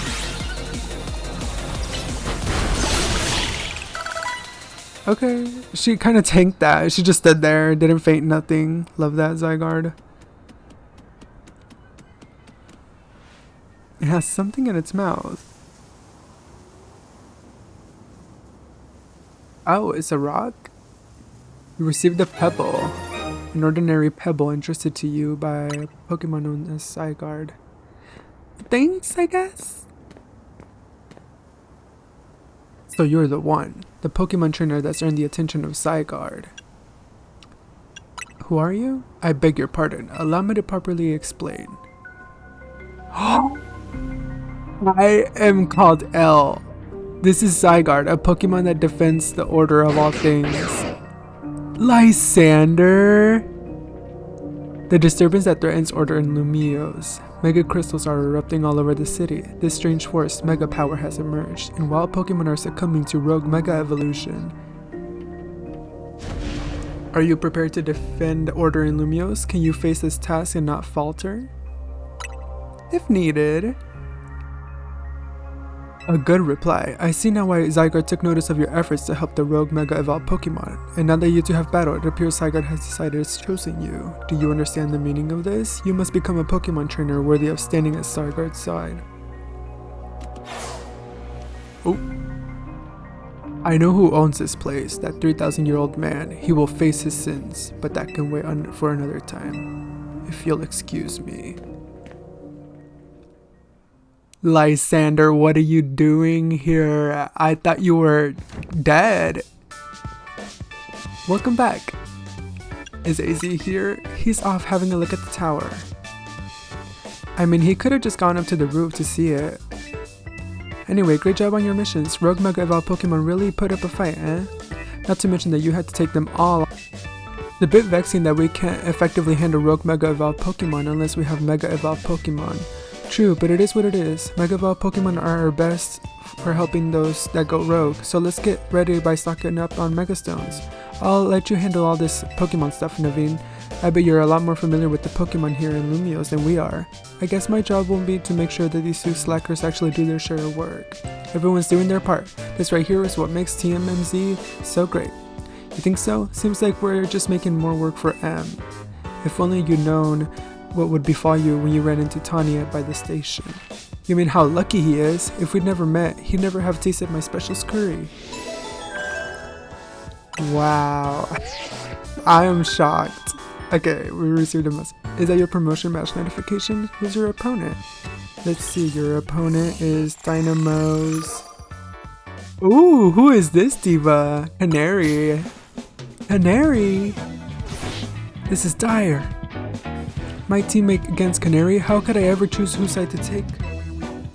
Okay, she kind of tanked that. She just stood there, didn't faint nothing. Love that, Zygard. It has something in its mouth. Oh, it's a rock? You received a pebble. An ordinary pebble entrusted to you by a Pokemon known as Zygard. Thanks, I guess? So you're the one. The Pokemon trainer that's earned the attention of Zygard. Who are you? I beg your pardon. Allow me to properly explain. I am called L. This is Zygard, a Pokemon that defends the order of all things. Lysander! The disturbance that threatens order in Lumios. Mega crystals are erupting all over the city. This strange force, Mega Power, has emerged, and wild Pokemon are succumbing to rogue Mega Evolution. Are you prepared to defend order in Lumios? Can you face this task and not falter? If needed. A good reply. I see now why Zygard took notice of your efforts to help the rogue Mega Evolved Pokemon. And now that you two have battled, it appears Zygard has decided it's chosen you. Do you understand the meaning of this? You must become a Pokemon trainer worthy of standing at Zygard's side. Oh. I know who owns this place, that 3,000-year-old man. He will face his sins, but that can wait for another time. If you'll excuse me. Lysander, what are you doing here? I thought you were dead. Welcome back. Is AZ here? He's off having a look at the tower. I mean, he could have just gone up to the roof to see it. Anyway, great job on your missions. Rogue Mega Evolved Pokemon really put up a fight, eh? Not to mention that you had to take them all. It's a bit vexing that we can't effectively handle Rogue Mega Evolved Pokemon unless we have Mega Evolved Pokemon. True, but it is what it is. Mega Evolved Pokemon are our best for helping those that go rogue, so let's get ready by stocking up on Mega Stones. I'll let you handle all this Pokemon stuff, Naveen. I bet you're a lot more familiar with the Pokemon here in Lumios than we are. I guess my job will be to make sure that these two slackers actually do their share of work. Everyone's doing their part. This right here is what makes TMMZ so great. You think so? Seems like we're just making more work for M. If only you'd known what would befall you when you ran into Tanya by the station. You mean how lucky he is? If we'd never met, he'd never have tasted my special scurry. Wow. I am shocked. Okay, we received a message. Is that your promotion match notification? Who's your opponent? Let's see, your opponent is Dynamo's. Ooh, who is this diva? Canary. Canary? This is dire. My teammate against Canary? How could I ever choose whose side to take?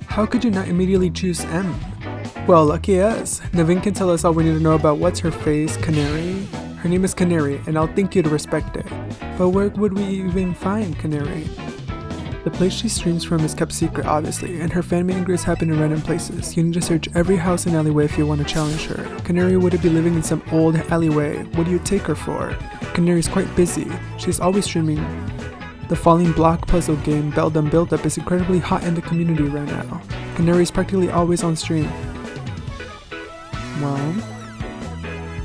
How could you not immediately choose M? Well, lucky us. Naveen can tell us all we need to know about what's her face, Canary. Her name is Canary, and I'll think you'd respect it. But where would we even find Canary? The place she streams from is kept secret, obviously, and her fan meet and greets happen in random places. You need to search every house and alleyway if you want to challenge her. Canary wouldn't be living in some old alleyway. What do you take her for? Canary's quite busy. She's always streaming. The falling block puzzle game Beldum Build Up is incredibly hot in the community right now. Canary's practically always on stream. Well,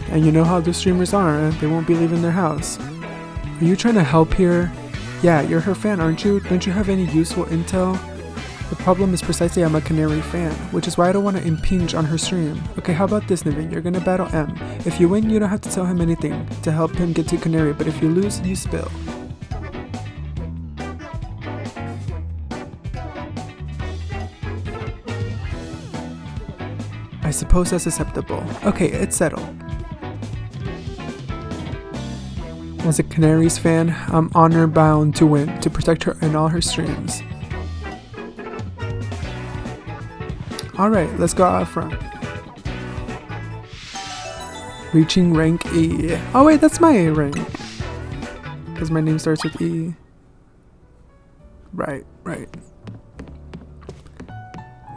and you know how the streamers are, they won't be leaving their house. Are you trying to help here? Yeah, you're her fan, aren't you? Don't you have any useful intel? The problem is precisely I'm a Canary fan, which is why I don't want to impinge on her stream. Okay, how about this, Naveen? You're gonna battle M. If you win, you don't have to tell him anything to help him get to Canary, but if you lose, you spill. I suppose that's acceptable. Okay, it's settled. As a Canaries fan, I'm honor bound to win, to protect her in all her streams. Alright, let's go out front. Reaching rank E. Oh wait, that's my rank. Because my name starts with E. Right.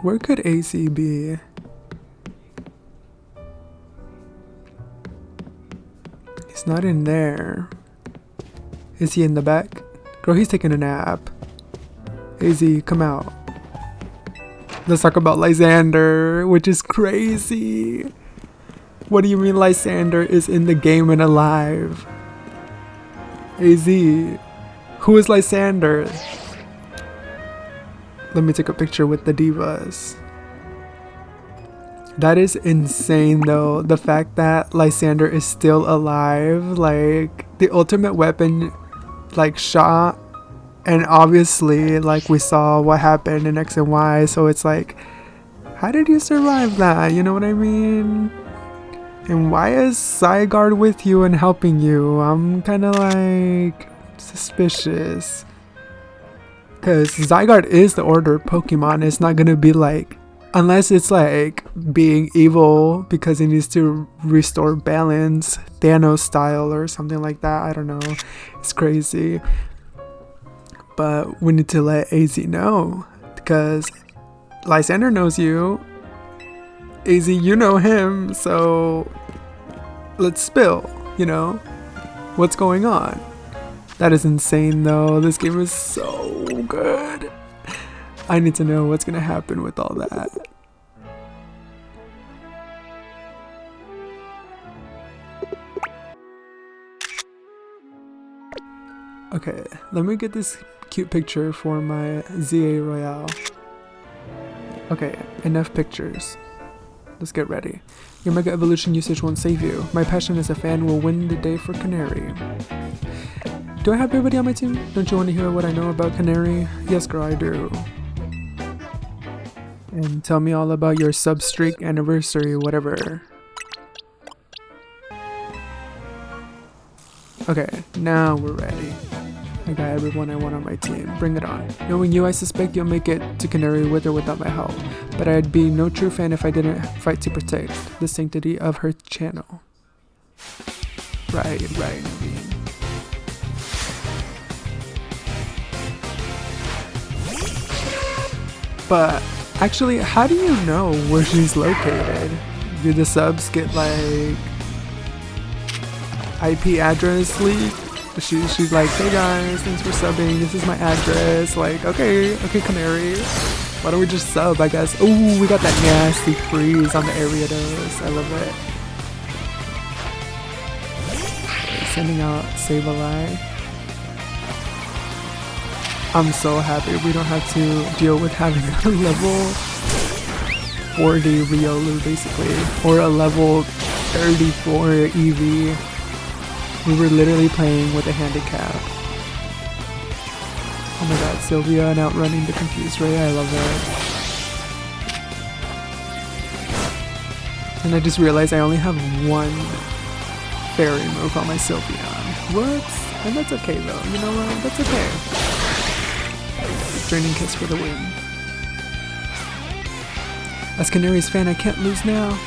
Where could AC be? He's not in there. Is he in the back? Girl, he's taking a nap. AZ, come out. Let's talk about Lysander, which is crazy. What do you mean Lysander is in the game and alive? AZ, who is Lysander? Let me take a picture with the divas. That is insane though, the fact that Lysander is still alive. Like, the ultimate weapon like shot, and obviously like we saw what happened in X and Y, so it's like, how did you survive that? You know what I mean? And why is Zygard with you and helping you? I'm kind of like suspicious, because Zygard is the order Pokemon. It's not gonna be like, unless it's like being evil because he needs to restore balance, Thanos style or something like that. I don't know. It's crazy. But we need to let AZ know, because Lysander knows you. AZ, you know him. So let's spill, you know, what's going on. That is insane though. This game is so good. I need to know what's gonna happen with all that. Okay, let me get this cute picture for my ZA Royale. Okay, enough pictures. Let's get ready. Your Mega Evolution usage won't save you. My passion as a fan will win the day for Canary. Do I have everybody on my team? Don't you want to hear what I know about Canary? Yes, girl, I do. And tell me all about your sub-streak anniversary, whatever. Okay, now we're ready. I got everyone I want on my team. Bring it on. Knowing you, I suspect you'll make it to Canary with or without my help. But I'd be no true fan if I didn't fight to protect the sanctity of her channel. Right, Naveen. But actually, how do you know where she's located? Do the subs get like IP address leak? She's like, hey guys, thanks for subbing. This is my address. Like, okay, Canary. Why don't we just sub, I guess? Oh, we got that nasty freeze on the Ariados. I love it. Sending out Save a Lie. I'm so happy we don't have to deal with having a level 40 Riolu basically, or a level 34 EV. We were literally playing with a handicap. Oh my god, Sylvia and outrunning the confused Ray, I love it. And I just realized I only have one fairy move on my Sylveon. What? And that's okay though, you know what? That's okay. Draining Kiss for the win. As Canary's fan, I can't lose now.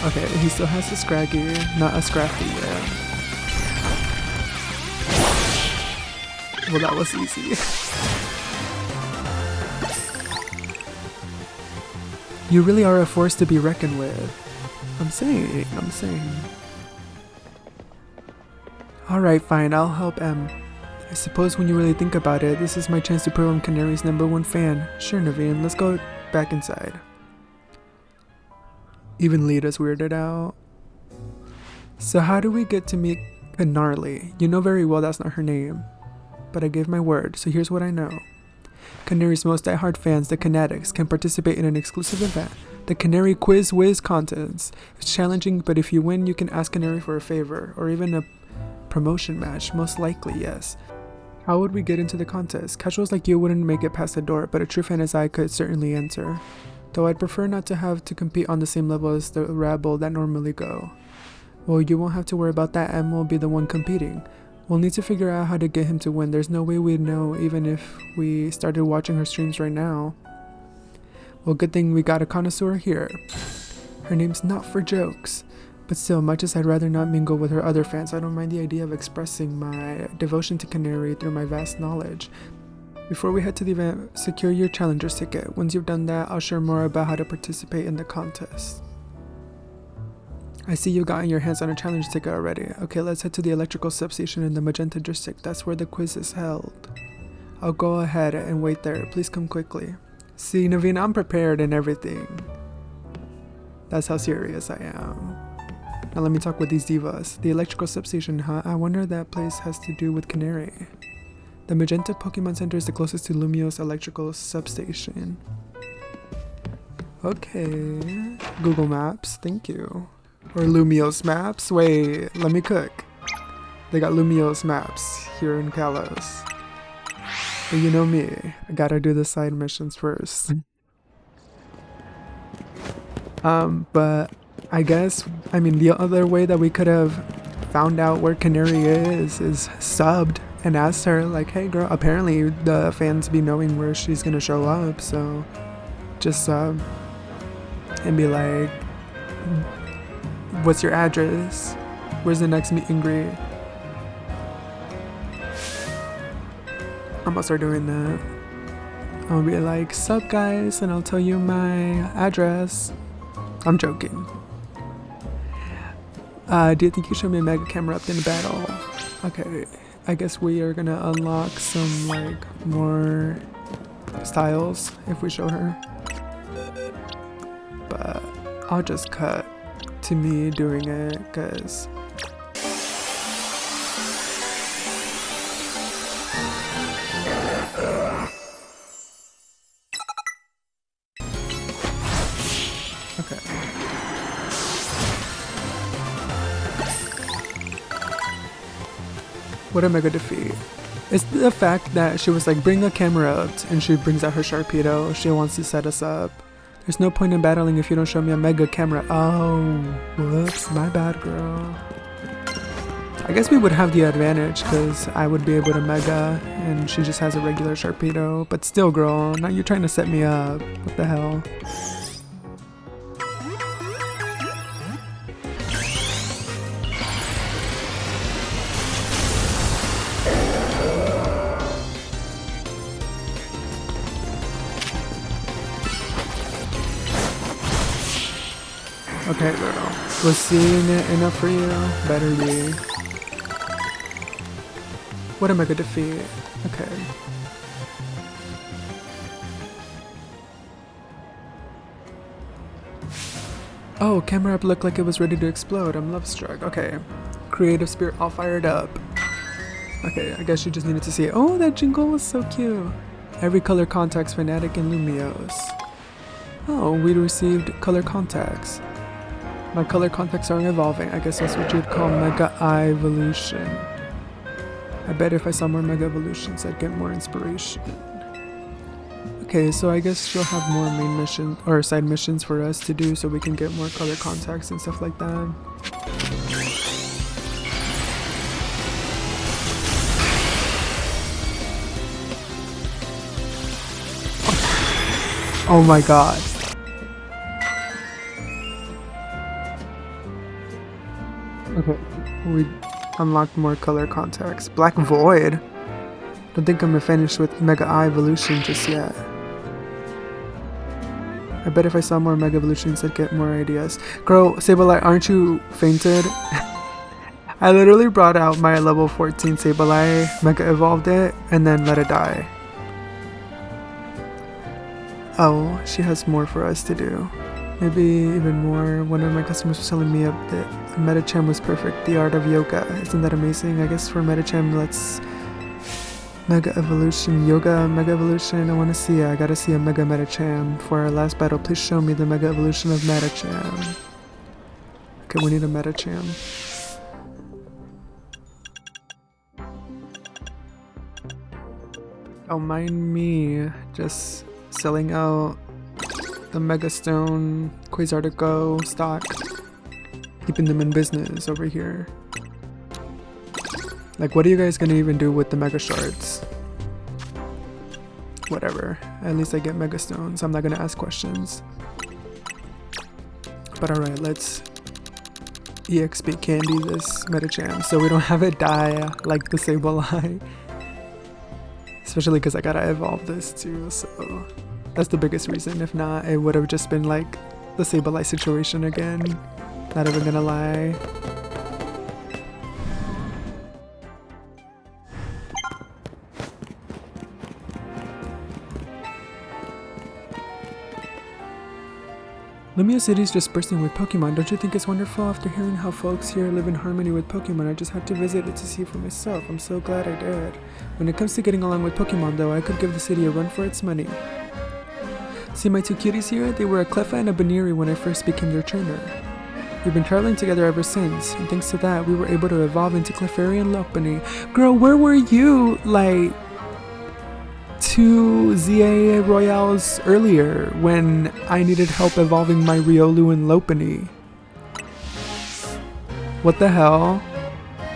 Okay, he still has a Scraggy, not a Scrafty yet. Well, that was easy. You really are a force to be reckoned with. I'm saying. Alright, fine, I'll help M. I suppose when you really think about it, this is my chance to prove I'm Canary's #1 fan. Sure, Naveen, let's go back inside. Even Lita's weirded out. So how do we get to meet Canarly? You know very well that's not her name. But I gave my word, so here's what I know. Canary's most diehard fans, the Canatics, can participate in an exclusive event. The Canary Quiz Whiz contest. It's challenging, but if you win, you can ask Canary for a favor, or even a promotion match. Most likely, yes. How would we get into the contest? Casuals like you wouldn't make it past the door, but a true fan as I could certainly enter. Though I'd prefer not to have to compete on the same level as the rabble that normally go. Well, you won't have to worry about that, M will be the one competing. We'll need to figure out how to get him to win. There's no way we'd know even if we started watching her streams right now. Well, good thing we got a connoisseur here. Her name's Not For Jokes. But still, much as I'd rather not mingle with her other fans, I don't mind the idea of expressing my devotion to Canary through my vast knowledge. Before we head to the event, secure your challenger's ticket. Once you've done that, I'll share more about how to participate in the contest. I see you've gotten your hands on a challenge ticket already. Okay, let's head to the electrical substation in the Magenta district. That's where the quiz is held. I'll go ahead and wait there. Please come quickly. See, Naveen, I'm prepared and everything. That's how serious I am. Now let me talk with these divas. The electrical substation, huh? I wonder that place has to do with Canary. The Magenta Pokemon Center is the closest to Lumio's electrical substation. Okay. Google Maps, thank you. Or Lumio's Maps? Wait, let me cook. They got Lumio's Maps here in Kalos. But you know me, I gotta do the side missions first. But I guess, the other way that we could have found out where Canary is subbed and asked her, like, hey girl, apparently the fans be knowing where she's gonna show up, so just sub and be like, what's your address? Where's the next meet and greet? I'm gonna start doing that. I'll be like, sup guys, and I'll tell you my address. I'm joking. Do you think you should be a mega camera up in the battle? Okay, I guess we are gonna unlock some like more styles if we show her. But I'll just cut to me doing it because okay. What a mega defeat. It's the fact that she was like, bring a camera up, and she brings out her Sharpedo. She wants to set us up. There's no point in battling if you don't show me a mega camera. Oh, whoops, my bad, girl. I guess we would have the advantage because I would be able to mega and she just has a regular Sharpedo. But still, girl, now you're trying to set me up. What the hell? Okay, girl. Was seeing it enough for you? Better be. What a mega defeat. Okay. Oh, camera up looked like it was ready to explode. I'm love struck. Okay. Creative spirit all fired up. Okay, I guess you just needed to see it. Oh, that jingle was so cute. Every color contacts fanatic and Lumios. Oh, we received color contacts. My color contacts are evolving. I guess that's what you'd call mega evolution. I bet if I saw more mega evolutions, I'd get more inspiration. Okay, so I guess she'll have more main mission or side missions for us to do so we can get more color contacts and stuff like that. Oh my god. Okay, we unlocked more color contacts. Black Void? Don't think I'm finished with Mega Eye Evolution just yet. I bet if I saw more Mega Evolutions I'd get more ideas. Girl, Sableye, aren't you fainted? I literally brought out my level 14 Sableye, Mega Evolved it, and then let it die. Oh, she has more for us to do. Maybe even more. One of my customers was telling me that Metacham was perfect. The art of yoga. Isn't that amazing? I guess for Metacham, let's Mega Evolution. Yoga, Mega Evolution. I want to see it. I gotta see a Mega Metacham. For our last battle, please show me the Mega Evolution of Metacham. Okay, we need a Metacham. Oh, mind me. Just selling out the Mega Stone, Quasartico stock, keeping them in business over here. Like, what are you guys gonna even do with the Mega Shards? Whatever. At least I get Mega Stones. I'm not gonna ask questions. But alright, let's EXP candy this Metacham so we don't have it die like the Sableye. Especially because I gotta evolve this too, so that's the biggest reason. If not, it would have just been like the Sableye situation again. Not even gonna lie. Lumia City is just bursting with Pokemon. Don't you think it's wonderful? After hearing how folks here live in harmony with Pokemon, I just have to visit it to see for myself. I'm so glad I did. When it comes to getting along with Pokemon though, I could give the city a run for its money. See my two cuties here? They were a Cleffa and a Baniri when I first became their trainer. We've been traveling together ever since, and thanks to that, we were able to evolve into Clefairy and Lopunny. Girl, where were you, like, 2 ZA Royales earlier when I needed help evolving my Riolu and Lopunny? What the hell?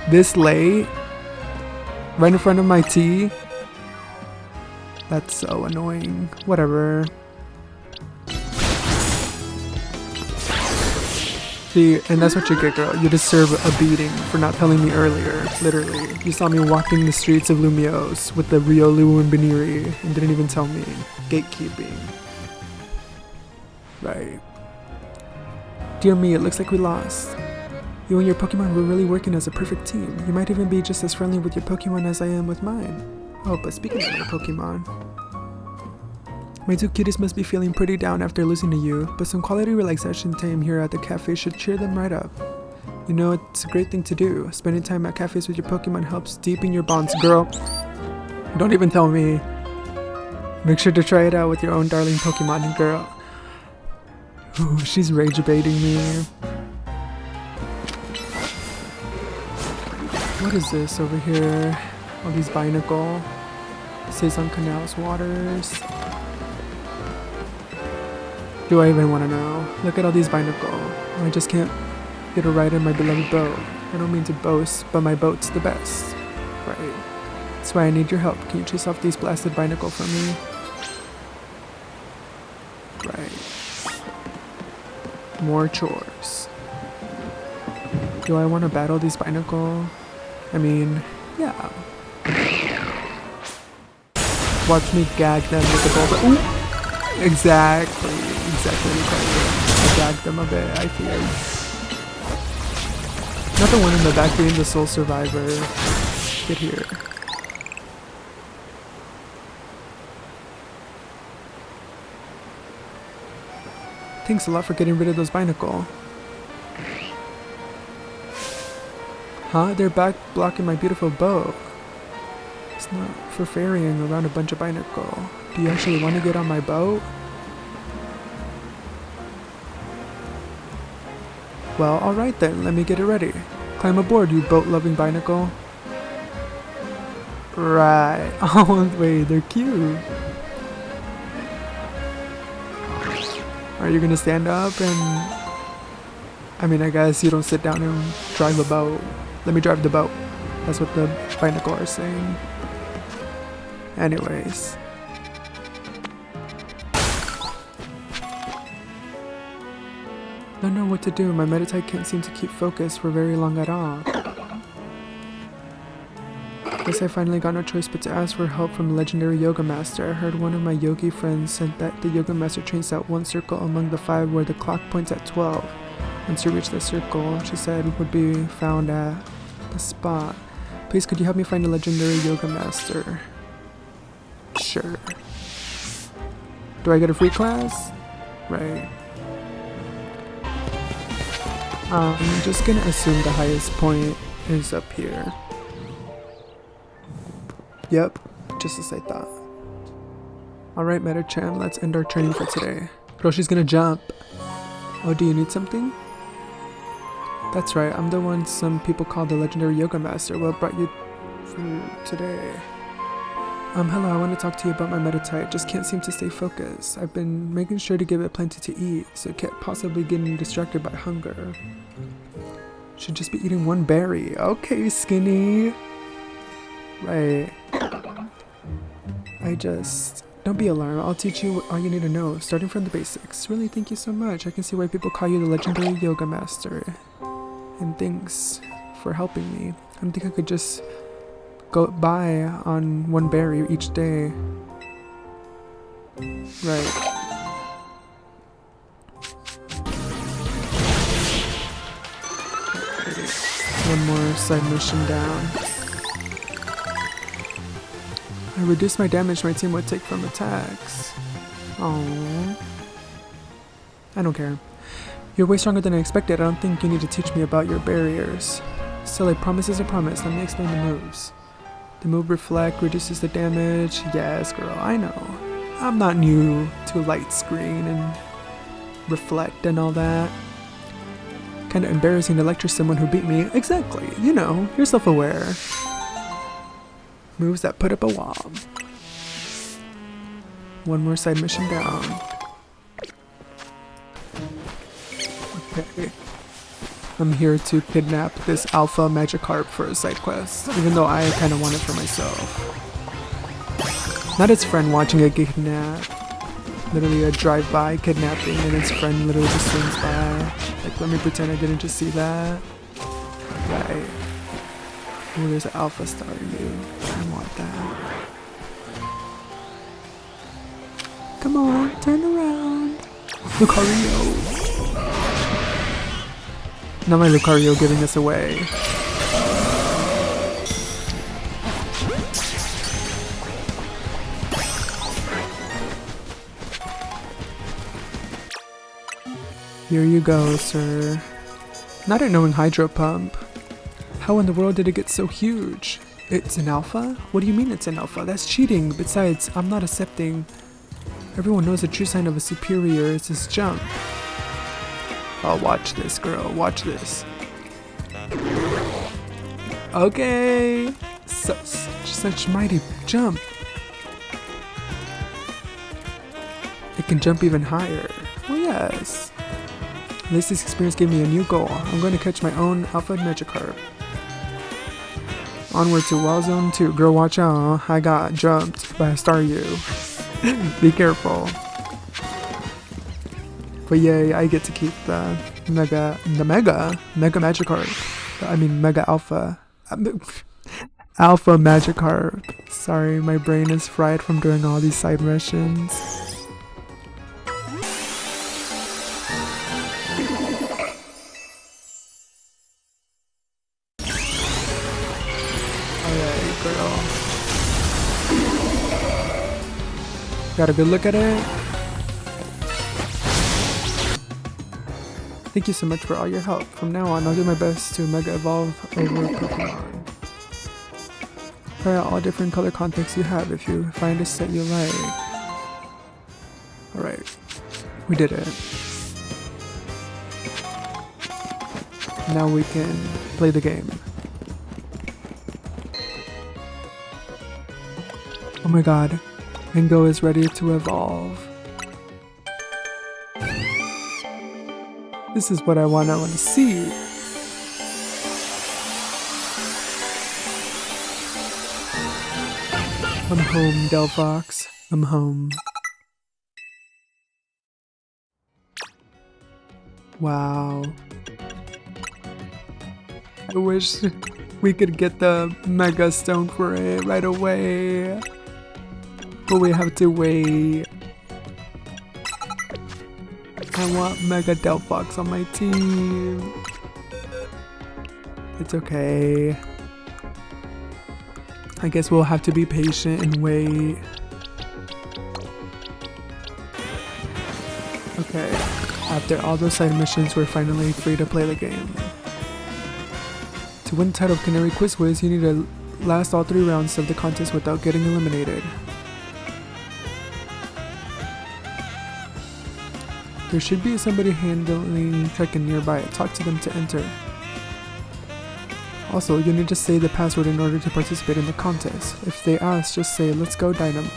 This late? Right in front of my tea? That's so annoying. Whatever. See, and that's what you get, girl. You deserve a beating for not telling me earlier. Literally. You saw me walking the streets of Lumios with the Riolu and Baniri and didn't even tell me. Gatekeeping. Right. Dear me, it looks like we lost. You and your Pokemon were really working as a perfect team. You might even be just as friendly with your Pokemon as I am with mine. Oh, but speaking of your Pokemon, my two cuties must be feeling pretty down after losing to you, but some quality relaxation time here at the cafe should cheer them right up. You know, it's a great thing to do. Spending time at cafes with your Pokemon helps deepen your bonds, girl. Don't even tell me. Make sure to try it out with your own darling Pokemon, girl. Ooh, she's rage baiting me. What is this over here? All these binacle. Saison Canals waters. Do I even want to know? Look at all these binacle. I just can't get a ride in my beloved boat. I don't mean to boast, but my boat's the best. Right. That's why I need your help. Can you chase off these blasted binacle for me? Right. More chores. Do I want to battle these binacle? I mean, yeah. Watch me gag them with the boulder. Ooh! Exactly. I gagged them a bit, I fear. Not the one in the back being the sole survivor. Get here. Thanks a lot for getting rid of those binacle. Huh? They're back blocking my beautiful boat. It's not for ferrying around a bunch of binacle. Do you actually want to get on my boat? Well, alright then, let me get it ready. Climb aboard, you boat-loving binacle. Right. Oh, wait, they're cute. Are you gonna stand up and... I mean, I guess you don't sit down and drive a boat. Let me drive the boat. That's what the binacle are saying. Anyways. Don't know what to do. My meditite can't seem to keep focus for very long at all. Guess I finally got no choice but to ask for help from a legendary yoga master. I heard one of my yogi friends said that the yoga master trains out one circle among the 5 where the clock points at 12. Once you reach the circle, she said, would be found at the spot. Please, could you help me find a legendary yoga master? Sure. Do I get a free class? Right. I'm just gonna assume the highest point is up here. Yep, just as I thought. Alright, Meta-chan, let's end our training for today. Roshi's gonna jump. Oh, do you need something? That's right, I'm the one some people call the legendary yoga master. What brought you for today? Hello, I want to talk to you about my meditite. Just can't seem to stay focused. I've been making sure to give it plenty to eat, so it can't possibly getting distracted by hunger. Should just be eating one berry. Okay, skinny. Right. Don't be alarmed. I'll teach you all you need to know, starting from the basics. Really, thank you so much. I can see why people call you the legendary yoga master. And thanks for helping me. I don't think I could just go by on one berry each day. Right. One more side mission down. I reduced my damage my team would take from attacks. Oh, I don't care. You're way stronger than I expected. I don't think you need to teach me about your barriers. Still, a promise is a promise. Let me explain the moves. The move Reflect reduces the damage. Yes, girl, I know. I'm not new to light screen and Reflect and all that. Kinda embarrassing to lecture someone who beat me. Exactly, you know, you're self-aware. Moves that put up a wall. One more side mission down. Okay. I'm here to kidnap this alpha Magikarp for a side quest, even though I kind of want it for myself. Not its friend watching it get kidnapped. Literally a drive-by kidnapping and its friend literally just swings by. Like, let me pretend I didn't just see that. Right. Oh, there's an alpha star you. I want that. Come on, turn around. Lucario. Not my Lucario giving us away. Here you go, sir. Not a knowing Hydro Pump. How in the world did it get so huge? It's an alpha? What do you mean it's an alpha? That's cheating. Besides, I'm not accepting. Everyone knows the true sign of a superior is his jump. Oh, watch this, girl. Watch this. Okay. Sus. Just such mighty jump. It can jump even higher. Oh yes. At least this experience gave me a new goal. I'm going to catch my own Alpha Magikarp. Onward to Wild Zone 2. Girl, watch out. I got jumped by a Staryu. Be careful. But yay, I get to keep the Mega Magikarp. I mean, Mega Alpha. Alpha Magikarp. Sorry, my brain is fried from doing all these side missions. Alright, girl. Got a good look at it? Thank you so much for all your help. From now on, I'll do my best to Mega Evolve over Pokemon. Try out all different color contexts you have if you find a set you like. Alright, we did it. Now we can play the game. Oh my god, Bingo is ready to evolve. This is what I want to see. I'm home, Delphox. I'm home. Wow. I wish we could get the Mega Stone for it right away. But we have to wait. I want Mega Delphox on my team. It's okay. I guess we'll have to be patient and wait. Okay, after all those side missions, we're finally free to play the game. To win the title of Canary Quiz Wiz, you need to last all 3 rounds of the contest without getting eliminated. There should be somebody handling check-in nearby. Talk to them to enter. Also, you need to say the password in order to participate in the contest. If they ask, just say, "Let's go Dynamo."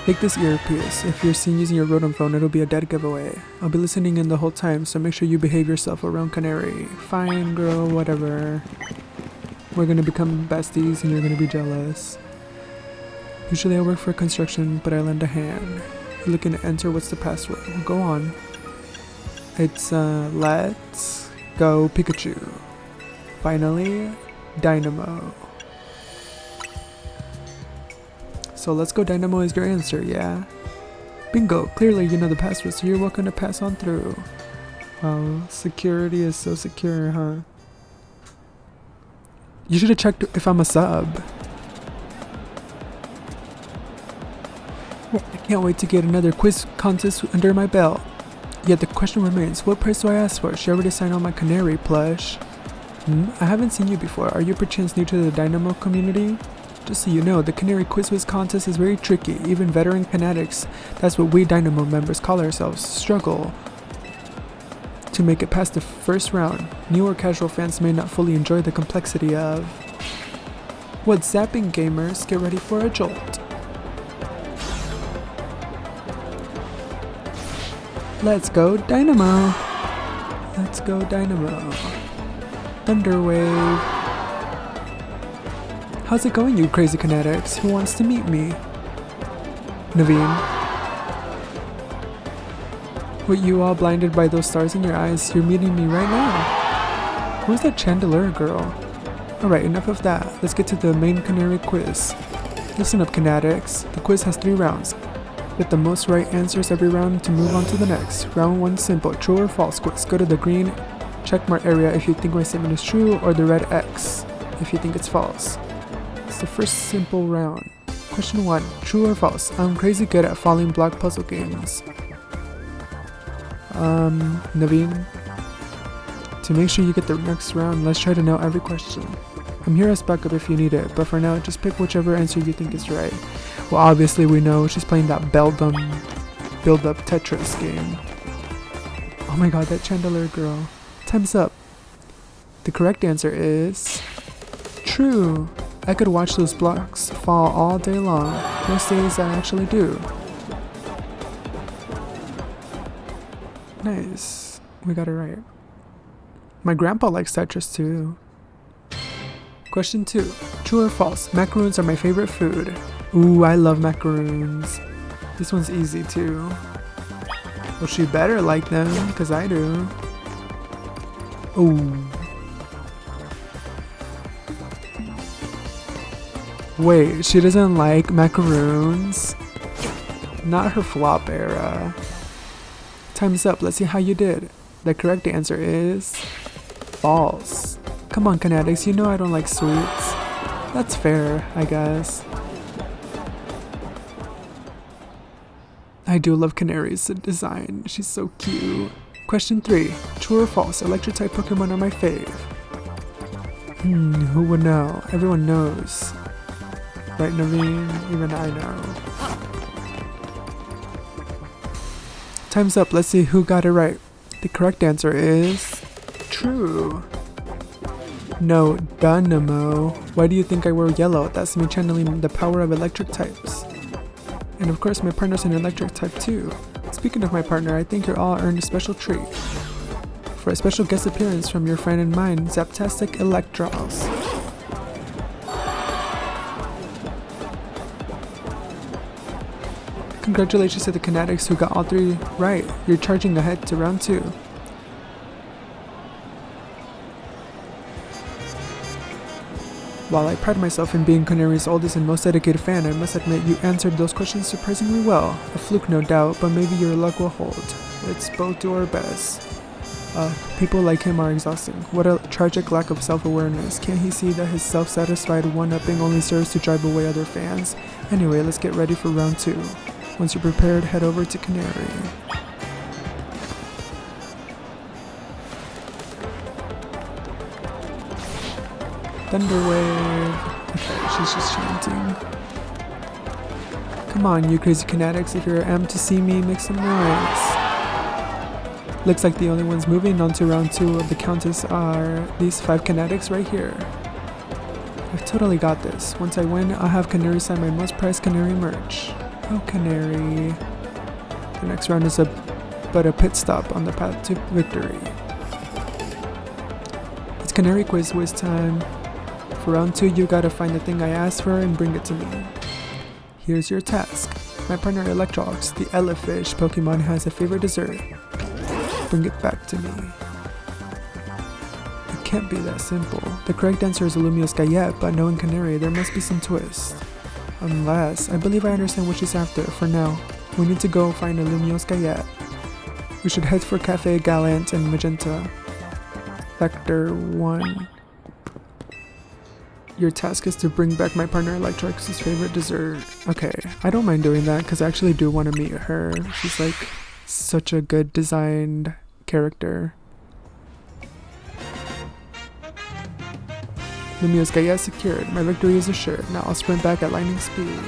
Take this earpiece. If you're seen using your Rotom phone, it'll be a dead giveaway. I'll be listening in the whole time, so make sure you behave yourself around Canary. Fine, girl, whatever. We're gonna become besties and you're gonna be jealous. Usually I work for construction, but I lend a hand. You're looking to enter, what's the password? Go on. It's, let's go Pikachu. Finally, Dynamo. So let's go Dynamo is your answer, yeah? Bingo, clearly you know the password, so you're welcome to pass on through. Wow, security is so secure, huh? You should have checked if I'm a sub. I can't wait to get another quiz contest under my belt. Yet the question remains, what price do I ask for? Should I already sign on my Canary plush? I haven't seen you before. Are you perchance new to the Dynamo community? Just so you know, the Canary Quiz Wiz contest is very tricky. Even veteran fanatics, that's what we Dynamo members call ourselves, struggle to make it past the first round. New or casual fans may not fully enjoy the complexity of. What's zapping, gamers? Get ready for a jolt. Let's go Dynamo! Let's go Dynamo. Thunder Wave. How's it going, you crazy fanatics? Who wants to meet me? Naveen. What, you all blinded by those stars in your eyes? You're meeting me right now. Who's that Chandelier girl? Alright, enough of that. Let's get to the main Canary quiz. Listen up, fanatics. The quiz has 3 rounds. Get the most right answers every round to move on to the next. Round 1 simple, true or false quiz. Go to the green checkmark area if you think my statement is true, or the red X if you think it's false. It's the first simple round. Question 1, true or false? I'm crazy good at falling block puzzle games. Naveen. To make sure you get the next round, let's try to know every question. I'm here as backup if you need it, but for now, just pick whichever answer you think is right. Well, obviously we know she's playing that build-up Tetris game. Oh my god, that Chandelier girl. Time's up. The correct answer is true. I could watch those blocks fall all day long. Most days I actually do. Nice. We got it right. My grandpa likes Tetris too. Question 2. True or false? Macaroons are my favorite food. Ooh, I love macaroons. This one's easy too. Well, she better like them, because I do. Ooh. Wait, she doesn't like macaroons? Not her flop era. Time's up, let's see how you did. The correct answer is false. Come on, Kinetics, you know I don't like sweets. That's fair, I guess. I do love Canary's design. She's so cute. Question 3. True or false? Electric type Pokemon are my fave. Who would know? Everyone knows. Right, Naveen? Even I know. Time's up. Let's see who got it right. The correct answer is true. No, Dynamo. Why do you think I wear yellow? That's me channeling the power of electric types. And of course, my partner's an electric type too. Speaking of my partner, I think you're all earned a special treat. For a special guest appearance from your friend and mine, Zaptastic Electros. Congratulations to the Kinetics who got all 3 right. You're charging ahead to round 2. While I pride myself in being Canary's oldest and most dedicated fan, I must admit you answered those questions surprisingly well. A fluke no doubt, but maybe your luck will hold. Let's both do our best. People like him are exhausting. What a tragic lack of self-awareness. Can't he see that his self-satisfied one-upping only serves to drive away other fans? Anyway, let's get ready for round 2. Once you're prepared, head over to Canary. Thunderwave. Okay, she's just chanting. Come on, you crazy Kinetics, if you're amped to see me, make some noise. Looks like the only ones moving on to round 2 of the Countess are these 5 Kinetics right here. I've totally got this. Once I win, I'll have Canary sign my most prized Canary merch. Oh, Canary. The next round is but a pit stop on the path to victory. It's Canary Quiz Whiz time. For round 2, you gotta find the thing I asked for and bring it to me. Here's your task. My partner Electrox, the Elefish Pokemon, has a favorite dessert. Bring it back to me. It can't be that simple. The correct answer is a Lumiose Gayet, but knowing Canary, there must be some twist. Unless, I believe I understand what she's after. For now, we need to go find a Lumiose Gayet. We should head for Cafe Gallant and Magenta. Vector 1. Your task is to bring back my partner Electrox's favorite dessert. Okay, I don't mind doing that because I actually do want to meet her. She's like such a good designed character. Lumiose Gayet secured. My victory is assured. Now I'll sprint back at lightning speed.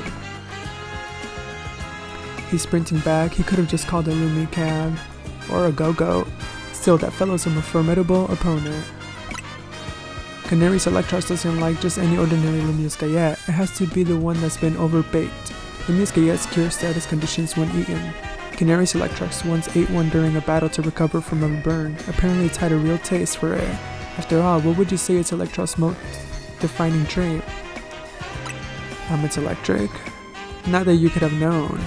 He's sprinting back. He could have just called a Lumicab or a Go-Go. Still, that fellow's a formidable opponent. Canary's Electros doesn't like just any ordinary Lumiose Gayet. It has to be the one that's been overbaked. Lumiose Gayet's cure status conditions when eaten. Canary's Electros once ate one during a battle to recover from a burn. Apparently it's had a real taste for it. After all, what would you say its Electros' most defining trait? It's electric. Not that you could have known.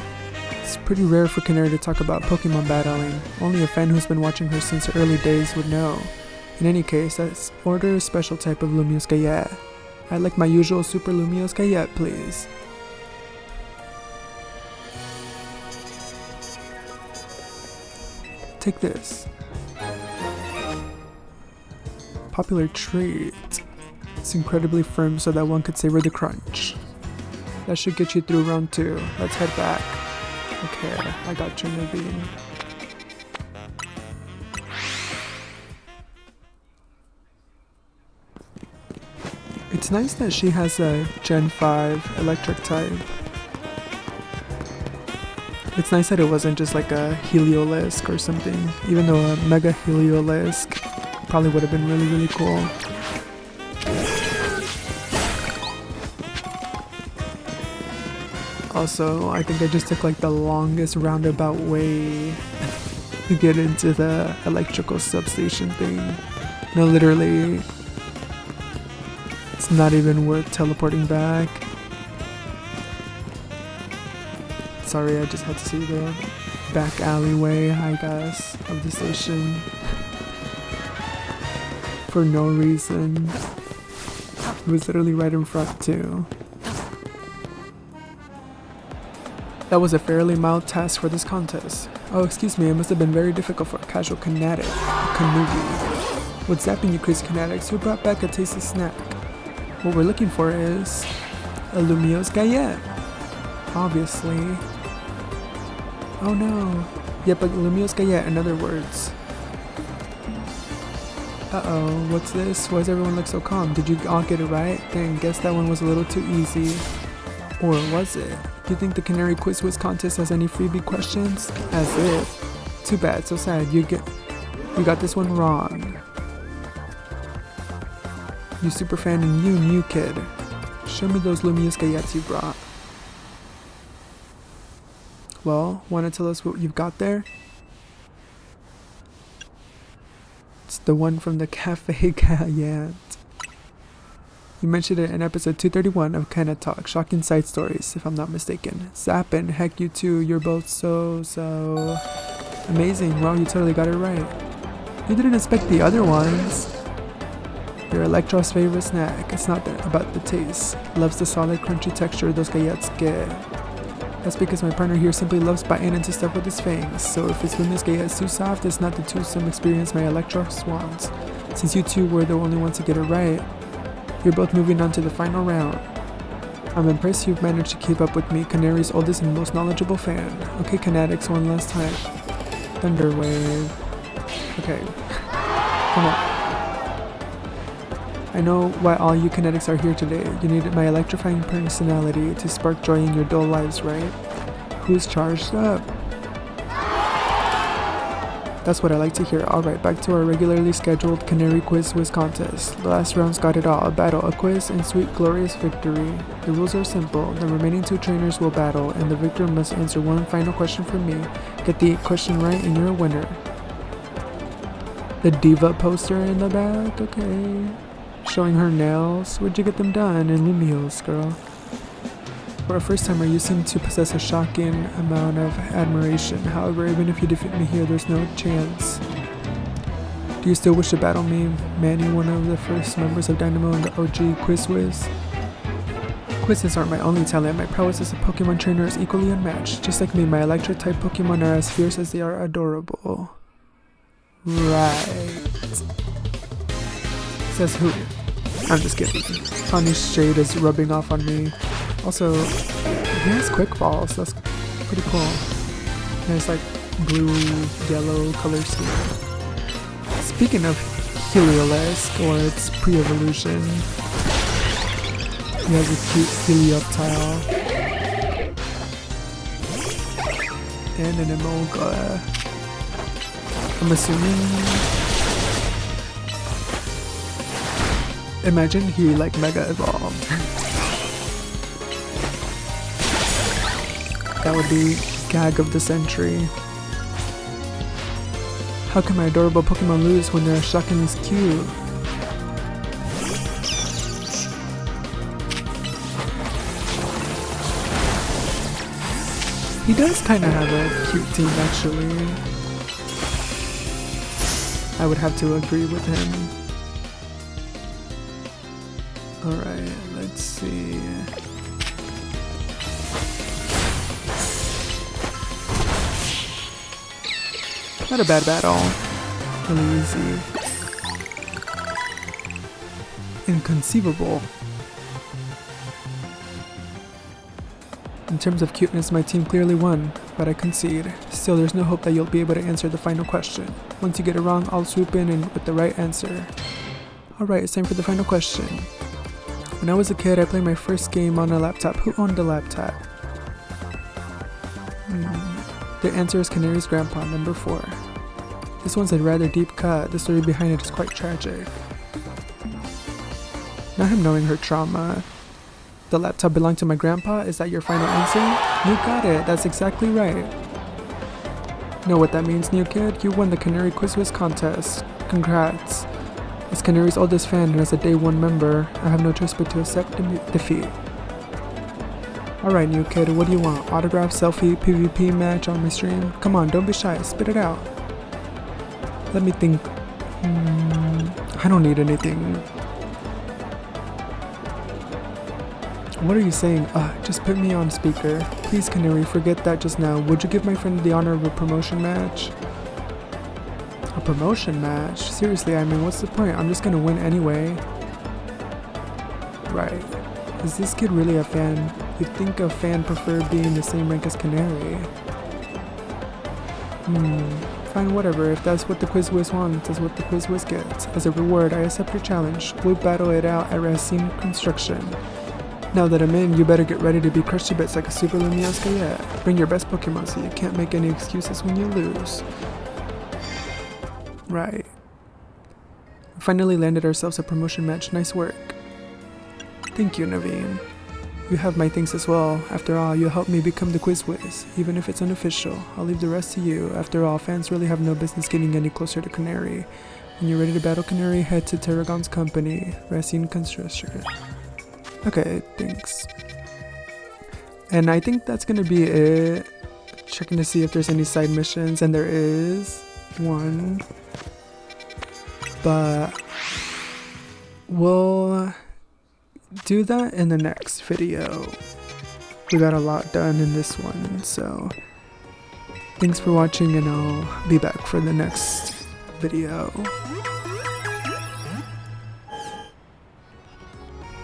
It's pretty rare for Canary to talk about Pokemon battling. Only a fan who's been watching her since her early days would know. In any case, let's order a special type of Lumiose Gayet. I'd like my usual Super Lumiose Gayet, please. Take this. Popular trait. It's incredibly firm so that one could savor the crunch. That should get you through round 2. Let's head back. Okay, I got you, Naveen. It's nice that she has a Gen 5 electric type. It's nice that it wasn't just like a Heliolisk or something, even though a Mega Heliolisk probably would have been really, really cool. Also, I think I just took like the longest roundabout way to get into the electrical substation thing. No, literally, it's not even worth teleporting back. Sorry, I just had to see the back alleyway, I guess, of the station. For no reason. It was literally right in front too. That was a fairly mild task for this contest. Oh, excuse me, it must have been very difficult for a casual kinetic, Kanugi. What's zapping you crazy kinetics? Who brought back a tasty snack? What we're looking for is a Lumio's Gayette. Obviously. Oh no. Yep, a Lumio's Gayette, in other words. Uh-oh, what's this? Why does everyone look so calm? Did you all get it right? Dang, guess that one was a little too easy. Or was it? Do you think the Canary Quiz contest has any freebie questions? As if. Too bad, so sad. You got this one wrong. You super fan and you new kid. Show me those Lumious Gayettes you brought. Well, wanna tell us what you've got there? It's the one from the Cafe Gayette. You mentioned it in episode 231 of Kinda Talk, Shocking Side Stories, if I'm not mistaken. Zappin', heck you too, you're both so amazing. Wow, you totally got it right. You didn't expect the other ones. Your Electro's favorite snack. It's not about the taste. Loves the solid, crunchy texture those Gayettes get. That's because my partner here simply loves biting into stuff with his fangs. So if it's Lumious Gayette too soft, it's not the toothsome experience my Electros wants. Since you two were the only ones to get it right, you're both moving on to the final round. I'm impressed you've managed to keep up with me, Canary's oldest and most knowledgeable fan. Okay, Kinetics, one last time. Thunder Wave. Okay. Come on. I know why all you Kinetics are here today. You needed my electrifying personality to spark joy in your dull lives, right? Who's charged up? That's what I like to hear. Alright, back to our regularly scheduled Canary Quiz contest. The last round's got it all. A battle, a quiz, and sweet glorious victory. The rules are simple. The remaining two trainers will battle, and the victor must answer one final question from me. Get the question right, and you're a winner. The diva poster in the back? Okay. Showing her nails. Where'd you get them done? In Lumios, girl. For a first timer, you seem to possess a shocking amount of admiration. However, even if you defeat me here, there's no chance. Do you still wish to battle me, Manny, one of the first members of Dynamo and the OG Quizwiz? Quizzes aren't my only talent. My prowess as a Pokemon trainer is equally unmatched. Just like me, my Electric-type Pokemon are as fierce as they are adorable. Right. Says who? I'm just kidding. Connie's shade is rubbing off on me. Also, he has quick balls. That's pretty cool. And it's like blue, yellow color scheme. Speaking of Heliolisk, or its pre-evolution, he has a cute Helioptile. And an Emolga. I'm assuming. Imagine he like mega evolved. That would be gag of the century. How can my adorable Pokemon lose when they're shockingly cute? He does kind of have a cute team, actually. I would have to agree with him. Alright, let's see. Not a bad battle. Really easy. Inconceivable. In terms of cuteness, my team clearly won, but I concede. Still, there's no hope that you'll be able to answer the final question. Once you get it wrong, I'll swoop in and with the right answer. Alright, it's time for the final question. When I was a kid, I played my first game on a laptop. Who owned a laptop? The answer is Canary's grandpa, number 4. This one's a rather deep cut. The story behind it is quite tragic. Not him knowing her trauma. The laptop belonged to my grandpa? Is that your final answer? You got it. That's exactly right. Know what that means, new kid? You won the Canary Quiz Whiz contest. Congrats. As Canary's oldest fan and as a day one member, I have no choice but to accept defeat. Alright, new kid, what do you want? Autograph, selfie, PvP match on my stream? Come on, don't be shy, spit it out. Let me think. I don't need anything. What are you saying? Just put me on speaker. Please, Canary, forget that just now. Would you give my friend the honor of a promotion match? A promotion match? Seriously, I mean, what's the point? I'm just gonna win anyway. Right. Is this kid really a fan? You'd think a fan preferred being the same rank as Canary. Fine, whatever. If that's what the Quiz Whiz wants, that's what the Quiz Whiz gets. As a reward, I accept your challenge. We'll battle it out at Racine Construction. Now that I'm in, you better get ready to be crushed to bits like a Super Lumioska yet. Bring your best Pokemon so you can't make any excuses when you lose. Right. We finally landed ourselves a promotion match. Nice work. Thank you, Naveen. You have my thanks as well. After all, you helped me become the Quiz Whiz. Even if it's unofficial, I'll leave the rest to you. After all, fans really have no business getting any closer to Canary. When you're ready to battle Canary, head to Terragon's company, Racine Construction. Okay, thanks. And I think that's gonna be it. Checking to see if there's any side missions, and there is one. But we'll do that in the next video. We got a lot done in this one, so thanks for watching, and I'll be back for the next video.